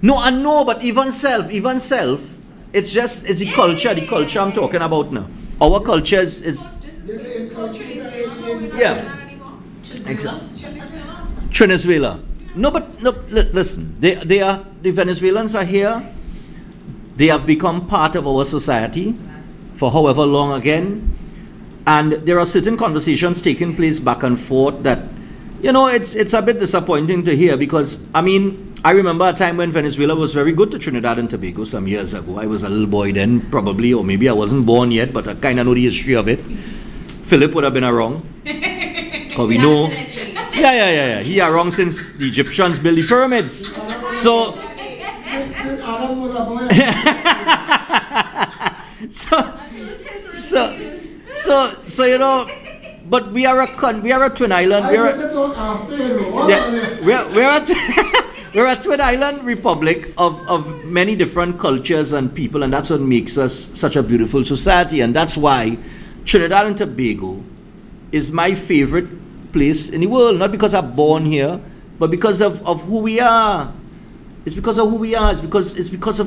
[SPEAKER 8] No, I know, but even self, it's the culture I'm talking about now. Our culture is
[SPEAKER 3] It's culture.
[SPEAKER 8] yeah. Venezuela. No, but no. Listen, the Venezuelans are here. They have become part of our society for however long again, and there are certain conversations taking place back and forth that, you know, it's a bit disappointing to hear, because I mean, I remember a time when Venezuela was very good to Trinidad and Tobago some years ago. I was a little boy then, probably, or maybe I wasn't born yet, but I kind of know the history of it. Philip would have been around. Because we know. Yeah. He around since the Egyptians built the pyramids. So. so you know, but we are a twin island. We're a twin island republic of many different cultures and people, and that's what makes us such a beautiful society. And that's why Trinidad and Tobago is my favorite place in the world. Not because I'm born here, but because of who we are. It's because of who we are. It's because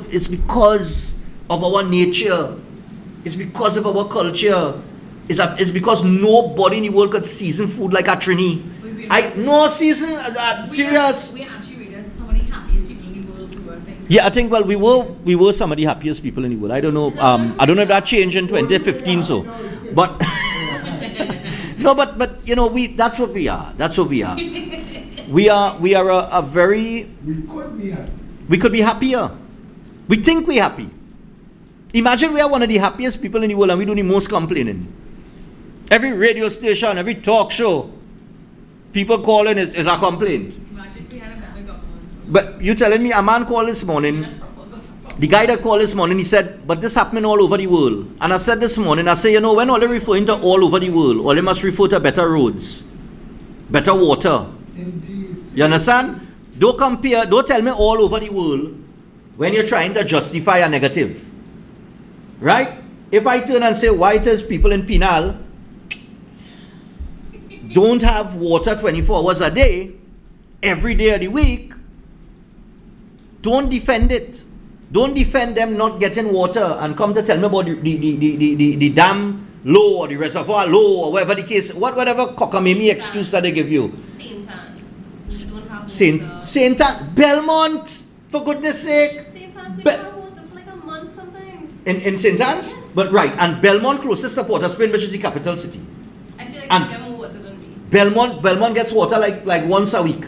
[SPEAKER 8] of our nature. It's because of our culture. It's because nobody in the world could season food like a Trini. Serious.
[SPEAKER 5] We actually rated some of the happiest people in the world too, I think.
[SPEAKER 8] Yeah, I think, well, we were some of the happiest people in the world. I don't know. I don't know if that changed in 2015. So, but no, but you know, that's what we are. That's what we are. We are a very.
[SPEAKER 3] We could be happy.
[SPEAKER 8] We could be happier. We think we're happy. Imagine we are one of the happiest people in the world and we do the most complaining. Every radio station, every talk show, people calling is a complaint.
[SPEAKER 5] Imagine if we had a better government.
[SPEAKER 8] But you telling me a man called this morning, the guy that called this morning, he said, but this happening all over the world. And I said this morning, I say, you know, when all they're referring to all over the world, all they must refer to better roads, better water.
[SPEAKER 3] Indeed.
[SPEAKER 8] You understand? Don't compare, don't tell me all over the world when you're trying to justify a negative. Right? If I turn and say, why does people in Penal don't have water 24 hours a day, every day of the week, don't defend it. Don't defend them not getting water and come to tell me about the dam low or the reservoir low or whatever the case, whatever cockamamie excuse that they give you. Saint Anne, Belmont, for goodness sake.
[SPEAKER 2] St. Anne's, we don't have water for like a month sometimes.
[SPEAKER 8] In St. Anne's?
[SPEAKER 2] Yes.
[SPEAKER 8] But right, and Belmont closest to Port of Spain, which is the capital city.
[SPEAKER 2] I feel like
[SPEAKER 8] And
[SPEAKER 2] they get more water than me.
[SPEAKER 8] Belmont gets water like once a week.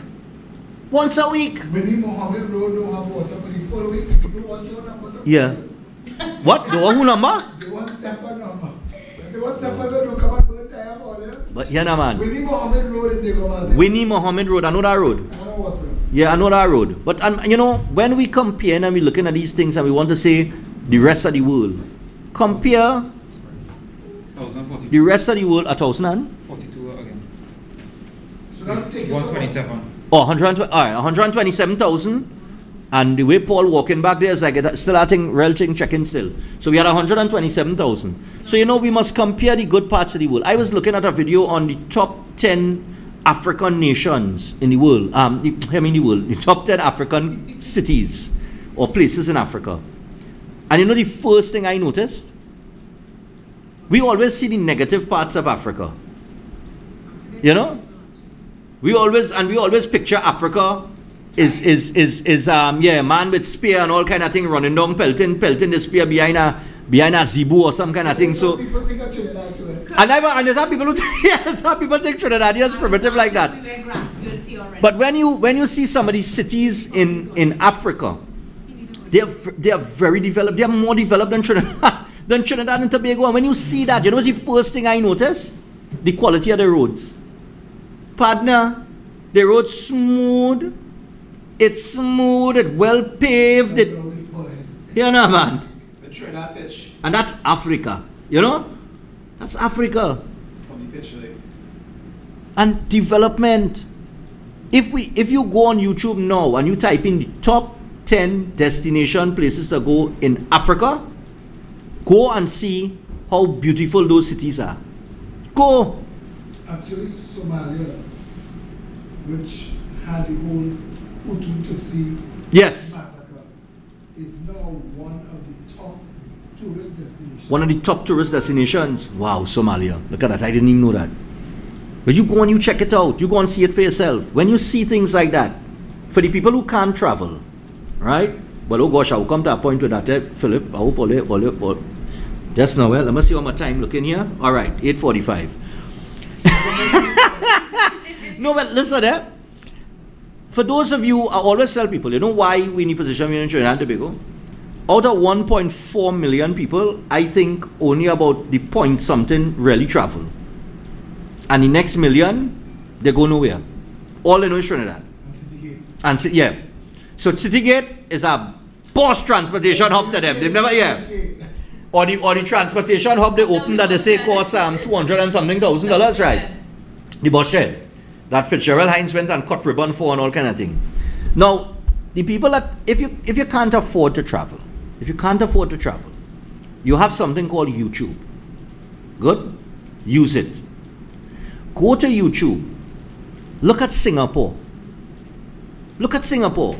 [SPEAKER 8] Once a week.
[SPEAKER 3] Many Mohammed Road don't have water for the full week. You want your number?
[SPEAKER 8] Yeah. What? The one who number?
[SPEAKER 3] They want Stefan number. I say, what Stefan don't come and burn time for them?
[SPEAKER 8] But yeah, no, man.
[SPEAKER 3] Winnie Mohammed Road in Negomate.
[SPEAKER 8] Winnie Mohammed Road, I know that road.
[SPEAKER 3] I know water.
[SPEAKER 8] Yeah, I know that road. But you know, when we compare and we're looking at these things and we want to say the rest of the world, compare
[SPEAKER 7] 1,042.
[SPEAKER 8] the rest of the world at 1,042
[SPEAKER 7] again.
[SPEAKER 3] So that take
[SPEAKER 7] 127.
[SPEAKER 8] Oh, 120, all right, 127,000. And the way Paul walking back there is like still I think real thing checking still. So we had 127,000. So you know we must compare the good parts of the world. I was looking at a video on the top 10 African nations in the world. The top 10 African cities or places in Africa. And you know the first thing I noticed? We always see the negative parts of Africa. You know? We always picture Africa is man with spear and all kind of thing running down, pelting the spear behind a zebu or some kind of thing. So
[SPEAKER 3] people think of Trinidad too.
[SPEAKER 8] and there's some people who people think Trinidadians primitive like that. But when you see some of these cities in Africa, they are very developed. They are more developed than Trinidad and Tobago. And when you see that, you know what's the first thing I notice? The quality of the roads. Partner, the road's smooth. It's smooth, it's well paved. You know, man.
[SPEAKER 9] The Trinidad pitch.
[SPEAKER 8] And that's Africa. You know? That's Africa.
[SPEAKER 9] From the pitch, like.
[SPEAKER 8] And development. If you go on YouTube now and you type in the top 10 destination places to go in Africa, go and see how beautiful those cities are. Go.
[SPEAKER 3] Actually, Somalia, which had the whole Hutu Tutsi
[SPEAKER 8] Yes.
[SPEAKER 3] massacre, is now one of the top tourist destinations.
[SPEAKER 8] One of the top tourist destinations. Wow, Somalia. Look at that. I didn't even know that. But you go and you check it out. You go and see it for yourself. When you see things like that, for the people who can't travel, right? Well, oh gosh, I will come to a point with that, Philip. I hope all just now, well, let me see how my time looking here. All right, 8:45. No, but listen, for those of you, I always tell people, you know why we need position in Trinidad and Tobago? Out of 1.4 million people, I think only about the point something really travel. And the next million, they go nowhere. All they know is Trinidad.
[SPEAKER 3] And City Gate.
[SPEAKER 8] And yeah. So City Gate is a bus transportation hub to them. They've never or the transportation hub they opened that they say costs $200 and something thousand, right? The bus shed that Fitzgerald Hines went and cut ribbon for and all kind of thing. Now, the people that if you can't afford to travel, you have something called YouTube. Good? Use it. Go to YouTube. Look at Singapore. Look at Singapore.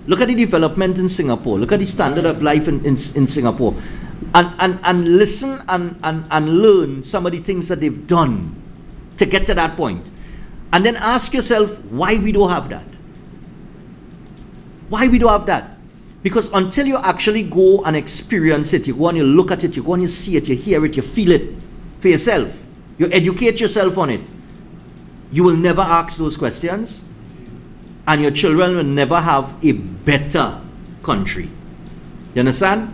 [SPEAKER 8] Look at the development in Singapore. Look at the standard of life in Singapore. And listen and learn some of the things that they've done to get to that point. And then ask yourself why we don't have that. Why we don't have that? Because until you actually go and experience it, you go and you look at it, you go and you see it, you hear it, you feel it for yourself, you educate yourself on it, you will never ask those questions, and your children will never have a better country. You understand?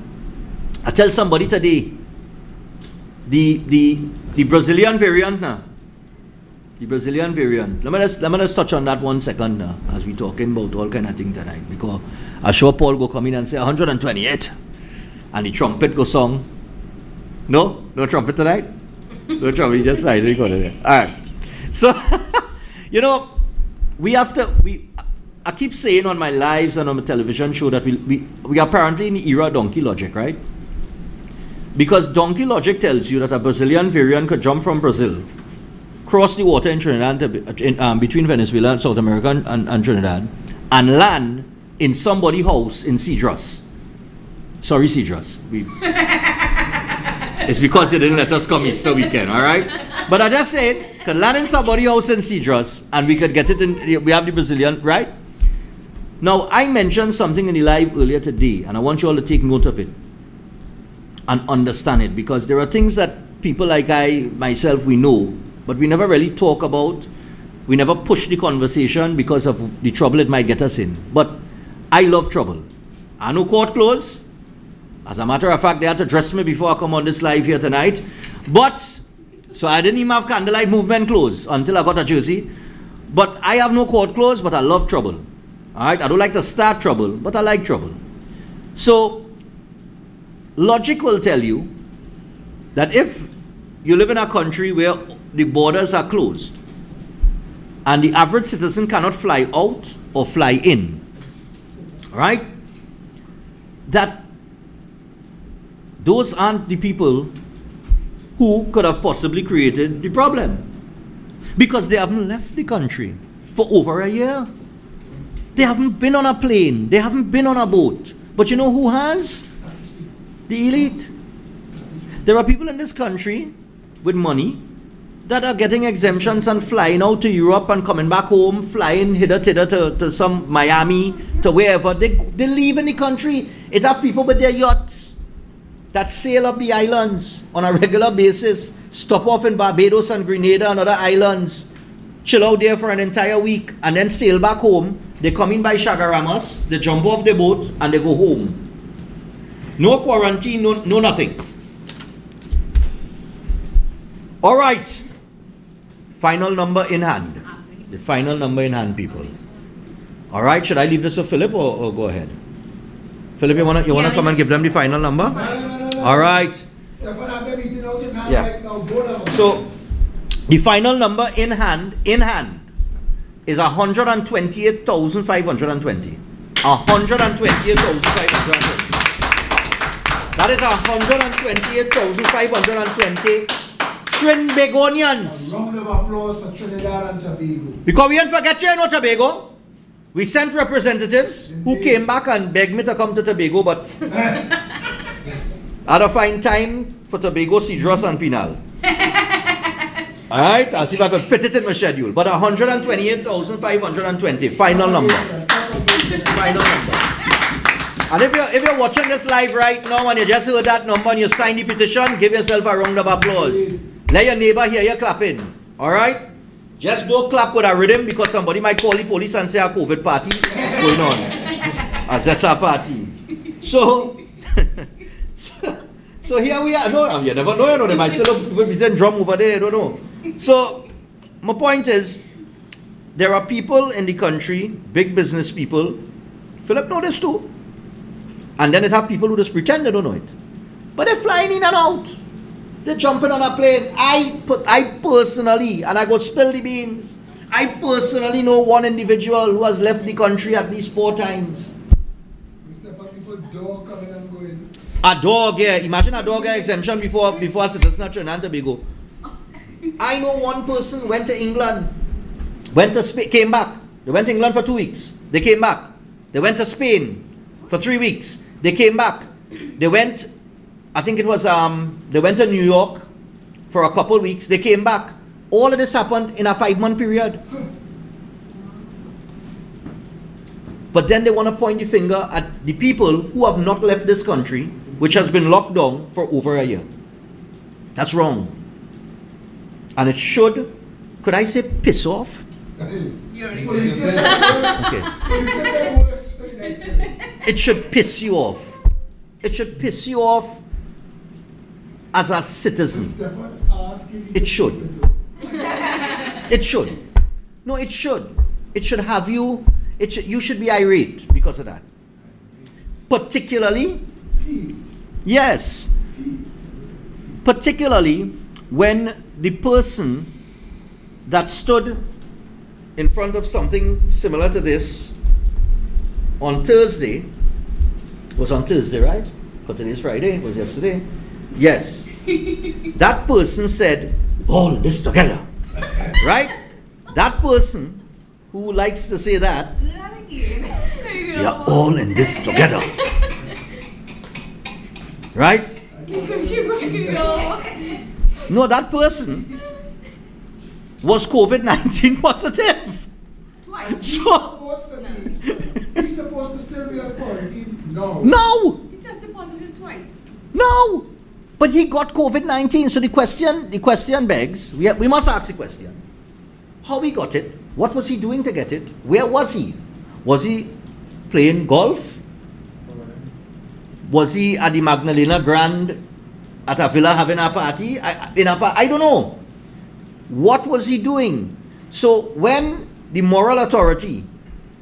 [SPEAKER 8] I tell somebody today, the Brazilian variant now. The Brazilian variant. Let me just touch on that 1 second now, as we talking about all kind of things tonight. Because I'm sure Paul go come in and say 128, and the trumpet go song. No trumpet tonight. No trumpet. Just right. All right. So, you know, I keep saying on my lives and on my television show that we are apparently in the era of donkey logic, right? Because donkey logic tells you that a Brazilian variant could jump from Brazil, cross the water in Trinidad, between Venezuela and South America and Trinidad, and land in somebody's house in Cedros. Sorry, Cedros. It's because you didn't let us come Easter weekend, all right? But I just said, could land in somebody's house in Cedros, and we could get it in, we have the Brazilian, right? Now, I mentioned something in the live earlier today, and I want you all to take note of it and understand it, because there are things that people like myself, we know, but we never really talk about. We never push the conversation because of the trouble it might get us in. But I love trouble. I know court clothes. As a matter of fact, they had to dress me before I come on this live here tonight. But, so I didn't even have Candlelight Movement clothes until I got a jersey. But I have no court clothes, but I love trouble. Alright, I don't like to start trouble, but I like trouble. So, logic will tell you that if you live in a country where the borders are closed and the average citizen cannot fly out or fly in, right? That those aren't the people who could have possibly created the problem, because they haven't left the country for over a year. They haven't been on a plane. They haven't been on a boat. But you know who has? The elite. There are people in this country with money that are getting exemptions and flying out to Europe and coming back home, flying hither to some Miami, to wherever. They live in the country. It have people with their yachts that sail up the islands on a regular basis, stop off in Barbados and Grenada and other islands, chill out there for an entire week, and then sail back home. They come in by Chagaramas, they jump off the boat, and they go home. No quarantine, no nothing. All right. Final number in hand. The final number in hand, people. All right. Should I leave this for Philip or go ahead? Philip, you wanna come and give them the final number?
[SPEAKER 3] No.
[SPEAKER 8] All right.
[SPEAKER 3] Stefan, have them eating out his hand
[SPEAKER 8] Yeah.
[SPEAKER 3] right now. Both of them.
[SPEAKER 8] So, the final number in hand is 128,520. 128,520. That is 128,520 Trinbagonians.
[SPEAKER 3] A round of applause for Trinidad and Tobago.
[SPEAKER 8] Because we didn't forget you, Tobago. We sent representatives who came back and begged me to come to Tobago, but I had to find time for Tobago, Cedros, and Pinal. Alright, I'll see if I could fit it in my schedule. But 128,520, final number. Final number. And if you're watching this live right now and you just heard that number and you signed the petition, give yourself a round of applause. Let your neighbor hear you clapping. Alright? Just don't clap with a rhythm because somebody might call the police and say a COVID party going on. A Zessa party. So here we are. No, you never know, you know. They might say, look, people beating drum over there, I don't know. So, my point is, there are people in the country, big business people, Philip know this too. And then it have people who just pretend they don't know it. But they're flying in and out. They're jumping on a plane. I personally, and I go spill the beans, I personally know one individual who has left the country at least 4 times.
[SPEAKER 3] Mr. People dog coming and going.
[SPEAKER 8] A dog, yeah. Imagine a dog exemption before a citizen of Trinidad and Tobago. I know one person went to England, went to Spain, came back. They went to England for 2 weeks. They came back. They went to Spain for 3 weeks. They came back. They went, I think it was, they went to New York for a couple weeks. They came back. All of this happened in a 5-month period. But then they want to point the finger at the people who have not left this country, which has been locked down for over a year. That's wrong. And it should, could I say piss off? Okay. It should piss you off. It should piss you off as a citizen. It should. It should. No, it should. It should have you, you should be irate because of that. Particularly, yes. Particularly when the person that stood in front of something similar to this on Thursday, was on Thursday, right? Because today's Friday, it was yesterday. Yes. That person said, all in this together. Right? That person who likes to say that, we are all in this together. Right? No, that person was COVID-19 positive.
[SPEAKER 3] Twice. He's supposed to still be on quarantine? No.
[SPEAKER 8] No.
[SPEAKER 5] He tested positive twice.
[SPEAKER 8] No. But he got COVID-19. So the question begs, we must ask the question. How he got it? What was he doing to get it? Where was he? Was he playing golf? Was he at the Magdalena Grand at a villa having a party? I don't know. What was he doing? So when the moral authority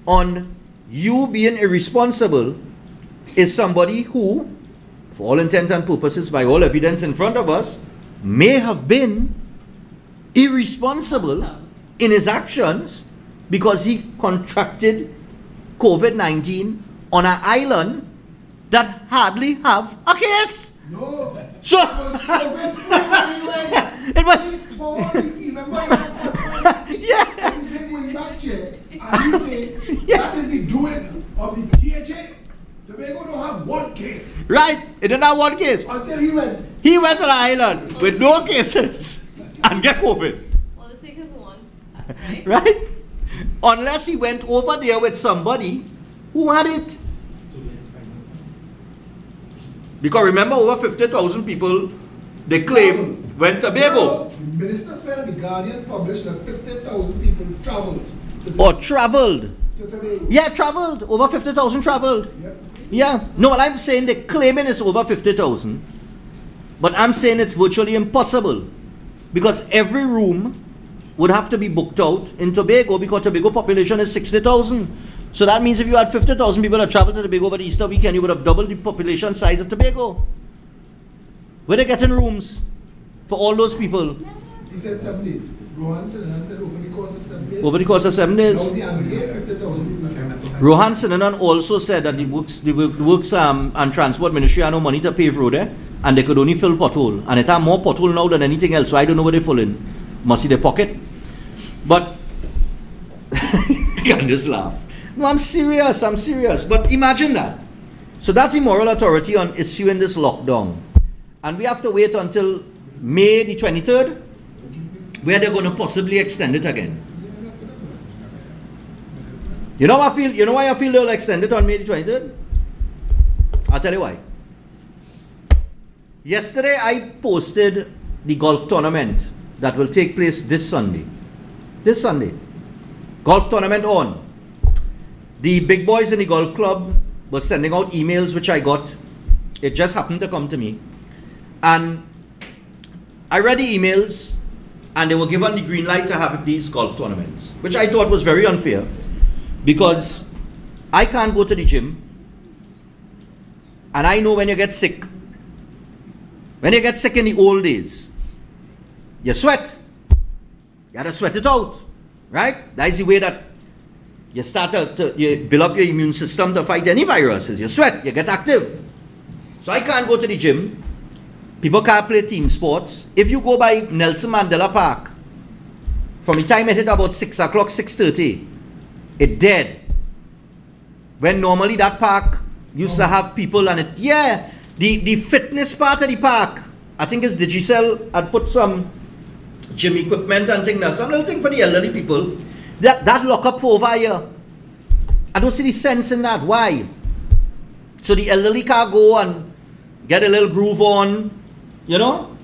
[SPEAKER 8] on you being irresponsible is somebody who, for all intents and purposes, by all evidence in front of us, may have been irresponsible in his actions because he contracted COVID-19 on an island that hardly have a case.
[SPEAKER 3] No.
[SPEAKER 8] So it was yeah. And
[SPEAKER 3] he said that is the doing of the THA. Tobago don't have one case.
[SPEAKER 8] Right, it didn't have one case.
[SPEAKER 3] Until he went.
[SPEAKER 8] He went to the island with no cases and get COVID.
[SPEAKER 2] Well, the sick is one, right?
[SPEAKER 8] Right? Unless he went over there with somebody who had it. Because remember, over 50,000 people, they claim, went to Tobago.
[SPEAKER 3] The minister said the Guardian published that 50,000 people traveled.
[SPEAKER 8] Or traveled.
[SPEAKER 3] To Tobago.
[SPEAKER 8] Yeah, traveled. Over 50,000 traveled.
[SPEAKER 3] Yep.
[SPEAKER 8] Yeah. No, well, I'm saying they're claiming it's over 50,000. But I'm saying it's virtually impossible. Because every room would have to be booked out in Tobago because Tobago population is 60,000. So that means if you had 50,000 people that traveled to Tobago over the Easter weekend, you would have doubled the population size of Tobago. Where they getting rooms for all those people?
[SPEAKER 3] He said 7 days. Rohan Sinanan said over the course of 7 days.
[SPEAKER 8] Over the course of 7 days.
[SPEAKER 3] Now the aggregate 50,000.
[SPEAKER 8] Rohan Sinanan also said that the works and Transport Ministry had no money to pave road there, and they could only fill pothole. And it had more pothole now than anything else, so I don't know where they fill in. Must see their pocket. But you can just laugh. No, I'm serious. But imagine that. So that's the moral authority on issuing this lockdown. And we have to wait until May the 23rd. where they're going to possibly extend it again. You know what I feel? You know why I feel they'll extend it on May the 23rd? I'll tell you why. Yesterday I posted the golf tournament that will take place this Sunday. This Sunday. Golf tournament on. The big boys in the golf club were sending out emails which I got. It just happened to come to me. And I read the emails and they were given the green light to have these golf tournaments, which I thought was very unfair because I can't go to the gym. And I know when you get sick, when you get sick in the old days, you sweat. You gotta sweat it out, right? That is the way that you start you build up your immune system to fight any viruses. You sweat, you get active. So I can't go to the gym. People can't play team sports. If you go by Nelson Mandela Park, from the time it hit about 6 o'clock, 6:30, it dead. When normally that park used to have people and it, yeah, the fitness part of the park, I think it's Digicel had put some gym equipment and things, some little thing for the elderly people. That lock up for over a year. I don't see the sense in that. Why? So the elderly can't go and get a little groove on, you know?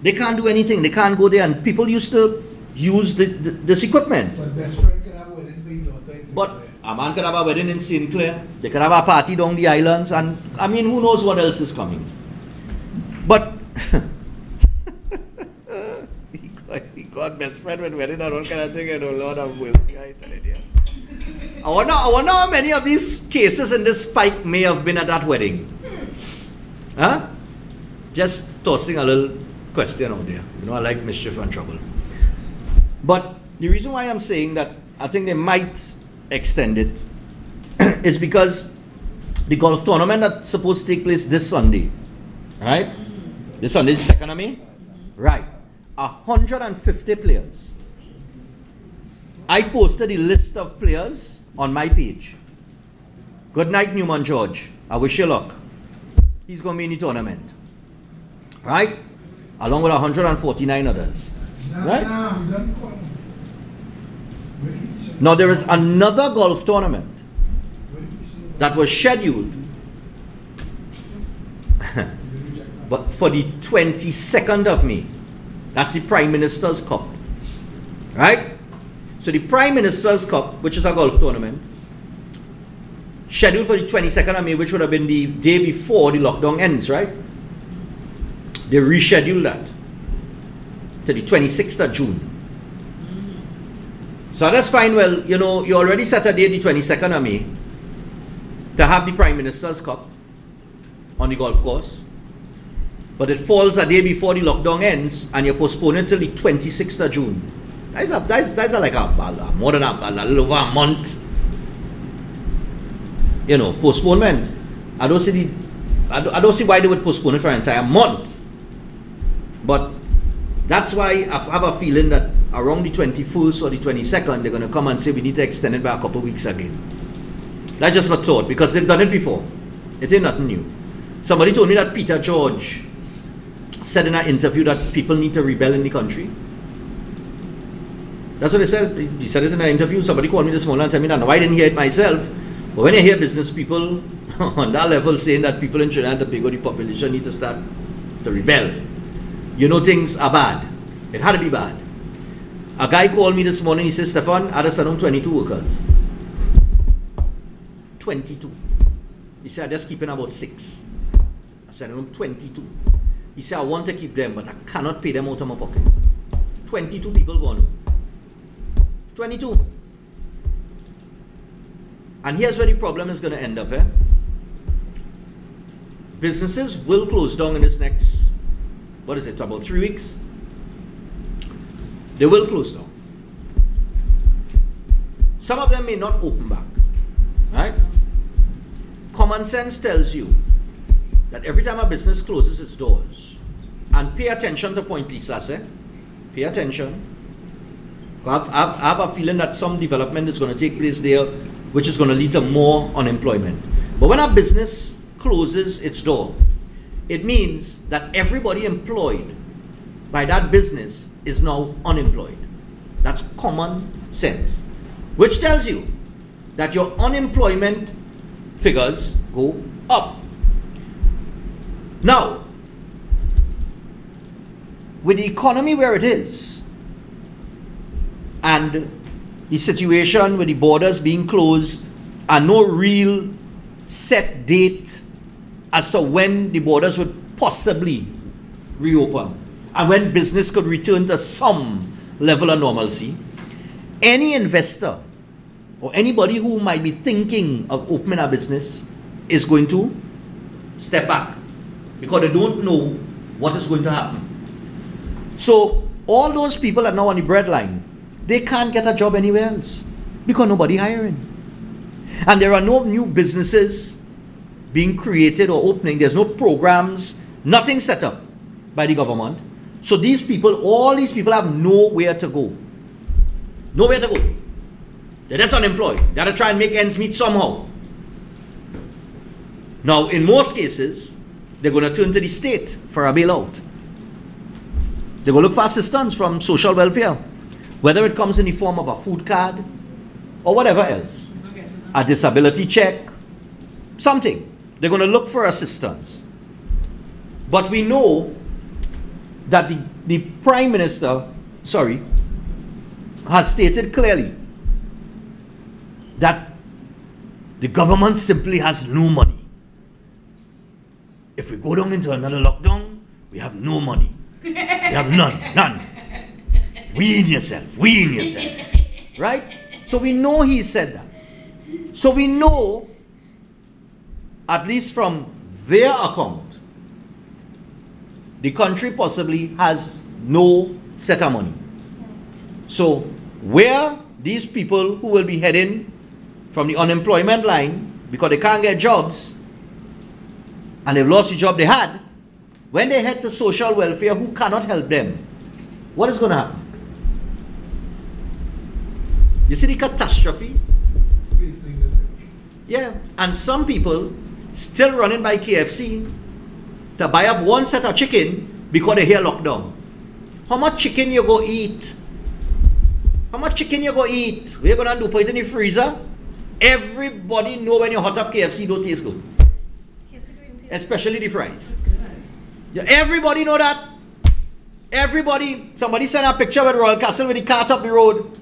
[SPEAKER 8] They can't do anything. They can't go there. And people used to use this equipment.
[SPEAKER 3] But best friend can have a wedding for your daughter in St.
[SPEAKER 8] But
[SPEAKER 3] Clair.
[SPEAKER 8] a man could have a wedding in St. Clair. They could have a party down the islands. And I mean, who knows what else is coming. But he got best friend with wedding and all kind of thing. And oh Lord have mercy. I tell you. I wonder how many of these cases in this spike may have been at that wedding. Huh? Just tossing a little question out there. You know, I like mischief and trouble. But the reason why I'm saying that I think they might extend it is because the golf tournament that's supposed to take place this Sunday, right? This Sunday is 2nd of May? Right. 150 players. I posted a list of players on my page. Good night, Newman George. I wish you luck. He's going to be in the tournament. Right? Along with 149 others. Right? Now there is another golf tournament that was scheduled but for the 22nd of May. That's the Prime Minister's Cup. Right? So the Prime Minister's Cup, which is a golf tournament, scheduled for the 22nd of May, which would have been the day before the lockdown ends, right? They rescheduled that to the 26th of June. So that's fine. Well, you know, you already set a date, the 22nd of May, to have the Prime Minister's Cup on the golf course. But it falls a day before the lockdown ends, and you postpone it till the 26th of June. That's like more than a little over a month, you know, postponement. I don't see why they would postpone it for an entire month. But that's why I have a feeling that around the 21st or the 22nd, they're going to come and say we need to extend it by a couple of weeks again. That's just my thought, because they've done it before. It ain't nothing new. Somebody told me that Peter George said in an interview that people need to rebel in the country. That's what they said. He said it in an interview. Somebody called me this morning and told me that. Now, I didn't hear it myself. But when you hear business people on that level saying that people in Trinidad and Tobago, the population need to start to rebel, you know things are bad. It had to be bad. A guy called me this morning. He said, Stefan, I just sent home 22 workers. 22. He said, I'm just keeping about 6. I sent home 22. He said, I want to keep them, but I cannot pay them out of my pocket. 22 people gone. 22. And here's where the problem is going to end up. Businesses will close down in this next, what is it, about 3 weeks? They will close down. Some of them may not open back. Right? Common sense tells you that every time a business closes its doors, and pay attention to point Lisa said, pay attention. I have a feeling that some development is going to take place there, which is going to lead to more unemployment. But when a business closes its door, it means that everybody employed by that business is now unemployed. That's common sense. Which tells you that your unemployment figures go up. Now, with the economy where it is, and the situation with the borders being closed, and no real set date as to when the borders would possibly reopen, and when business could return to some level of normalcy, any investor or anybody who might be thinking of opening a business is going to step back because they don't know what is going to happen. So all those people are now on the breadline. They can't get a job anywhere else because nobody hiring. And there are no new businesses being created or opening. There's no programs, nothing set up by the government. So these people, all these people have nowhere to go. Nowhere to go. They're just unemployed. They have to try and make ends meet somehow. Now, in most cases, they're going to turn to the state for a bailout. They're going to look for assistance from social welfare, whether it comes in the form of a food card or whatever else. A disability check, something. They're going to look for assistance. But we know that the Prime Minister, has stated clearly that the government simply has no money. If we go down into another lockdown, we have no money. We have none. Wean yourself. Right? So we know he said that. So we know, at least from their account, the country possibly has no set of money. So where these people who will be heading from the unemployment line because they can't get jobs and they've lost the job they had, when they head to social welfare, who cannot help them, what is going to happen? You see the catastrophe? Yeah, and some people still running by KFC to buy up one set of chicken because they hear lockdown. How much chicken you go eat? How much chicken you go eat? What you gonna do? Put it in the freezer? Everybody know when you hot up KFC don't taste good. Especially the fries. Yeah, everybody know that. Everybody. Somebody sent a picture with Royal Castle with the cart up the road.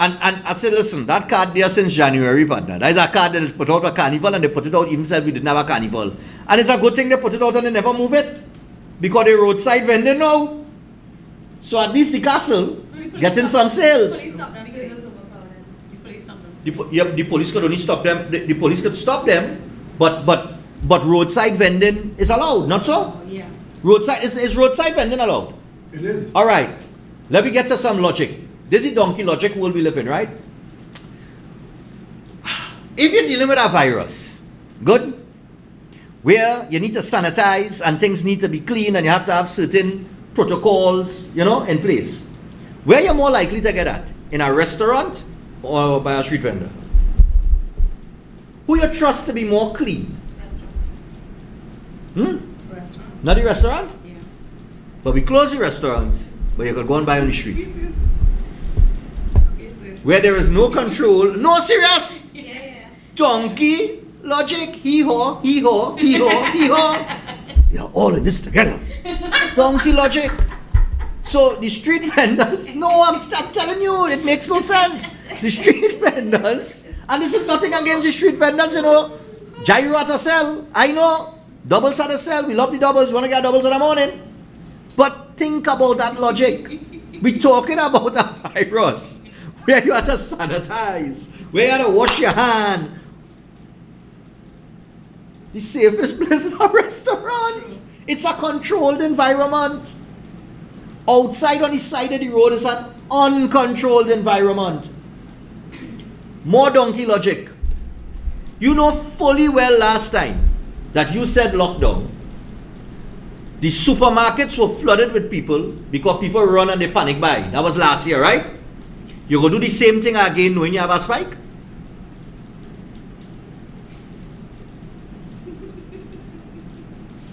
[SPEAKER 8] And I said, listen, that card there since January, partner. That is a card that is put out for carnival, and they put it out even said we didn't have a carnival. And it's a good thing they put it out and they never move it. Because they roadside vending now. So at least the castle getting some sales. The police could only stop them. The police could stop them, but roadside vending is allowed, not so?
[SPEAKER 5] Yeah.
[SPEAKER 8] Roadside is roadside vending allowed?
[SPEAKER 3] It is.
[SPEAKER 8] All right. Let me get to some logic. This is donkey logic we'll be living, right? If you're dealing with a virus, good, where you need to sanitize and things need to be clean and you have to have certain protocols, in place, where you're more likely to get at? In a restaurant or by a street vendor? Who you trust to be more clean?
[SPEAKER 5] Restaurant.
[SPEAKER 8] Not the restaurant?
[SPEAKER 5] Yeah.
[SPEAKER 8] But we close the restaurants, but you could go and buy on the street. Where there is no control. No, serious?
[SPEAKER 2] Yeah.
[SPEAKER 8] Donkey logic. Hee-haw, hee-haw, hee-haw, hee-haw. We are all in this together. Donkey logic. So the street vendors, no, I'm telling you, it makes no sense. The street vendors, and this is nothing against the street vendors, gyro at a sell, I know. Doubles at a sell, we love the doubles, we want to get doubles in the morning. But think about that logic. We're talking about a virus where you have to sanitize, where you have to wash your hand. The safest place is a restaurant. It's a controlled environment. Outside on the side of the road is an uncontrolled environment. More donkey logic. You know fully well last time that you said lockdown. The supermarkets were flooded with people because people run and they panic buy. That was last year, right? You're going to do the same thing again knowing you have a spike?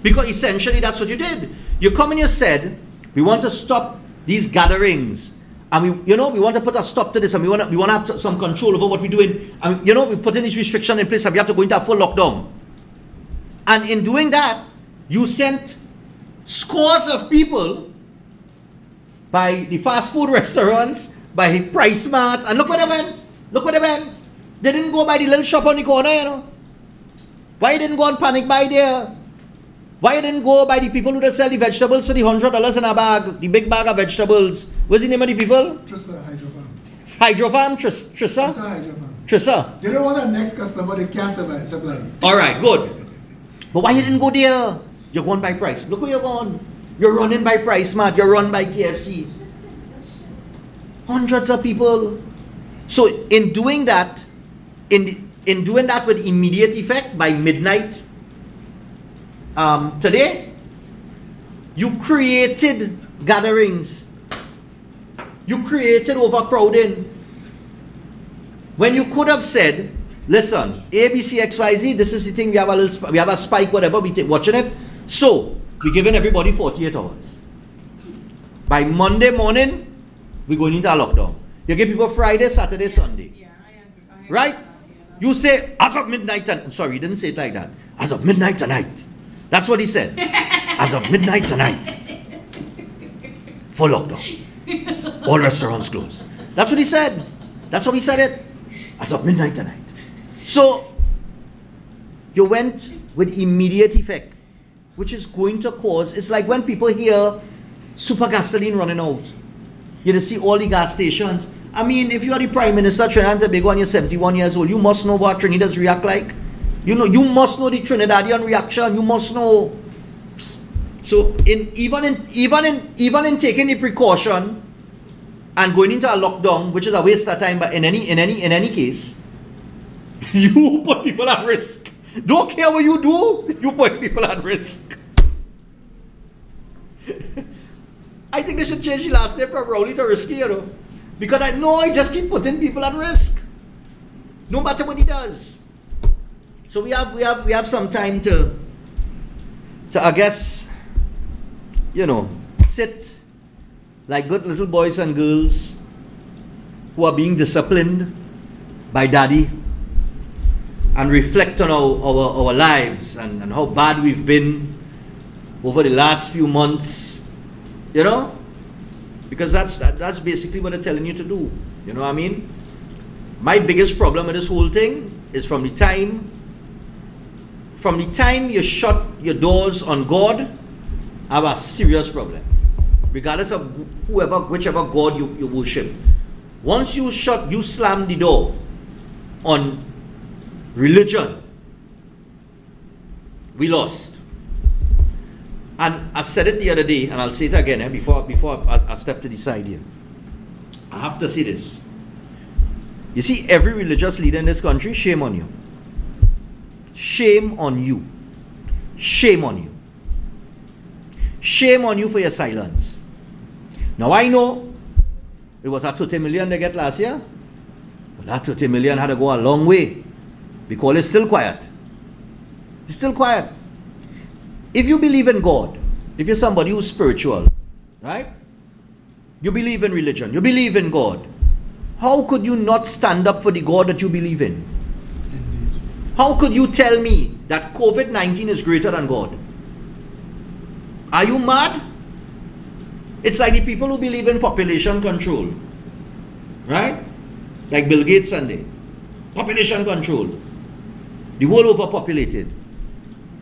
[SPEAKER 8] Because essentially that's what you did. You come and you said, we want to stop these gatherings, and we want to put a stop to this, and we want to have some control over what we're doing, and we put in these restrictions in place, and we have to go into a full lockdown. And in doing that, you sent scores of people by the fast food restaurants, by Price Mart, and look what they went. Look what they went. They didn't go by the little shop on the corner, Why you didn't go and panic buy there? Why you didn't go by the people who sell the vegetables for the $100 in a bag, the big bag of vegetables? What's the name of the people?
[SPEAKER 3] Trissa Hydrofarm.
[SPEAKER 8] Hydrofarm, Trissa?
[SPEAKER 3] Trissa Hydrofarm.
[SPEAKER 8] Trissa.
[SPEAKER 3] They don't want the next customer, they can't supply.
[SPEAKER 8] Alright, good. But why you didn't go there? You're going by Price. Look where you're going. You're running by Price Mart. You're run by KFC. Hundreds of people. So in doing that, in doing that with immediate effect by midnight today, you created gatherings. You created overcrowding. When you could have said, listen, A, B, C, X, Y, Z, this is the thing, we have a spike, whatever, watching it. So, we're giving everybody 48 hours. By Monday morning, we're going into a lockdown. You give people Friday, Saturday, Sunday.
[SPEAKER 5] Yeah, I agree.
[SPEAKER 8] Right? You say, as of midnight, sorry, he didn't say it like that. As of midnight tonight. That's what he said. As of midnight tonight. Full lockdown. All restaurants closed. That's what he said. That's how he said it. As of midnight tonight. So, you went with immediate effect, which is going to cause, it's like when people hear super gasoline running out. You just see all the gas stations. I mean, if you are the Prime Minister of Trinidad and Tobago and you're 71 years old, you must know what Trinidadians react like. You must know the Trinidadian reaction. You must know. So, even in taking the precaution and going into a lockdown, which is a waste of time, but in any case, you put people at risk. Don't care what you do, you put people at risk. I think they should change the last name from Rowley to Risky, because I just keep putting people at risk, no matter what he does. So we have some time to I guess, sit like good little boys and girls who are being disciplined by daddy and reflect on our lives and how bad we've been over the last few months, because that's basically what they're telling you to do. You know what I mean? My biggest problem with this whole thing is from the time you shut your doors on God, I have a serious problem. Regardless of whichever God you worship. Once you slam the door on religion, we lost. And I said it the other day, and I'll say it again before I step to the side here. I have to say this. You see, every religious leader in this country, shame on you. Shame on you. Shame on you. Shame on you for your silence. Now I know it was a 30 million they get last year, but that 30 million had to go a long way because it's still quiet. It's still quiet. If you believe in God, if you're somebody who's spiritual, right? You believe in religion, you believe in God. How could you not stand up for the God that you believe in?
[SPEAKER 3] Indeed.
[SPEAKER 8] How could you tell me that COVID-19 is greater than God? Are you mad? It's like the people who believe in population control, right? Like Bill Gates and they. Population control. The world overpopulated.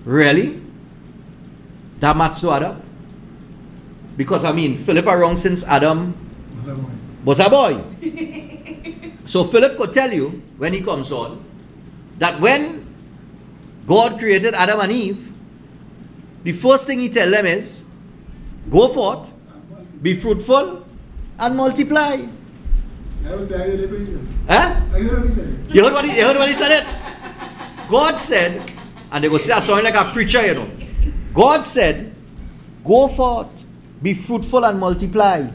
[SPEAKER 8] Really? That much to add up? Because Philip around since Adam was a boy. So Philip could tell you, when he comes on, that when God created Adam and Eve, the first thing he tell them is, go forth, be fruitful, and multiply.
[SPEAKER 3] That was the idea he said.
[SPEAKER 8] Huh?
[SPEAKER 3] I heard what he said.
[SPEAKER 8] You heard what he said it? God said, and they go say I sound like a preacher, God said, go forth, be fruitful and multiply.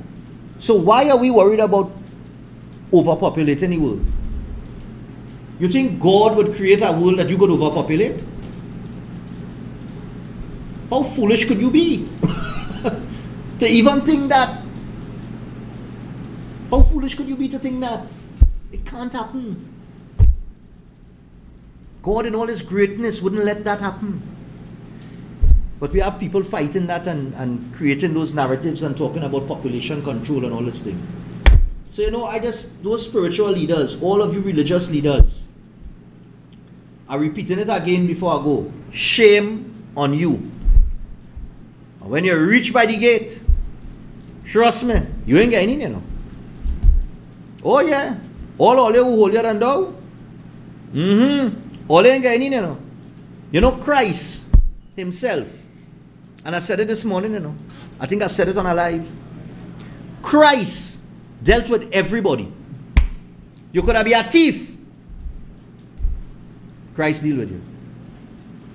[SPEAKER 8] So why are we worried about overpopulating the world? You think God would create a world that you could overpopulate? How foolish could you be? To even think that. How foolish could you be to think that? It can't happen. God in all his greatness wouldn't let that happen. But we have people fighting that and creating those narratives and talking about population control and all this thing. So, those spiritual leaders, all of you religious leaders, I'm repeating it again before I go. Shame on you. And when you reach by the gate, trust me, you ain't getting in, Oh yeah. All you who hold your hand down. All you ain't getting in, Christ himself. And I said it this morning, I think I said it on a live. Christ dealt with everybody. You could have been a thief. Christ deal with you.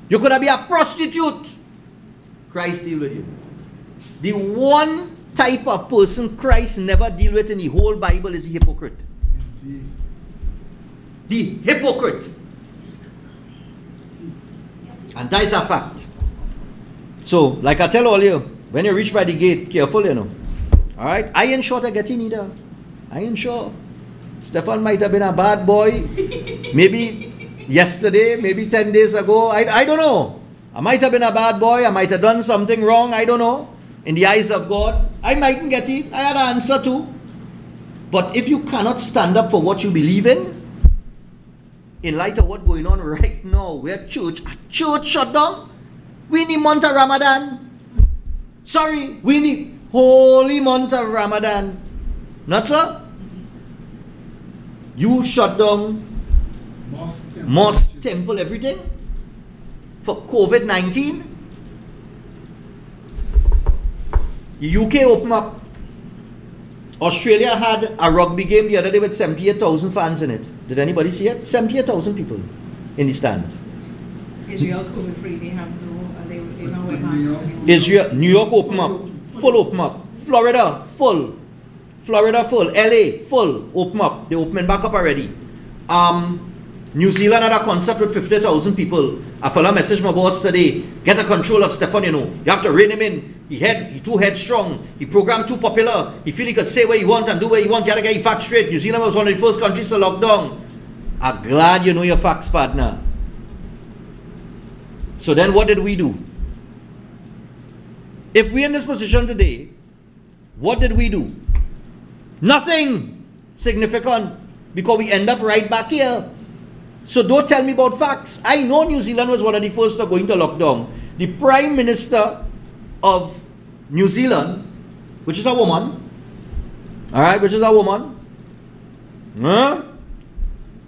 [SPEAKER 8] You could have been a prostitute. Christ deal with you. The one type of person Christ never deal with in the whole Bible is the hypocrite.
[SPEAKER 3] Indeed.
[SPEAKER 8] The hypocrite. And that is a fact. So, like I tell all you, when you reach by the gate, careful, Alright? I ain't sure to get in either. I ain't sure. Stefan might have been a bad boy. Maybe yesterday, maybe 10 days ago. I don't know. I might have been a bad boy. I might have done something wrong. I don't know. In the eyes of God, I mightn't get in. I had an answer too. But if you cannot stand up for what you believe in light of what's going on right now, where church shut down, we need month of Ramadan. Sorry, we need holy month of Ramadan. Not so? You shut down mosque, temple, everything for COVID-19. The UK opened up. Australia had a rugby game the other day with 78,000 fans in it. Did anybody see it? 78,000 people in the stands.
[SPEAKER 1] Israel COVID-free, they have they don't wear masks anymore.
[SPEAKER 8] Israel, New York open up, full open up. Florida, full. LA, full, open up. They're opening back up already. New Zealand had a concert with 50,000 people. I follow a message my boss today. Get a control of Stefan, You have to rein him in. He too headstrong. He programmed too popular. He feel he could say what he want and do what he want. You gotta get your facts straight. New Zealand was one of the first countries to lock down. I'm glad you know your facts, partner. So then what did we do? If we're in this position today, what did we do? Nothing significant, because we end up right back here. So don't tell me about facts. I know New Zealand was one of the first to go into lockdown. The Prime Minister of New Zealand, which is a woman,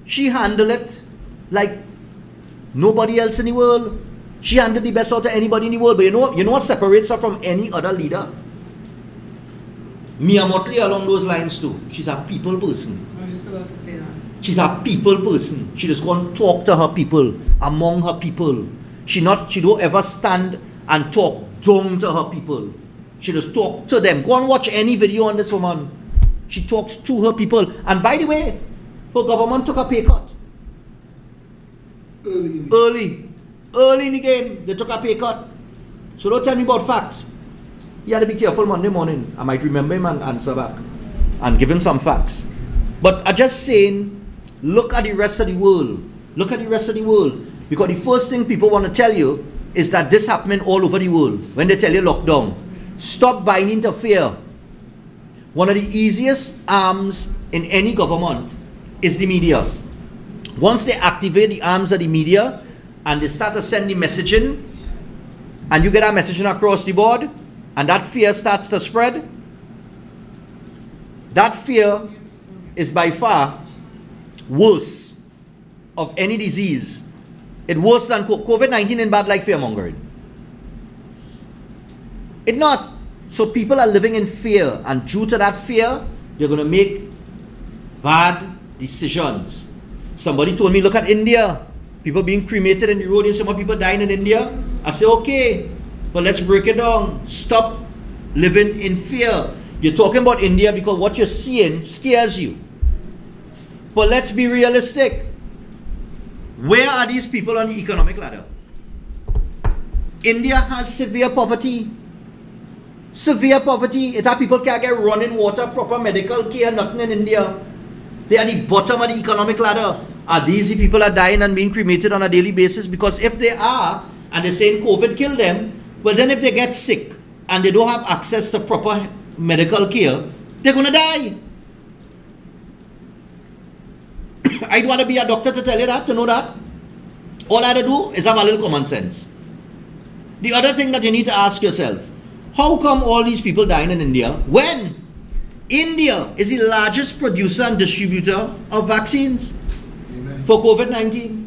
[SPEAKER 8] she handled it like nobody else in the world. She handled the best out of anybody in the world. But you know what separates her from any other leader? Mia Motley along those lines too. She's a people person.
[SPEAKER 1] I was just about to say that.
[SPEAKER 8] She's a people person. She just go and talk to her people, among her people. She don't ever stand and talk down to her people. She just talk to them. Go and watch any video on this woman. She talks to her people. And by the way, her government took a pay cut. Early in the game, they took a pay cut. So don't tell me about facts. You had to be careful Monday morning. I might remember him and answer back and give him some facts. But I'm just saying, look at the rest of the world. Look at the rest of the world. Because the first thing people want to tell you is that this happening all over the world when they tell you lockdown. Stop buying into fear. One of the easiest arms in any government is the media. Once they activate the arms of the media and they start to send the messaging, and you get that messaging across the board, and that fear starts to spread, that fear is by far worse of any disease. It's worse than COVID-19 in bad like fear-mongering. It's not. So people are living in fear, and due to that fear, they're going to make bad decisions. Somebody told me, look at India. People being cremated in the road, and some more people dying in India. I say, okay, but let's break it down. Stop living in fear. You're talking about India because what you're seeing scares you. But let's be realistic. Where are these people on the economic ladder? India has severe poverty. Severe poverty. It have people can't get running water, proper medical care, nothing in India. They are the bottom of the economic ladder. Are these the people are dying and being cremated on a daily basis? Because if they are, and they're saying COVID killed them, well then if they get sick and they don't have access to proper medical care, they're going to die. I don't want to be a doctor to tell you that, to know that. All I have to do is have a little common sense. The other thing that you need to ask yourself, how come all these people dying in India when India is the largest producer and distributor of vaccines for COVID-19?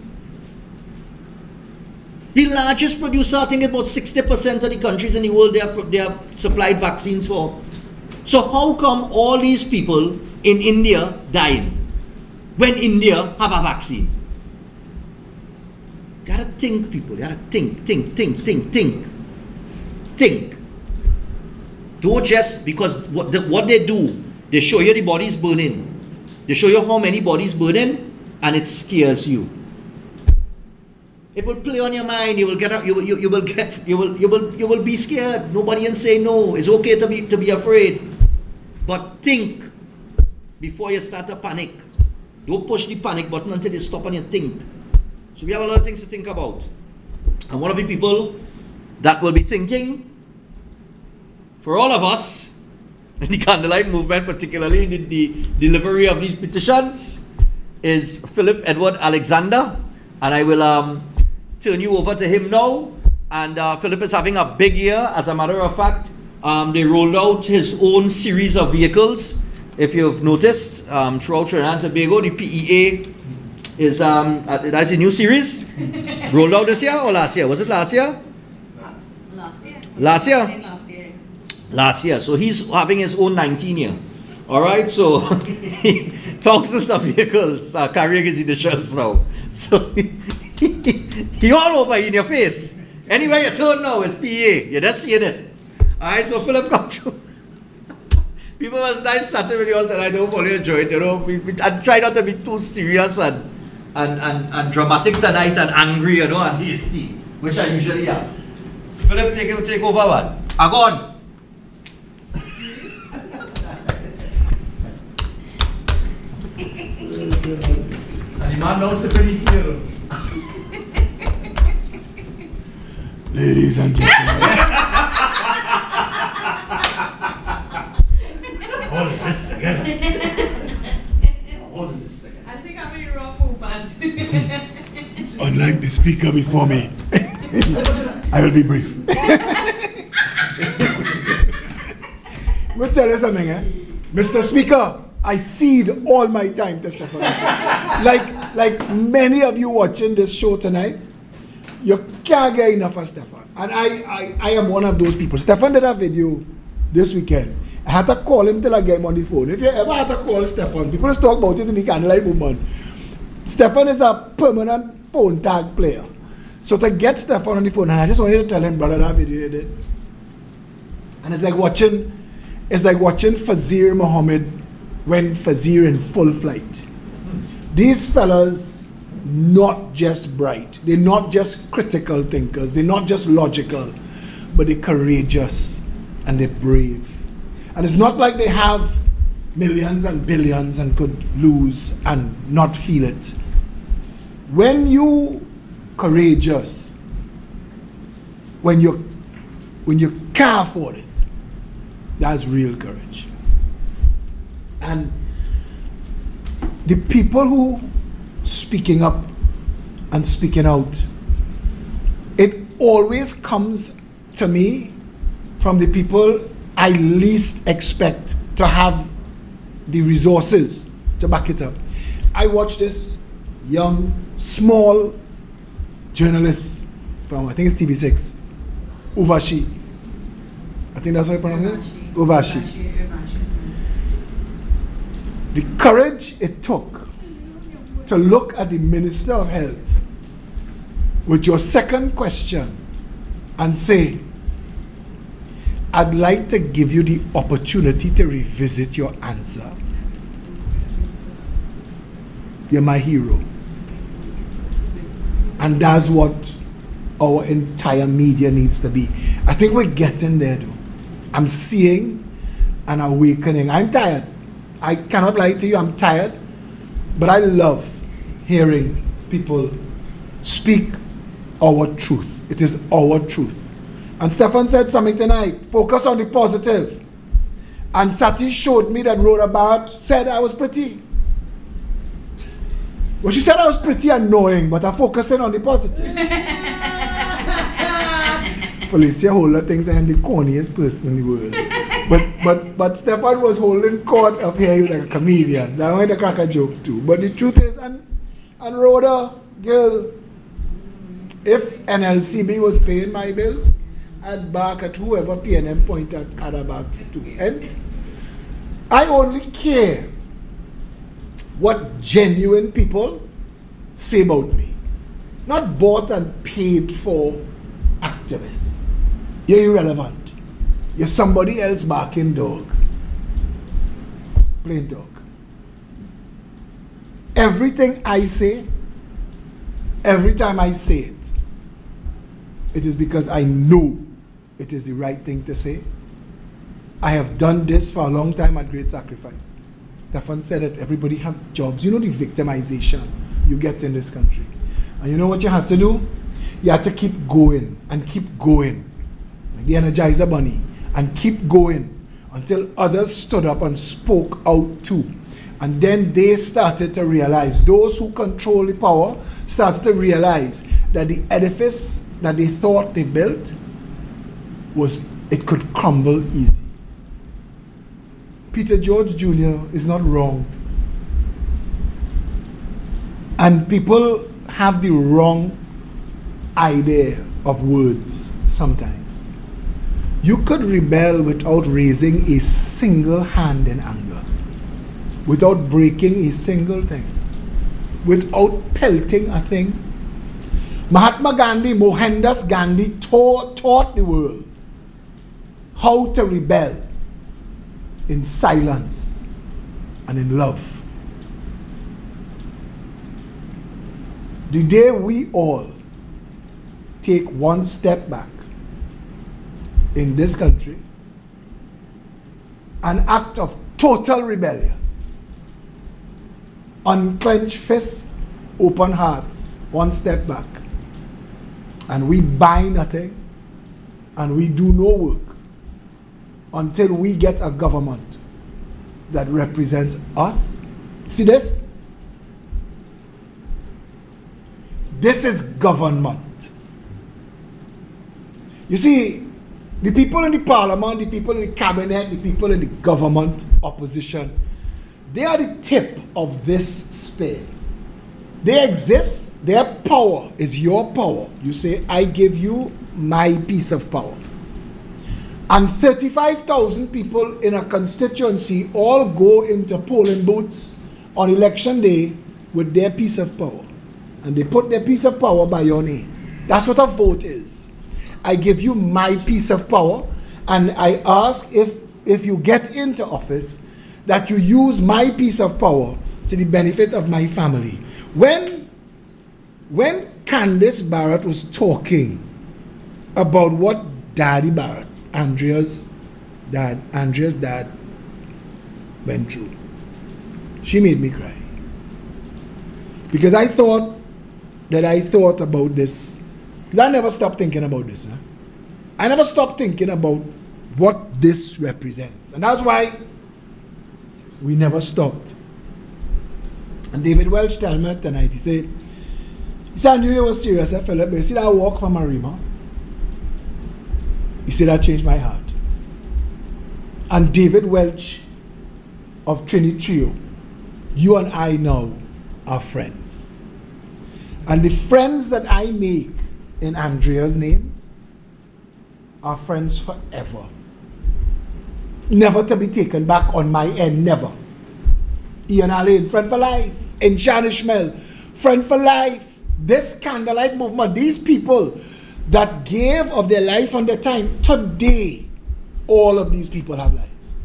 [SPEAKER 8] The largest producer, I think about 60% of the countries in the world they have supplied vaccines for. So how come all these people in India dying when India have a vaccine? You gotta think, people. You gotta think. Think. Don't just, because what they do, they show you the bodies burning. They show you how many bodies burning, and it scares you. It will play on your mind. You will get up. You will be scared. Nobody can say no. It's okay to be afraid, but think before you start to panic. Don't push the panic button until you stop and you think. So we have a lot of things to think about. And one of the people that will be thinking for all of us in the Candlelight Movement, particularly in the delivery of these petitions, is Philip Edward Alexander. And I will turn you over to him now. And Philip is having a big year. As a matter of fact, they rolled out his own series of vehicles. If you've noticed, throughout Trinidad and Tobago, the PEA is that's a new series. Rolled out this year or last year? Was it last year?
[SPEAKER 5] Last year.
[SPEAKER 8] Last year? Last year. So he's having his own 19 year. Alright, so thousands of vehicles are carrying his editions now. So he all over in your face. Anywhere you turn now is PEA. You're just seeing it. Alright, so Philip, come through. People must nice chatting with you all tonight. I don't fully enjoy it, you know. I try not to be too serious and dramatic tonight and angry, you know, and hasty, which I usually am. Philip, take over one. Agon. And the man now sipping the tea.
[SPEAKER 3] Ladies and gentlemen.
[SPEAKER 8] All of this together. All of this together.
[SPEAKER 5] I think I'm in wrong movement.
[SPEAKER 3] Unlike the speaker before me, I will be brief. We'll tell you something, Mr. Speaker, I cede all my time to Stefan. Like many of you watching this show tonight, you can't get enough of Stefan. And I am one of those people. Stefan did a video this weekend. I had to call him till I get him on the phone. If you ever had to call Stefan, people just talk about it in the Candlelight Movement. Stefan is a permanent phone tag player. So to get Stefan on the phone, and I just wanted to tell him, brother, that video you did. And it's like watching Fazir Muhammad when Fazir in full flight. These fellas, not just bright, they're not just critical thinkers, they're not just logical, but they're courageous and they're brave. And it's not like they have millions and billions and could lose and not feel it. When you courageous, when you can't afford it, that's real courage. And the people who speaking up and speaking out, it always comes to me from the people I least expect to have the resources to back it up. I watched this young, small journalist from, I think it's TV6, Uvashi. I think that's how you pronounce it? Uvashi. The courage it took to look at the Minister of Health with your second question and say, I'd like to give you the opportunity to revisit your answer. You're my hero. And that's what our entire media needs to be. I think we're getting there though. I'm seeing an awakening. I'm tired. I cannot lie to you, I'm tired. But I love hearing people speak our truth. It is our truth. And Stefan said something tonight, focus on the positive. And Sati showed me that Rhoda Barrett said I was pretty. Well, she said I was pretty annoying, but I'm focusing on the positive. Felicia Holder thinks I am the corniest person in the world. But Stefan was holding court up here like a comedian. I wanted to crack a joke too. But the truth is, and Rhoda, girl, if NLCB was paying my bills, I'd bark at whoever PNM pointed at her back to. And I only care what genuine people say about me. Not bought and paid for activists. You're irrelevant. You're somebody else barking dog. Plain dog. Everything I say, every time I say it, it is because I know it is the right thing to say. I have done this for a long time at great sacrifice. Stefan said that everybody have jobs. You know the victimization you get in this country. And you know what you had to do? You had to keep going and keep going. Like the Energizer Bunny. And keep going until others stood up and spoke out too. And then they started to realize, those who control the power started to realize that the edifice that they thought they built it could crumble easy. Peter George Jr. is not wrong. And people have the wrong idea of words sometimes. You could rebel without raising a single hand in anger, without breaking a single thing, without pelting a thing. Mahatma Gandhi, Mohandas Gandhi taught the world how to rebel in silence and in love. The day we all take one step back in this country, an act of total rebellion, unclenched fists, open hearts, one step back, and we buy nothing and we do no work until we get a government that represents us. See this? This is government. You see, the people in the parliament, the people in the cabinet, the people in the government, opposition, they are the tip of this spear. They exist, their power is your power. You say, I give you my piece of power. And 35,000 people in a constituency all go into polling booths on election day with their piece of power. And they put their piece of power by your name. That's what a vote is. I give you my piece of power, and I ask if you get into office that you use my piece of power to the benefit of my family. When Candace Barrett was talking about what Daddy Barrett, Andrea's dad went through, she made me cry. Because I thought about this. Because I never stopped thinking about this. Huh? I never stopped thinking about what this represents. And that's why we never stopped. And David Welch told me tonight, he said, I knew you were serious, Philip, but you see that walk from Arima? He said, that changed my heart. And David Welch of Trinity Trio, you and I now are friends. And the friends that I make in Andrea's name are friends forever. Never to be taken back on my end, never. Ian Alain, friend for life. Enchan Ishmael, friend for life. This Candlelight Movement, these people that gave of their life and their time, today, all of these people have lives.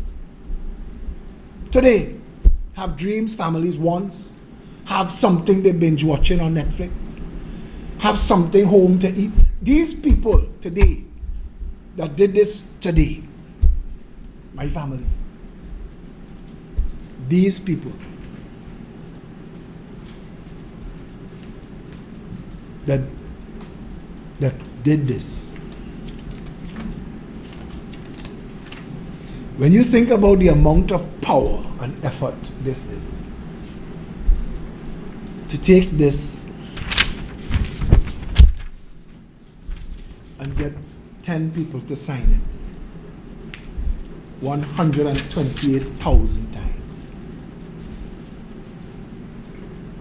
[SPEAKER 3] Today, have dreams, families, wants, have something they binge watching on Netflix, have something home to eat. These people today, that did this today, my family. These people that did this. When you think about the amount of power and effort this is, to take this and get 10 people to sign it 128,000 times.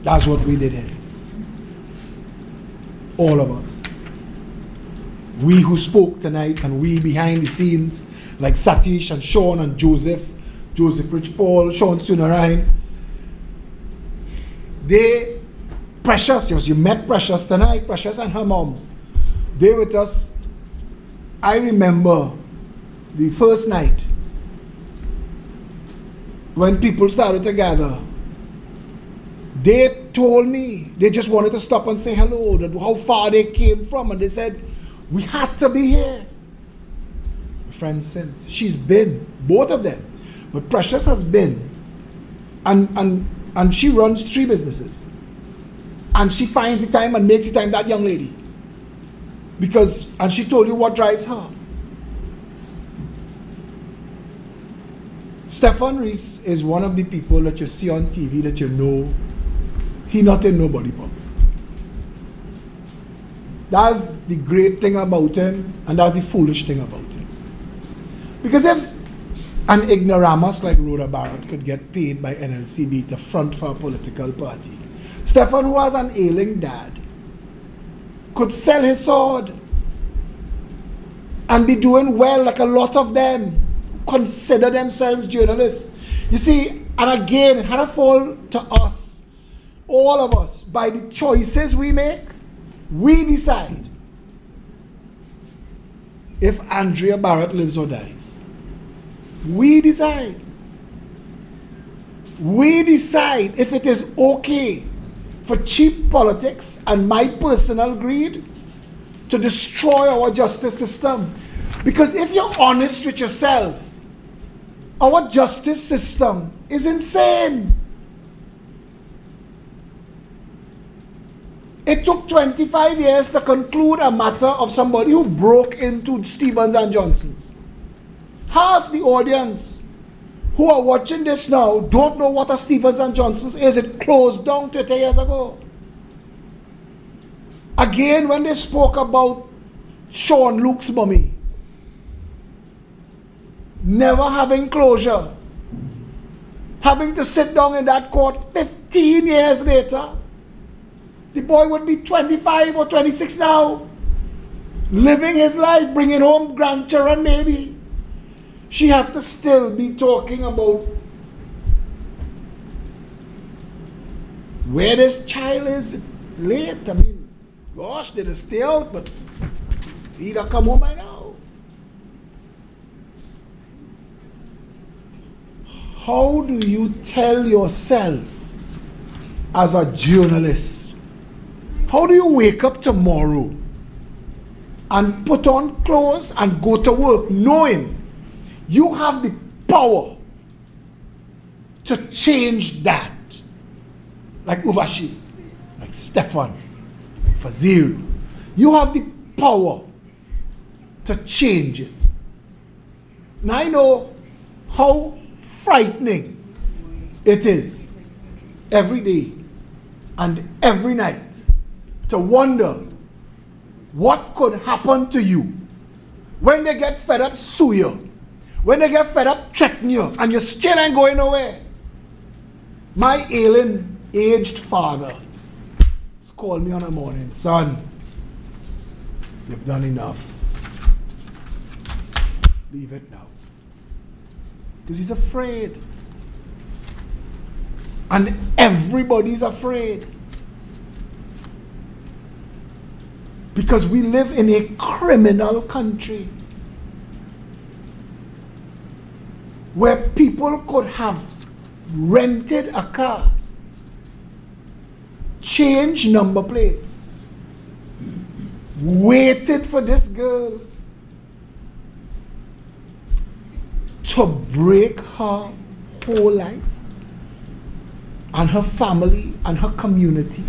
[SPEAKER 3] That's what we did here. All of us. We who spoke tonight and we behind the scenes, like Satish and Sean and Joseph Rich Paul, Sean Sunarine. They, Precious, you met Precious tonight, Precious and her mom. They with us. I remember the first night when people started to gather. They told me they just wanted to stop and say hello, that how far they came from, and they said, we had to be here. Friends since. She's been, both of them. But Precious has been, and she runs 3 businesses. And she finds the time and makes the time, that young lady. And she told you what drives her. Stefan Rees is one of the people that you see on TV that you know he not in nobody pocket. That's the great thing about him, and that's the foolish thing about him. Because if an ignoramus like Rhoda Barrett could get paid by NLCB to front for a political party, Stefan, who has an ailing dad, could sell his sword and be doing well like a lot of them consider themselves journalists. You see, and again, it had to fall to us, all of us, by the choices we make. We decide if Andrea Barrett lives or dies. We decide. We decide if it is okay for cheap politics and my personal greed to destroy our justice system. Because if you're honest with yourself, our justice system is insane. It took 25 years to conclude a matter of somebody who broke into Stevens and Johnson's. Half the audience who are watching this now don't know what a Stevens and Johnson's is. It closed down 30 years ago. Again, when they spoke about Sean Luke's mummy never having closure, having to sit down in that court 15 years later, the boy would be 25 or 26 now, living his life, bringing home grandchildren maybe. She have to still be talking about where this child is late. I mean, gosh, they just stay out, but he'd have come home by now. How do you tell yourself as a journalist? How do you wake up tomorrow and put on clothes and go to work knowing you have the power to change that? Like Uvashi, like Stefan, like Fazil. You have the power to change it. Now I know how frightening it is every day and every night to wonder what could happen to you when they get fed up sue you, when they get fed up threaten you, and you still ain't going nowhere. My ailing, aged father called me on a morning, son, you've done enough. Leave it now. Because he's afraid. And everybody's afraid. Because we live in a criminal country where people could have rented a car, changed number plates, waited for this girl, to break her whole life and her family and her community.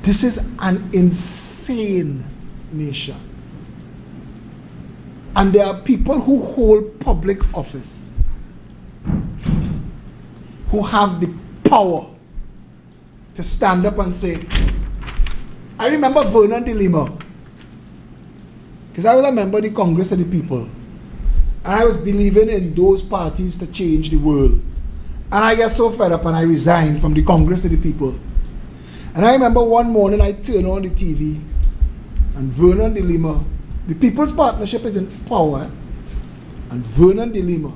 [SPEAKER 3] This is an insane nation. And there are people who hold public office who have the power to stand up and say, I remember Vernon de Lima, because I was a member of the Congress of the People, and I was believing in those parties to change the world. And I got so fed up and I resigned from the Congress of the People. And I remember one morning I turned on the TV and Vernon de Lima, the People's Partnership is in power, and Vernon de Lima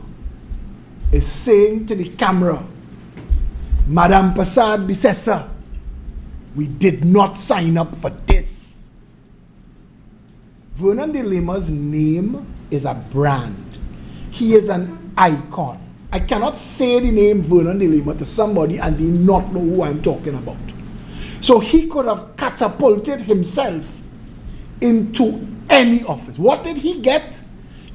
[SPEAKER 3] is saying to the camera, Madame Passad Bissessa, we did not sign up for this. Vernon de Lima's name is a brand. He is an icon. I cannot say the name Vernon de Lima to somebody and they not know who I'm talking about. So he could have catapulted himself into any office. What did he get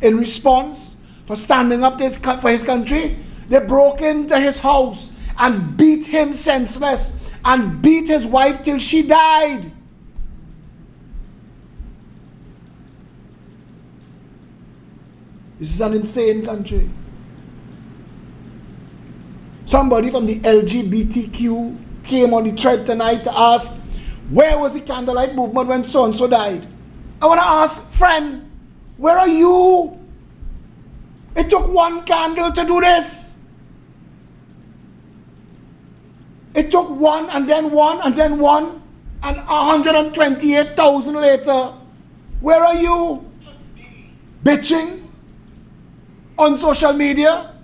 [SPEAKER 3] in response for standing up for his country? They broke into his house and beat him senseless and beat his wife till she died. This is an insane country. Somebody from the LGBTQ came on the thread tonight to ask, where was the Candlelight Movement when so-and-so died? I want to ask, friend, where are you? It took one candle to do this. It took one and then one and then one, and 128,000 later. Where are you? Bitching on social media?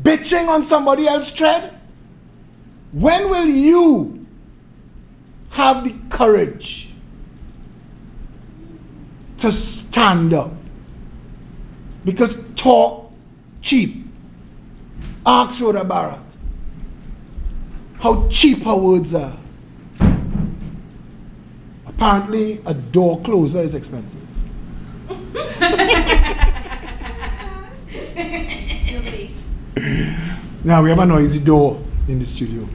[SPEAKER 3] Bitching on somebody else's thread? When will you have the courage to stand up? Because talk cheap. Ask Rhoda Barrett how cheap her words are. Apparently, a door closer is expensive. Now we have a noisy door in the studio.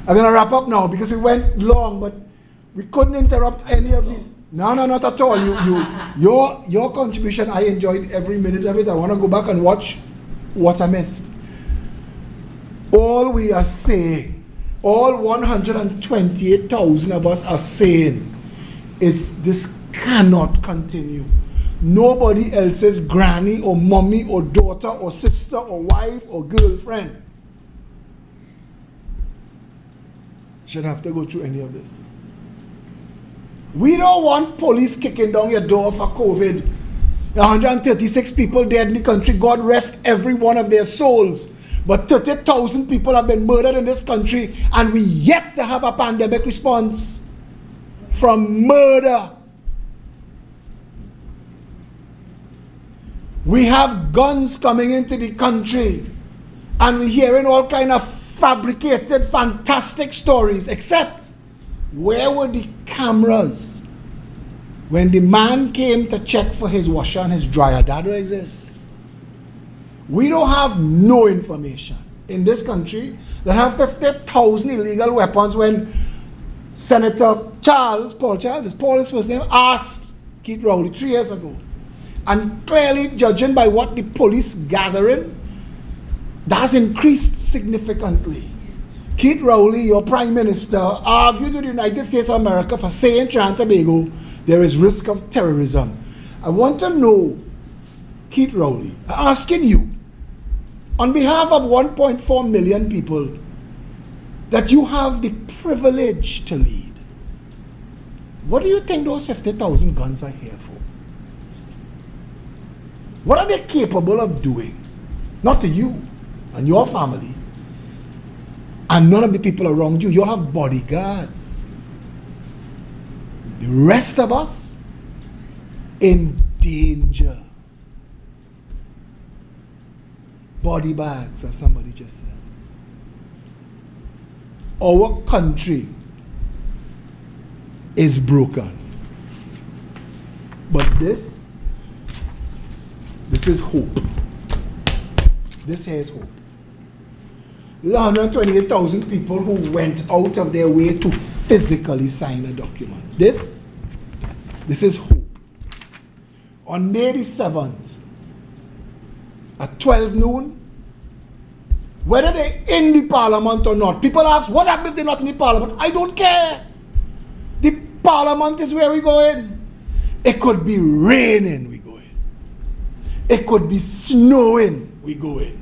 [SPEAKER 3] I'm going to wrap up now because we went long, but we couldn't interrupt any of these. No, not at all. Your contribution, I enjoyed every minute of it. I want to go back and watch what I missed. All we are saying, all 128,000 of us are saying, is this cannot continue. Nobody else's granny or mommy or daughter or sister or wife or girlfriend should have to go through any of this. We don't want police kicking down your door for COVID. 136 people dead in the country. God rest every one of their souls. But 30,000 people have been murdered in this country, and we yet to have a pandemic response from murder. We have guns coming into the country, and we're hearing all kind of fabricated, fantastic stories, except where were the cameras when the man came to check for his washer and his dryer? That don't exist. We don't have no information in this country that have 50,000 illegal weapons when Senator Paul Charles, is Paul his first name, asked Keith Rowley 3 years ago. And clearly, judging by what the police gathering, that has increased significantly. Keith Rowley, your Prime Minister, argued in the United States of America for saying Trinidad and Tobago there is risk of terrorism. I want to know, Keith Rowley, asking you, on behalf of 1.4 million people, that you have the privilege to lead. What do you think those 50,000 guns are here for? What are they capable of doing? Not to you and your family and none of the people around you. You all have bodyguards. The rest of us in danger. Body bags, as somebody just said. Our country is broken. But this is hope. This here is hope. There's 128,000 people who went out of their way to physically sign a document. This is hope. On May the 7th, at 12 noon, whether they're in the parliament or not, people ask, what happened if they're not in the parliament? I don't care. The parliament is where we're going. It could be raining, we go in. It could be snowing, we go in.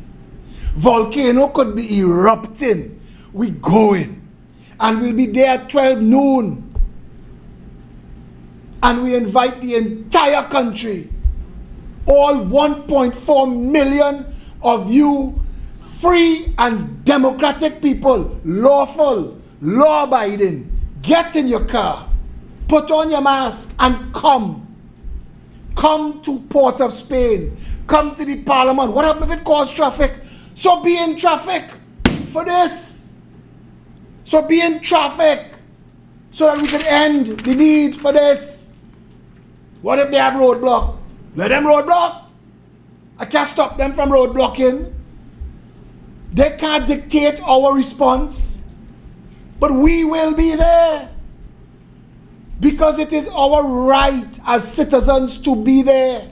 [SPEAKER 3] Volcano could be erupting, we go in. And we'll be there at 12 noon. And we invite the entire country, all 1.4 million of you free and democratic people, lawful, law-abiding, get in your car, put on your mask and come. Come to Port of Spain. Come to the parliament. What happens if it causes traffic? So be in traffic for this. So be in traffic so that we can end the need for this. What if they have roadblock? Let them roadblock. I can't stop them from roadblocking. They can't dictate our response. But we will be there. Because it is our right as citizens to be there.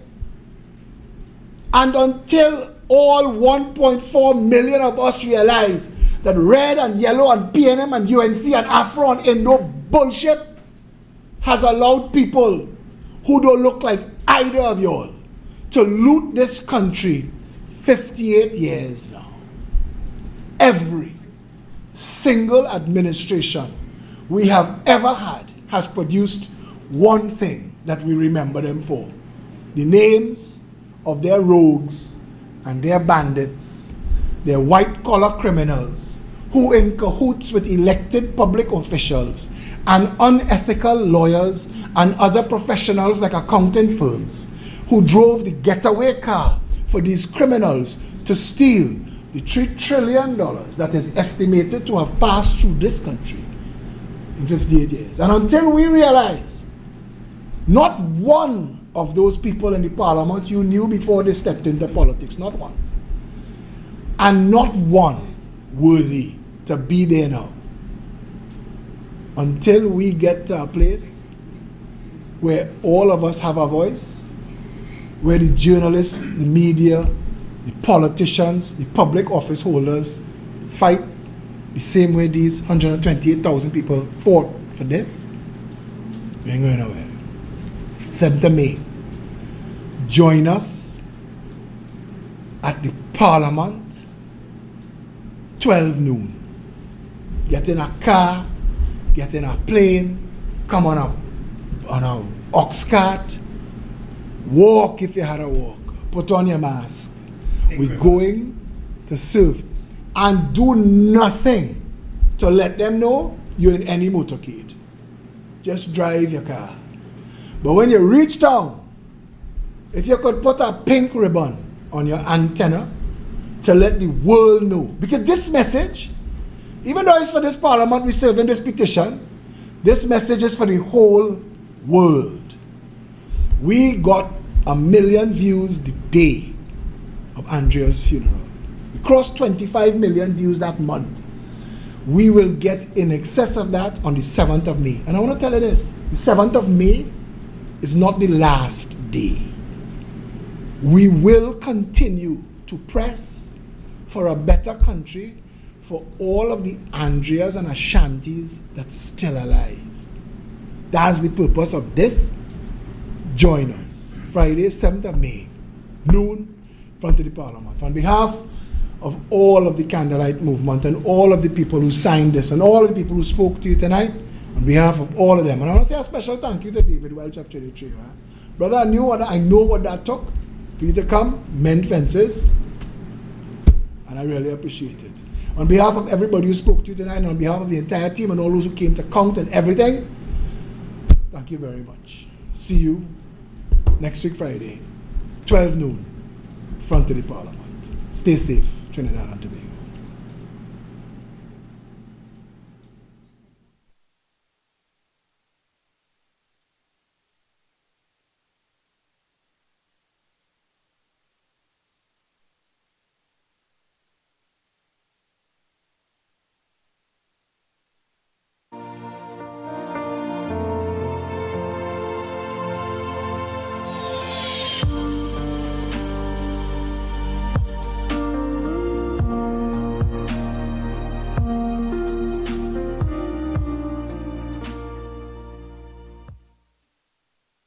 [SPEAKER 3] And until all 1.4 million of us realize that red and yellow and PNM and UNC and Afro and Indo bullshit has allowed people who don't look like either of y'all to loot this country 58 years now. Every single administration we have ever had has produced one thing that we remember them for. The names of their rogues and their bandits, their white-collar criminals who in cahoots with elected public officials and unethical lawyers and other professionals like accounting firms who drove the getaway car for these criminals to steal the $3 trillion that is estimated to have passed through this country in 58 years. And until we realize not one of those people in the parliament you knew before they stepped into politics, not one. And not one worthy to be there now. Until we get to a place where all of us have a voice, where the journalists, the media, the politicians, the public office holders fight the same way these 128,000 people fought for this, we ain't going nowhere. 7th of May. Join us at the Parliament, 12 noon. Get in a car, get in a plane, come on a ox cart, walk if you had to walk, put on your mask. We're going to serve and do nothing to let them know you're in any motorcade. Just drive your car. But when you reach town, if you could put a pink ribbon on your antenna to let the world know. Because this message, even though it's for this parliament, we're serving this petition, this message is for the whole world. We got 1 million views the day of Andrea's funeral. We crossed 25 million views that month. We will get in excess of that on the 7th of May. And I want to tell you this, the 7th of May is not the last day. We will continue to press for a better country for all of the Andreas and Ashantis that's still alive. That's the purpose of this. Join us. Friday, 7th of May, noon, in front of the Parliament. On behalf of all of the Candlelight Movement and all of the people who signed this and all of the people who spoke to you tonight, on behalf of all of them. And I want to say a special thank you to David Welch of Cherry Tree. Brother, I know what that took for you to come, mend fences, and I really appreciate it. On behalf of everybody who spoke to you tonight, and on behalf of the entire team and all those who came to count and everything, thank you very much. See you next week Friday, 12 noon, front of the Parliament. Stay safe, Trinidad and Tobago.